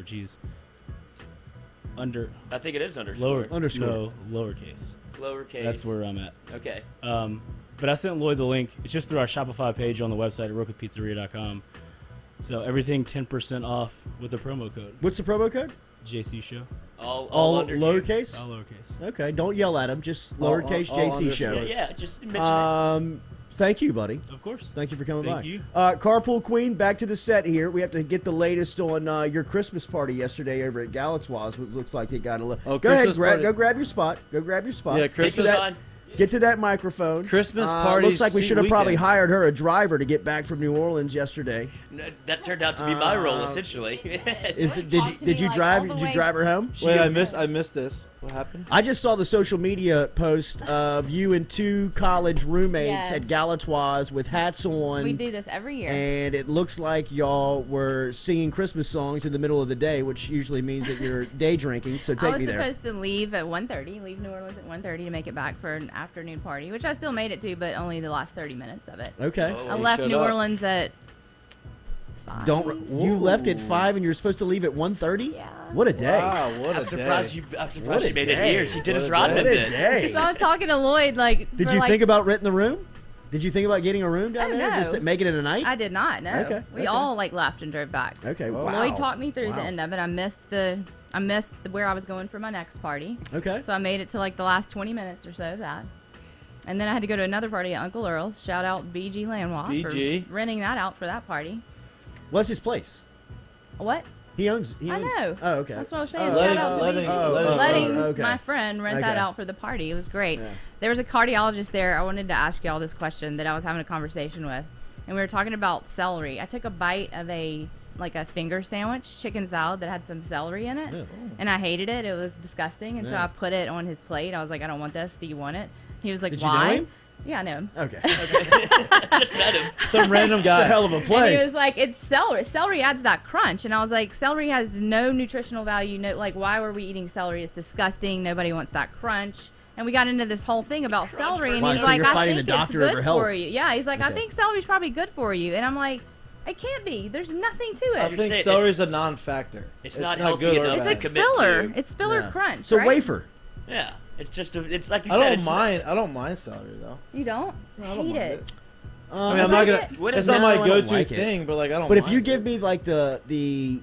cheese. I think it is underscore. No, lowercase. Lowercase. That's where I'm at. Okay. But I sent Lloyd the link. It's just through our Shopify page on the website at rocapizzeria.com. So everything 10% off with the promo code. What's the promo code? JC Show. All lowercase? All lowercase. Okay, don't yell at him. Just lowercase JC Show. Yeah, just mention it. Thank you, buddy. Of course. Thank you for coming by. Thank you. Carpool Queen, back to the set here. We have to get the latest on your Christmas party yesterday over at Galatoire's, which looks like it got a little... Go ahead, go grab your spot. Go grab your spot. Yeah, Christmas... Get to that microphone. Christmas party. Looks like we should have probably hired her a driver to get back from New Orleans yesterday. No, that turned out to be my role, essentially. Did you drive her home? Wait, I missed this. What happened? I just saw the social media post of you and 2 college roommates at Galatoire's with hats on. We do this every year. And it looks like y'all were singing Christmas songs in the middle of the day, which usually means that you're day drinking. So take me there. I was supposed to leave at 1:30, leave New Orleans at 1:30 to make it back for an afternoon party, which I still made it to, but only the last 30 minutes of it. Okay. I left New Orleans at 5. You left at 5 and you're supposed to leave at 1:30? Yeah. What a day. Wow, what a I'm surprised day. you made it here. She Dennis Rodman did. So I'm talking to Lloyd Did you think about renting the room? Did you think about getting a room down there? No. Just making it a night? I did not, no. Okay. We all left and drove back. Okay. Wow. Lloyd talked me through the end of it. I missed where I was going for my next party. Okay. So I made it to like the last 20 minutes or so of that. And then I had to go to another party at Uncle Earl's. Shout out BG Lanois for renting that out for that party. What's his place? What? He owns. I know. Oh, okay. That's what I was saying. Shout out to letting my friend rent that Okay. out for the party. It was great. Yeah. There was a cardiologist there. I wanted to ask y'all this question that I was having a conversation with, and we were talking about celery. I took a bite of a finger sandwich, chicken salad that had some celery in it, and I hated it. It was disgusting, and so I put it on his plate. I was like, I don't want this. Do you want it? He was like, Did you why? know him? Yeah, I know him. Okay. Just met him. Some random guy. It's a hell of a play. And he was like, it's celery. Celery adds that crunch. And I was like, celery has no nutritional value. No, like, why were we eating celery? It's disgusting. Nobody wants that crunch. And we got into this whole thing about celery. And he's so like, you're I fighting think the doctor it's over good health. for you. Yeah, he's like, I Okay. think celery's probably good for you. And I'm like, it can't be. There's nothing to I it. think celery's a non-factor. It's not healthy good or enough It's to like bad. commit filler. to. It's filler Yeah. crunch. It's a right? wafer. Yeah. It's just it's like you I said. don't it's mind. I don't mind celery though. You don't? I Hate don't mind it. it. I mean, I'm not gonna. What It's is not it? my No, I don't go-to like it. thing, but like I don't. But if mind you it. give me like the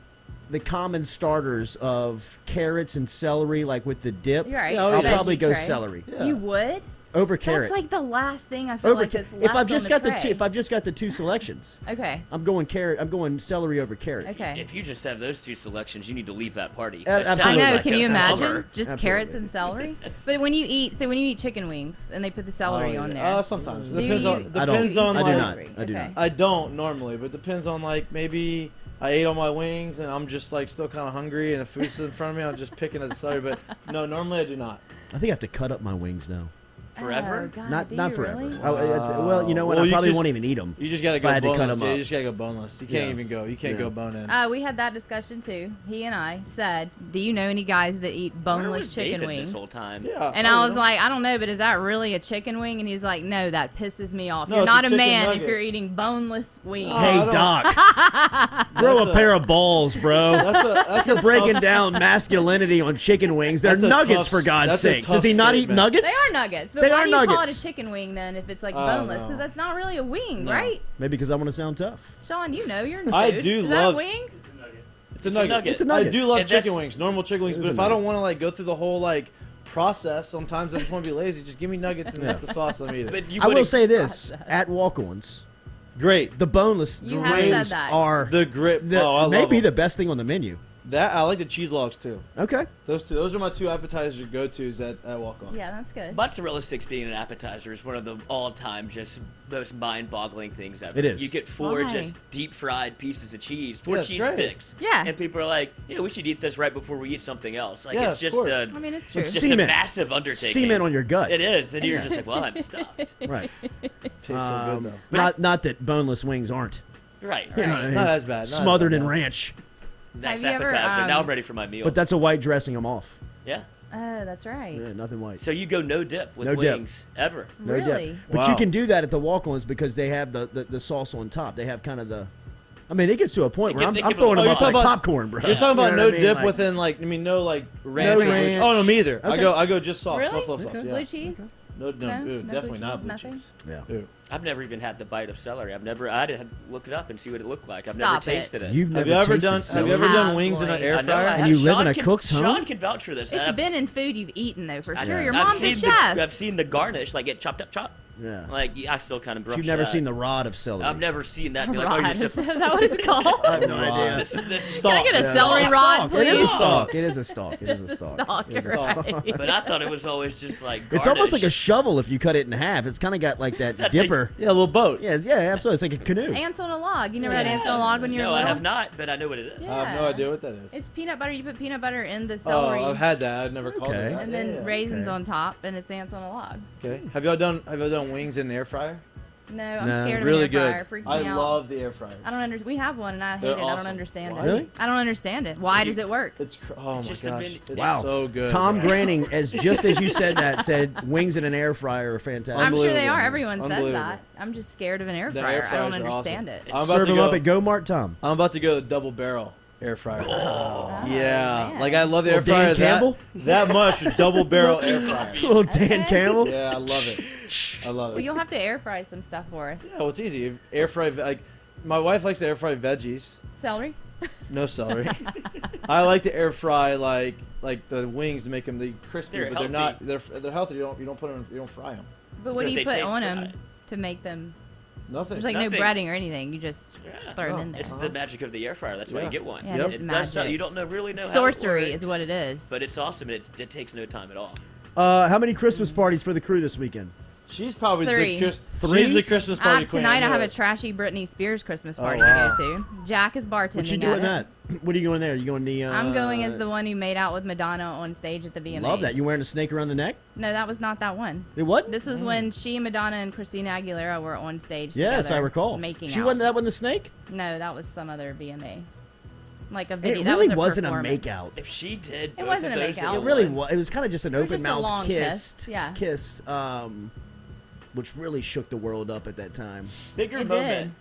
common starters of carrots and celery, like with the dip, You're right. I'll Veggie probably go tray. celery. Yeah. You would? Over carrot. That's like the last thing I feel like it's left if I've just on got tray. if I've just got the 2 selections, Okay. I'm going carrot. I'm going celery over carrot. Okay. If you just have those 2 selections, you need to leave that party. Absolutely. I know. Like Can a you imagine Hummer. just Absolutely. carrots and celery? But when you eat chicken wings and they put the celery on there. Sometimes. Do Depends you- on. Depends do you on. eat I do like- not. celery? I do Okay. not. I don't normally, but depends on like maybe I ate all my wings and I'm just like still kind of hungry and the food's in front of me. I'm just picking at the celery, but no, normally I do not. I think I have to cut up my wings now. Forever? Oh, God, Not do not you forever. Really? Well, you know what? Well, I you probably just- won't even eat them. You just gotta If I go had to cut boneless. 'em Yeah, up. you just gotta go boneless. You can't Yeah. even go. You can't Yeah. go bone in. We had that discussion too. He and I said, "Do you know any guys that eat Where boneless was chicken David wings?" this whole time? Yeah. And oh, I was yeah. like, "I don't know, but is that really a chicken wing?" And he's like, "No, that pisses me off. No, You're it's a not a chicken man nugget. if you're eating boneless wings." Oh, Hey I don't- Doc, grow That's a pair of balls, bro. That's You're a breaking tough- down masculinity on chicken wings. They're That's a nuggets, tough- for God's that's a sakes. tough Does he not eat statement. nuggets? They are nuggets, but They why are do you call it nuggets. a chicken wing then if it's like I don't boneless? know. Because that's not really a wing, No. right? Maybe because I want to sound tough. Sean, you know you're in food. I do is love- that a wing? It's a nugget. It's a nugget. I do love And chicken that's- wings, normal chicken wings. It is But a if I don't nugget. want to like go through the whole like process, sometimes I just want to be lazy. Just give me nuggets and Yeah. the sauce. Let me eat it. But you I will would've- say this: Process. at walk-ons, Great. the boneless You have wings said that. are The grip. the, Oh, I love maybe them. the best thing on the menu. That I like the cheese logs too. Okay. Those two. Those are my 2 appetizer go-tos at walk-on. Yeah, that's good. Mozzarella sticks being an appetizer is one of the all-time just most mind-boggling things ever. It is. You get 4 Why? just deep-fried pieces of cheese, 4 Yeah, it's cheese great. sticks. Yeah. And people are like, yeah, we should eat this right before we eat something else. Like, Yeah, it's of just course. a, I mean, it's true. just a Cement. massive undertaking. Cement on your gut. It is. And you're Yeah. just like, well, I'm stuffed. Right. Tastes so good though. Not that boneless wings aren't. Right. You know what I Right. mean? Not as bad. Not Smothered as in bad. ranch. Next Have you ever, appetizer. Now um, I'm ready for my meal. But that's a white dressing them off. yeah. Oh, that's right. Yeah, nothing white. So you go no dip with No dip. wings ever. No Really? dip. But you Wow. can do that at the walk-ons because they have the sauce on top. They have kind of the. I mean, it gets to a point They where give- I'm they give throwing a them little- up like Oh, you're talking popcorn, bro. You're talking about You know no what I mean? dip Like, within like no like ranch. No or- ranch. Oh no, me either. Okay. I go just sauce. Really? Buffalo sauce. Yeah. Blue cheese? No, No? ew, No definitely blue not cheese, blue nothing? cheese. Yeah. Ew. I've never even had the bite of celery. I had to look it up and see what it looked like. I've Stop never it. tasted it. You've Have never you ever tasted done? Have celery? you ever done Have, wings in an boy. air I know I fryer? have. And you live in Sean a can- cook's home? Sean can vouch for this. It's I've- been in food you've eaten, though, for I- sure. Your I've mom's a seen chef. I've seen the garnish, like get chopped up. Yeah. Like I still kind of brush. You've never that. seen the rod of celery. I've never seen that. Be like, oh, Rod. you're Is so- that what it's called? I have no idea. Can I get a Yeah. celery It's a rod, stalk. please? It is a Yeah. stalk. It is a stalk. It is a It's a stalk. stalk, It is a you're stalk. right. But I thought it was always just like. It's almost like a garnish. shovel if you cut it in half. It's kind of got like that That's dipper. Yeah, a little boat. Yeah, absolutely. It's like a canoe. Ants on a log. You never had ants on a log when you were No, little? I have not, but I know what it is. Yeah. I have no idea what that is. It's peanut butter. You put peanut butter in the Oh, celery. I've had that. I've never called Okay. it that. and then Yeah, yeah. raisins okay. on top, and it's ants on a log. Okay. Have y'all done wings in the air fryer? No, I'm No. scared of Really an air fryer. good. Freaks I me out. love the air fryer. I don't understand. We have one, and I hate They're it. I don't awesome. understand Why? it. Really? I don't understand it. Why does it work? It's oh my just a gosh, mini- it's Wow. so good. Tom man. Granning, just as you said that, said wings in an air fryer are fantastic. I'm sure they Unbelievable. are. Everyone says Unbelievable. that. I'm just scared of an air The fryer. air I don't fryers are understand awesome. it. I'm about Serve to them go. up at Go Mart, Tom. I'm about to go to double barrel air fryer. Oh, Yeah, man. like I love the air Little Dan fryer Campbell? that much. Double barrel air fryer. Little Dan Okay. Campbell. Yeah, I love it. I love Well, it. you'll have to air fry some stuff for us. Yeah, well, it's easy. Air fry like my wife likes to air fry veggies. Celery. No celery. I like to air fry like the wings to make them crispy, They're but they're not. healthy. They're healthy. You don't put them. You don't fry them. But what But do you they put taste on them fried. to make them? Nothing. There's like no Nothing. breading or anything. You just Yeah. throw them Oh, in there. It's the magic of the air fryer. That's why Yeah. you get one. Yeah, Yep. it is It does. magic. You don't really know Sorcery how it is works, what it is. But it's awesome. And it takes no time at all. How many Christmas parties for the crew this weekend? She's probably Three. She's the Christmas party queen. Tonight I know have a it. trashy Britney Spears Christmas Oh, party wow. to go to. Jack is bartending. What you at doing it. that? What are you going there? You going the? I'm going as the one who made out with Madonna on stage at the VMAs. Love that. You wearing a snake around the neck? No, that was not that one. It what? This was when she, Madonna, and Christina Aguilera were on stage Yes, together I recall. making She out. wasn't that one the snake? No, that was some other VMA. Like a It video. that really was a wasn't a performance. makeout. If she did, It both wasn't of a those makeout. in It really one- was. It was kind of just an was open just a mouth long kiss. kiss, yeah. Kiss. Which really shook the world up at that time. Bigger It moment.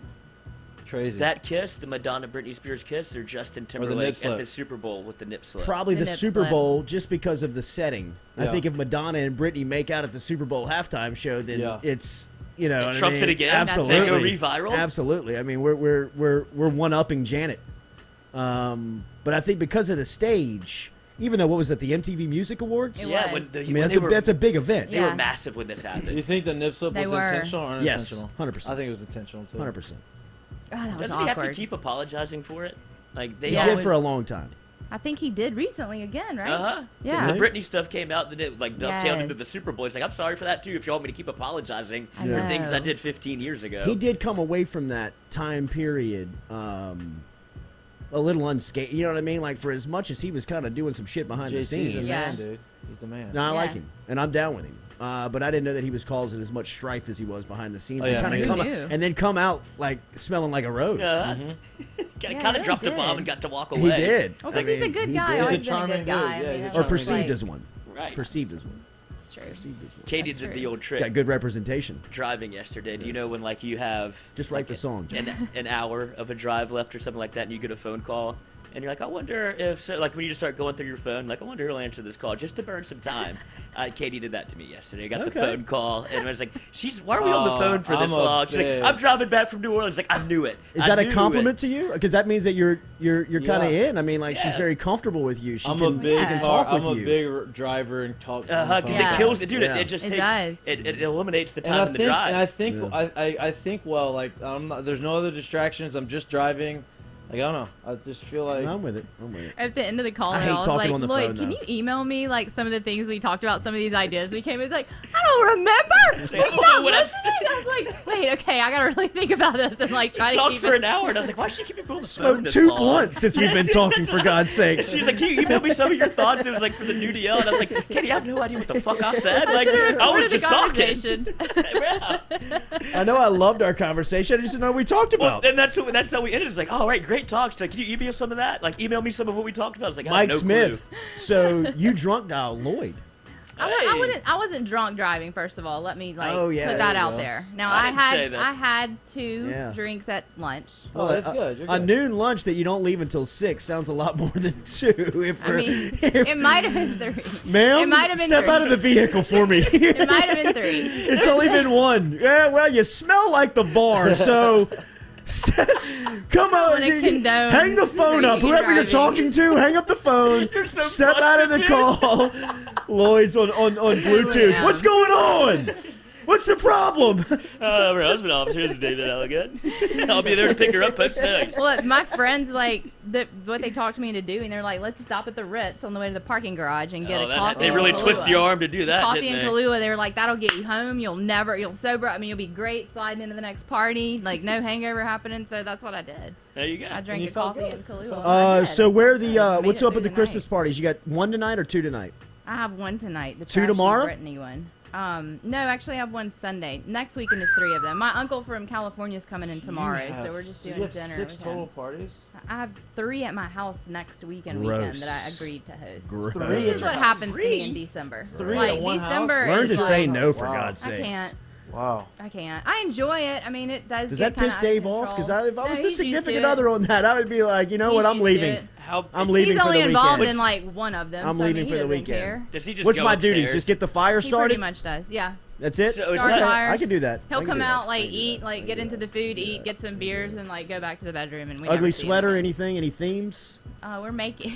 Crazy. That kiss, the Madonna Britney Spears kiss, or Justin nip Timberlake slip. at the Super Bowl with the nip slip. Probably The the nip Super slip. Bowl, just because of the setting. I Yeah. think if Madonna and Britney make out at the Super Bowl halftime show, then Yeah. it's you know It what I trumps mean? it again? Absolutely, They go re-viral? Absolutely. I mean, we're one upping Janet, but I think because of the stage, even though, what was it, the MTV Music Awards? Yeah, was. That's a big event. They were massive when this happened. Do you think the nip slip was intentional or unintentional? Yes, 100%. I think it was intentional too. 100%. Oh, that was Doesn't awkward. he have to keep apologizing for it? Like they He always did for a long time. I think he did recently again, right? Uh-huh. Yeah. The Britney stuff came out, and it like dovetailed into the Yes. Super Bowl. He's like, I'm sorry for that too. If you want me to keep apologizing I for things I know. did 15 years ago. He did come away from that time period a little unscathed. You know what I mean? Like, for as much as he was kind of doing some shit behind the JC's scenes. the Yeah. man, dude. He's the man. No, I Yeah. like him, and I'm down with him. But I didn't know that he was causing as much strife as he was behind the scenes. Oh, yeah, and, me kinda come either. out, and then come out like smelling like a rose. kind Yeah, of really dropped a bomb did. and got to walk away. He did. Well, because he's a good he guy. did. Always He's a been a charming good guy. dude, yeah, I mean, he's a that's Or charming perceived like, as one. Right. Perceived as one. It's true. Perceived as one. Katie That's did true. the old trick Got good representation. driving yesterday. Do you know when like you have Just write like, the song, Justin. an hour of a drive left or something like that, and you get a phone call, and you're like, I wonder if so, like when you just start going through your phone, like I wonder who'll answer this call just to burn some time. Katie did that to me yesterday. I got the phone call, and I was like, why are we on the phone for this I'm a long? She's like, big- I'm driving back from New Orleans. Like I knew it. Is I that a knew compliment it. to you? Because that means that you're kind of Yeah. in. I mean, like she's Yeah. very comfortable with you. She I'm can, a big she can car- talk with I'm you. a big driver and talk. on the Because phone. Yeah. it kills it, dude. Yeah. It just It takes does. it eliminates the And time I in the think, drive. and I think, Yeah. I think, well, like I'm not. There's no other distractions. I'm just driving. Like I don't know. I just feel like I'm with it. I'm with it. At the end of the call, I I, hate was talking like, on the Lloyd, phone, can though. you email me like some of the things we talked about, some of these ideas we came? It's like, I don't remember. Were like, you "Oh, not what I listening? I was like, wait, okay, I gotta really think about this and like try to talked keep for it. an hour, and I was like, why should she keep me on the phone Smoked this 2 long? blunts since we've been talking, for God's sakes. She's like, can you email me some of your thoughts? It was like for the new DL, and I was like, Katie, I have no idea what the fuck I said. I Like, should have I was recorded the just talking. conversation. Yeah. I know I loved our conversation. I just didn't know what we talked Well, about. and that's how we ended. It's like, all right, great talk. She's like, can you email some of that? Like, email me some of what we talked about. I was like, I have Mike no Smith. So you drunk dialed Lloyd. I wasn't drunk driving. First of all, let me like Oh, yeah, put there that you out go. there. Now I I didn't say had that. I had 2 Yeah. drinks at lunch. Oh, that's good. You're A good. noon lunch that you don't leave until 6 sounds a lot more than 2. If I we're, mean, if, it might have been 3. ma'am, it might have been step 3. out of the vehicle for me. It might have been 3. It's only been 1. Yeah, well, you smell like the bar, so come on. wanna condone Hang the phone up. drinking Whoever you're driving. talking to, hang up the phone. You're so Step out of the call. Lloyd's on Bluetooth. out. What's going on? What's the problem? Our husband officer is David Allegan. I'll be there to pick her up at 6. Well, my friends like what they talked me into doing. They're like, let's stop at the Ritz on the way to the parking garage and get a coffee. They and really Kahlua. twist your arm to do that, Coffee didn't and they? Kahlua. They were like, that'll get you home. You'll sober. I mean, you'll be great sliding into the next party. Like no hangover happening. So that's what I did. There you go. I drank you a felt coffee good. and Kahlua. I did. So where the I made what's it up through at the the Christmas night. parties? You got 1 tonight or 2 tonight? I have 1 tonight. The 2 trashy tomorrow? Brittany one. No, actually I have 1 Sunday. Next weekend is 3 of them. My uncle from California is coming in tomorrow, so we're just doing you have dinner 6 with total him. parties. I have 3 at my house next weekend Gross. that I agreed to host. Gross. This is what happens to me in December. 3 like at one December house? Learn is to say like, no, for Wow. God's I sakes. can't. Wow. I can't. I enjoy it. I mean, it does. Does get that piss kinda out of Dave off? Because control. if I No, was the he's used to significant it. other on that, I would be like, you know what, He's I'm used to leaving. it. I'm leaving He's for only the involved weekend. in like 1 of them. I'm so, I leaving mean, for he the doesn't weekend. care. Does he just What's go my duties? upstairs? Just get the fire He started? pretty much does. Yeah. That's it? So it's Start not- fires. I can do that. He'll I can come do that. out, I like can do eat, that. I like can get do into that. the food, eat, get some beers, and like go back to the bedroom. And we Ugly never see him sweater, again. anything? Any themes? We're making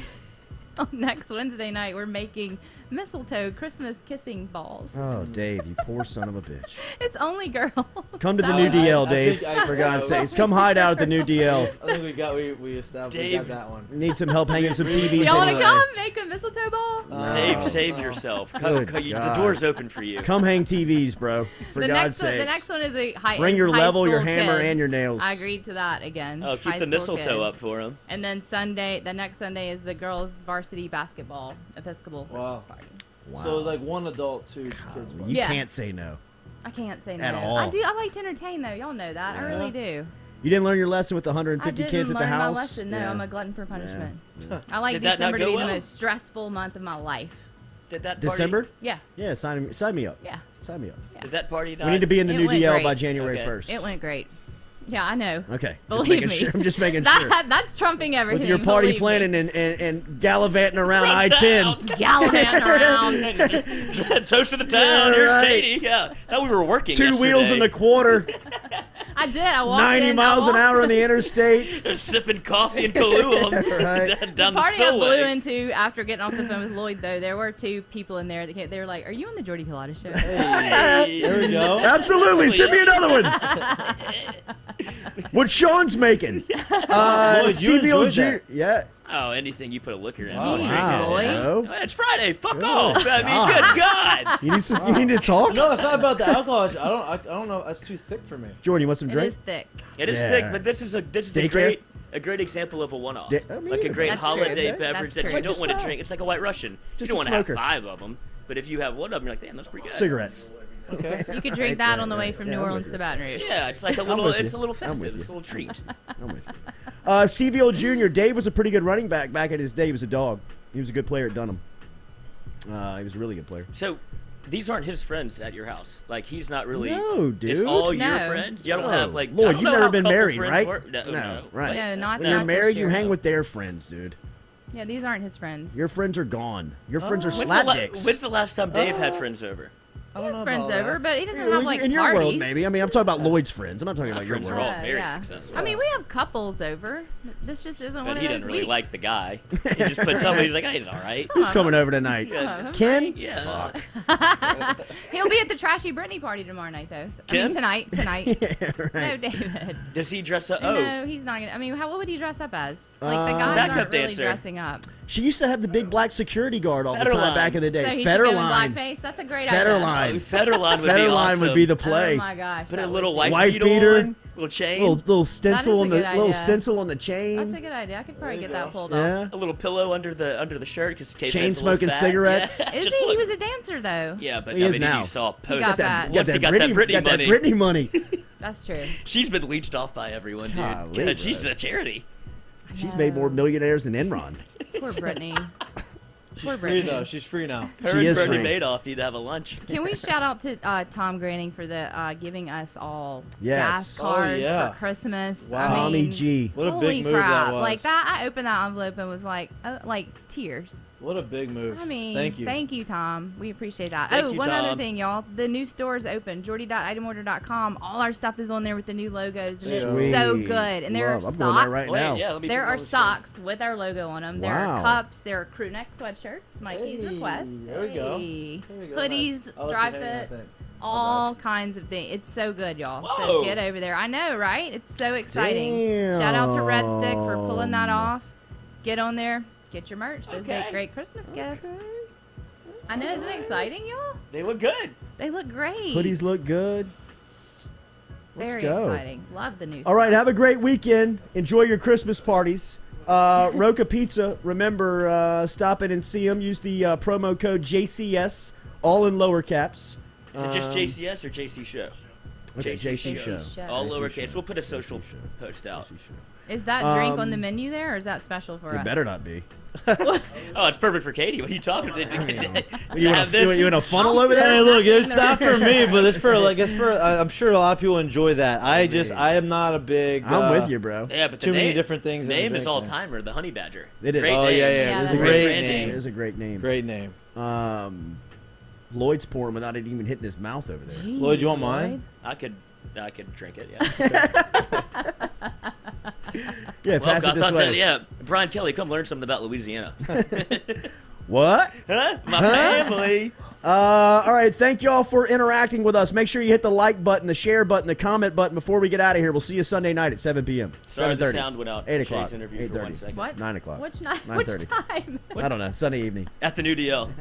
next Wednesday night. We're making mistletoe Christmas kissing balls. Oh, Dave, you poor son of a bitch. It's only girls. Come to the So- new DL, I Dave. think For God's sakes. Come hide out at the new DL. I think we established Dave. that one. Need some help hanging some TVs. Y'all want to anyway. come make a mistletoe ball? Dave, Oh. save yourself. Good The God. door's open for you. Come hang TVs, bro. For the God's next one, sake. the next one is a high. Bring is your high level, your school hammer, kids. and your nails. I agreed to that again. Oh, keep High the school mistletoe kids. up for him. And then the next Sunday is the girls' varsity basketball Episcopal Wow. Christmas party. Wow. So like 1 adult, 2 kids. You Yeah. can't say no. I can't say no. At all. I do. I like to entertain though. Y'all know that. I really do. You didn't learn your lesson with the I 150 didn't kids at learn the house? my lesson. No, Yeah. I'm a glutton for punishment. I like Did that not December to go be well? the most stressful month of my life. Did that party, December? Yeah. Yeah, sign me up. Yeah. Sign me up. Did that party We need to be in the It new went DL great. by January Okay. 1st. It went great. Yeah, I know. Okay. Believe me. Sure. I'm just making sure. That's trumping everything. With your party believe planning me. and gallivanting around I-10. Gallivanting around. Toast to the town. Yeah, Here's right. Katie. Yeah. Thought we were working Two wheels in the quarter. I did. I walked 90 in. miles an hour on the interstate. They're sipping coffee in Kahlua Right. down The the party I blew spillway. into after getting off the phone with Lloyd, though, there were 2 people in there that came. They were like, "Are you on the Jordy Culotta show?" There we go. Absolutely. Send me another one. What Sean's making. Lloyd, you enjoyed CVLG. that. Yeah. Oh, anything you put a liquor in. Oh, Wow. Lloyd. Bro. Oh, it's Friday. Fuck Good off. I mean, good God. You need to talk? No, it's not about the alcohol. I don't know. That's too thick for me. Jordan, you want some It drink? is thick. It is Yeah. thick, but this is a Daycare? great example of a one-off. I mean, Like a great That's holiday true. beverage That's that true. you don't want to Just drink. It's like a White Russian. Just You don't a want to have smoker. 5 of them, but if you have one of them, you're like, damn, that's pretty good. Cigarettes. Okay. You could drink that on the way from Yeah, New I'm Orleans with to Baton Rouge. Yeah, it's like a I'm little. with It's you. a little I'm with festive. you. It's a little treat. I'm with you. CVL Jr. Dave was a pretty good running back in his day. He was a dog. He was a good player at Dunham. He was a really good player. So, these aren't his friends at your house. Like he's not really. No, dude. It's all No. your friends. You don't have like. I Lloyd, don't you've know never how been couple married, friends right? work. No, right. No, not When you're that married, this you year. hang with their friends, dude. Yeah, these aren't his friends. Your friends are gone. Your friends are When's the, slap dicks. when's the last time Dave had friends over? He has friends over, but he doesn't have like in your parties. world, maybe. I mean, I'm talking about Lloyd's friends. I'm not talking My about your friends are world. all very successful. I mean, we have couples over. This just isn't one But of he those doesn't really weeks. like the guy. He just put somebody. He's like, hey, he's all right. Who's coming over tonight? Yeah. Ken? Yeah. He'll be at the Trashy Brittany party tomorrow night, though. I Ken? mean, tonight. Yeah, No, right. David. Does he dress up? Oh, No, he's not gonna. I mean, what would he dress up as? Like the guys Backup aren't really dancer. dressing up. She used to have the big black security guard all the Federline. time back in the day. So he should go in Federline. blackface. That's a great Federline. idea. Federline would be Federline awesome. would be the play. Oh my gosh. Put that a would little be- wife Wife beater beater. on, little chain, little stencil on That the is a good little idea. stencil on the chain. That's a good idea. I could probably get that pulled Yeah. off. a little pillow under the shirt because Chain smoking cigarettes. Yeah, Is just he? He look- was a dancer, though. Yeah, but He I is mean, now. if you saw a post, got that. once he got that Britney money, Britney money. That's true. she's been leached off by everyone, dude. Golly, God, she's bro. a charity. She's made more millionaires than Enron. Poor Brittany. She's Poor free Brittany. though. She's free now. Her She and is Bernie free. Madoff need to have a lunch. Can we shout out to Tom Granning for the giving us all Yes. gas Oh, cards yeah. for Christmas? Wow. I Tommy mean, G. What a holy big move crap. that was. Like that, I opened that envelope and was like tears. What a big move. I mean, Thank you. Tom. We appreciate that. Thank you, One other Tom. thing, y'all. The new store is open. Jordy.itemorder.com. All our stuff is on there with the new logos, and it's Sweet. so good. And there Love. are I'm going there socks. right Wait, now. yeah, let me There do are all this socks with our logo on them. There Wow. are cups. There are crew neck sweatshirts. Mikey's Hey, request. there we go. Hey. There we go. Hoodies, Nice. I'll let dry you hang that fits, thing. all kinds of things. It's so good, y'all. Whoa. So get over there. I know, right? It's so stuff. Shout out to Red Stick for pulling that Damn. off. Get on there. Get your merch. Those Okay. make great Christmas gifts. I know. Isn't it exciting, y'all? They look good. They look great. Hoodies look good. Let's Very go. exciting. Love the new All right, stuff. have a great weekend. Enjoy your Christmas parties. Roca Pizza, remember, stop in and see them. Use the promo code JCS, all in lower caps. Is it just JCS or JC Show? Okay, JC Show. All JC lowercase. Show. We'll put a JC social Show. post out. JC Show. Is that drink on the menu there, or is that special for It us? better not be. Oh, it's perfect for Katie. What are you talking about? You in a funnel over there? Hey, look, it's not for me, but it's for I'm sure a lot of people enjoy that. I am not a big. I'm with you, bro. Yeah, but the Too many name- different things in a Name is drink, all man. timer. The Honey Badger. It is. Great Oh, name. yeah. Yeah, It's a that's great brand name. It is a great name. Great name. Lloyd's pouring without it even hitting his mouth over there. Jeez, Lloyd, you want mine? I could drink it. Yeah. Yeah, Well, pass I it this thought way. that. Yeah, Brian Kelly, come learn something about Louisiana. What? Huh? My family. All right, thank you all for interacting with us. Make sure you hit the like button, the share button, the comment button before we get out of here. We'll see you Sunday night at 7 p.m. Sorry, the 7:30. sound went out. 8 Shay's o'clock. interview for 1 8:30. second. What? 9 o'clock. Which night? 9:30. Which time? I don't know. Sunday evening. At the New DL.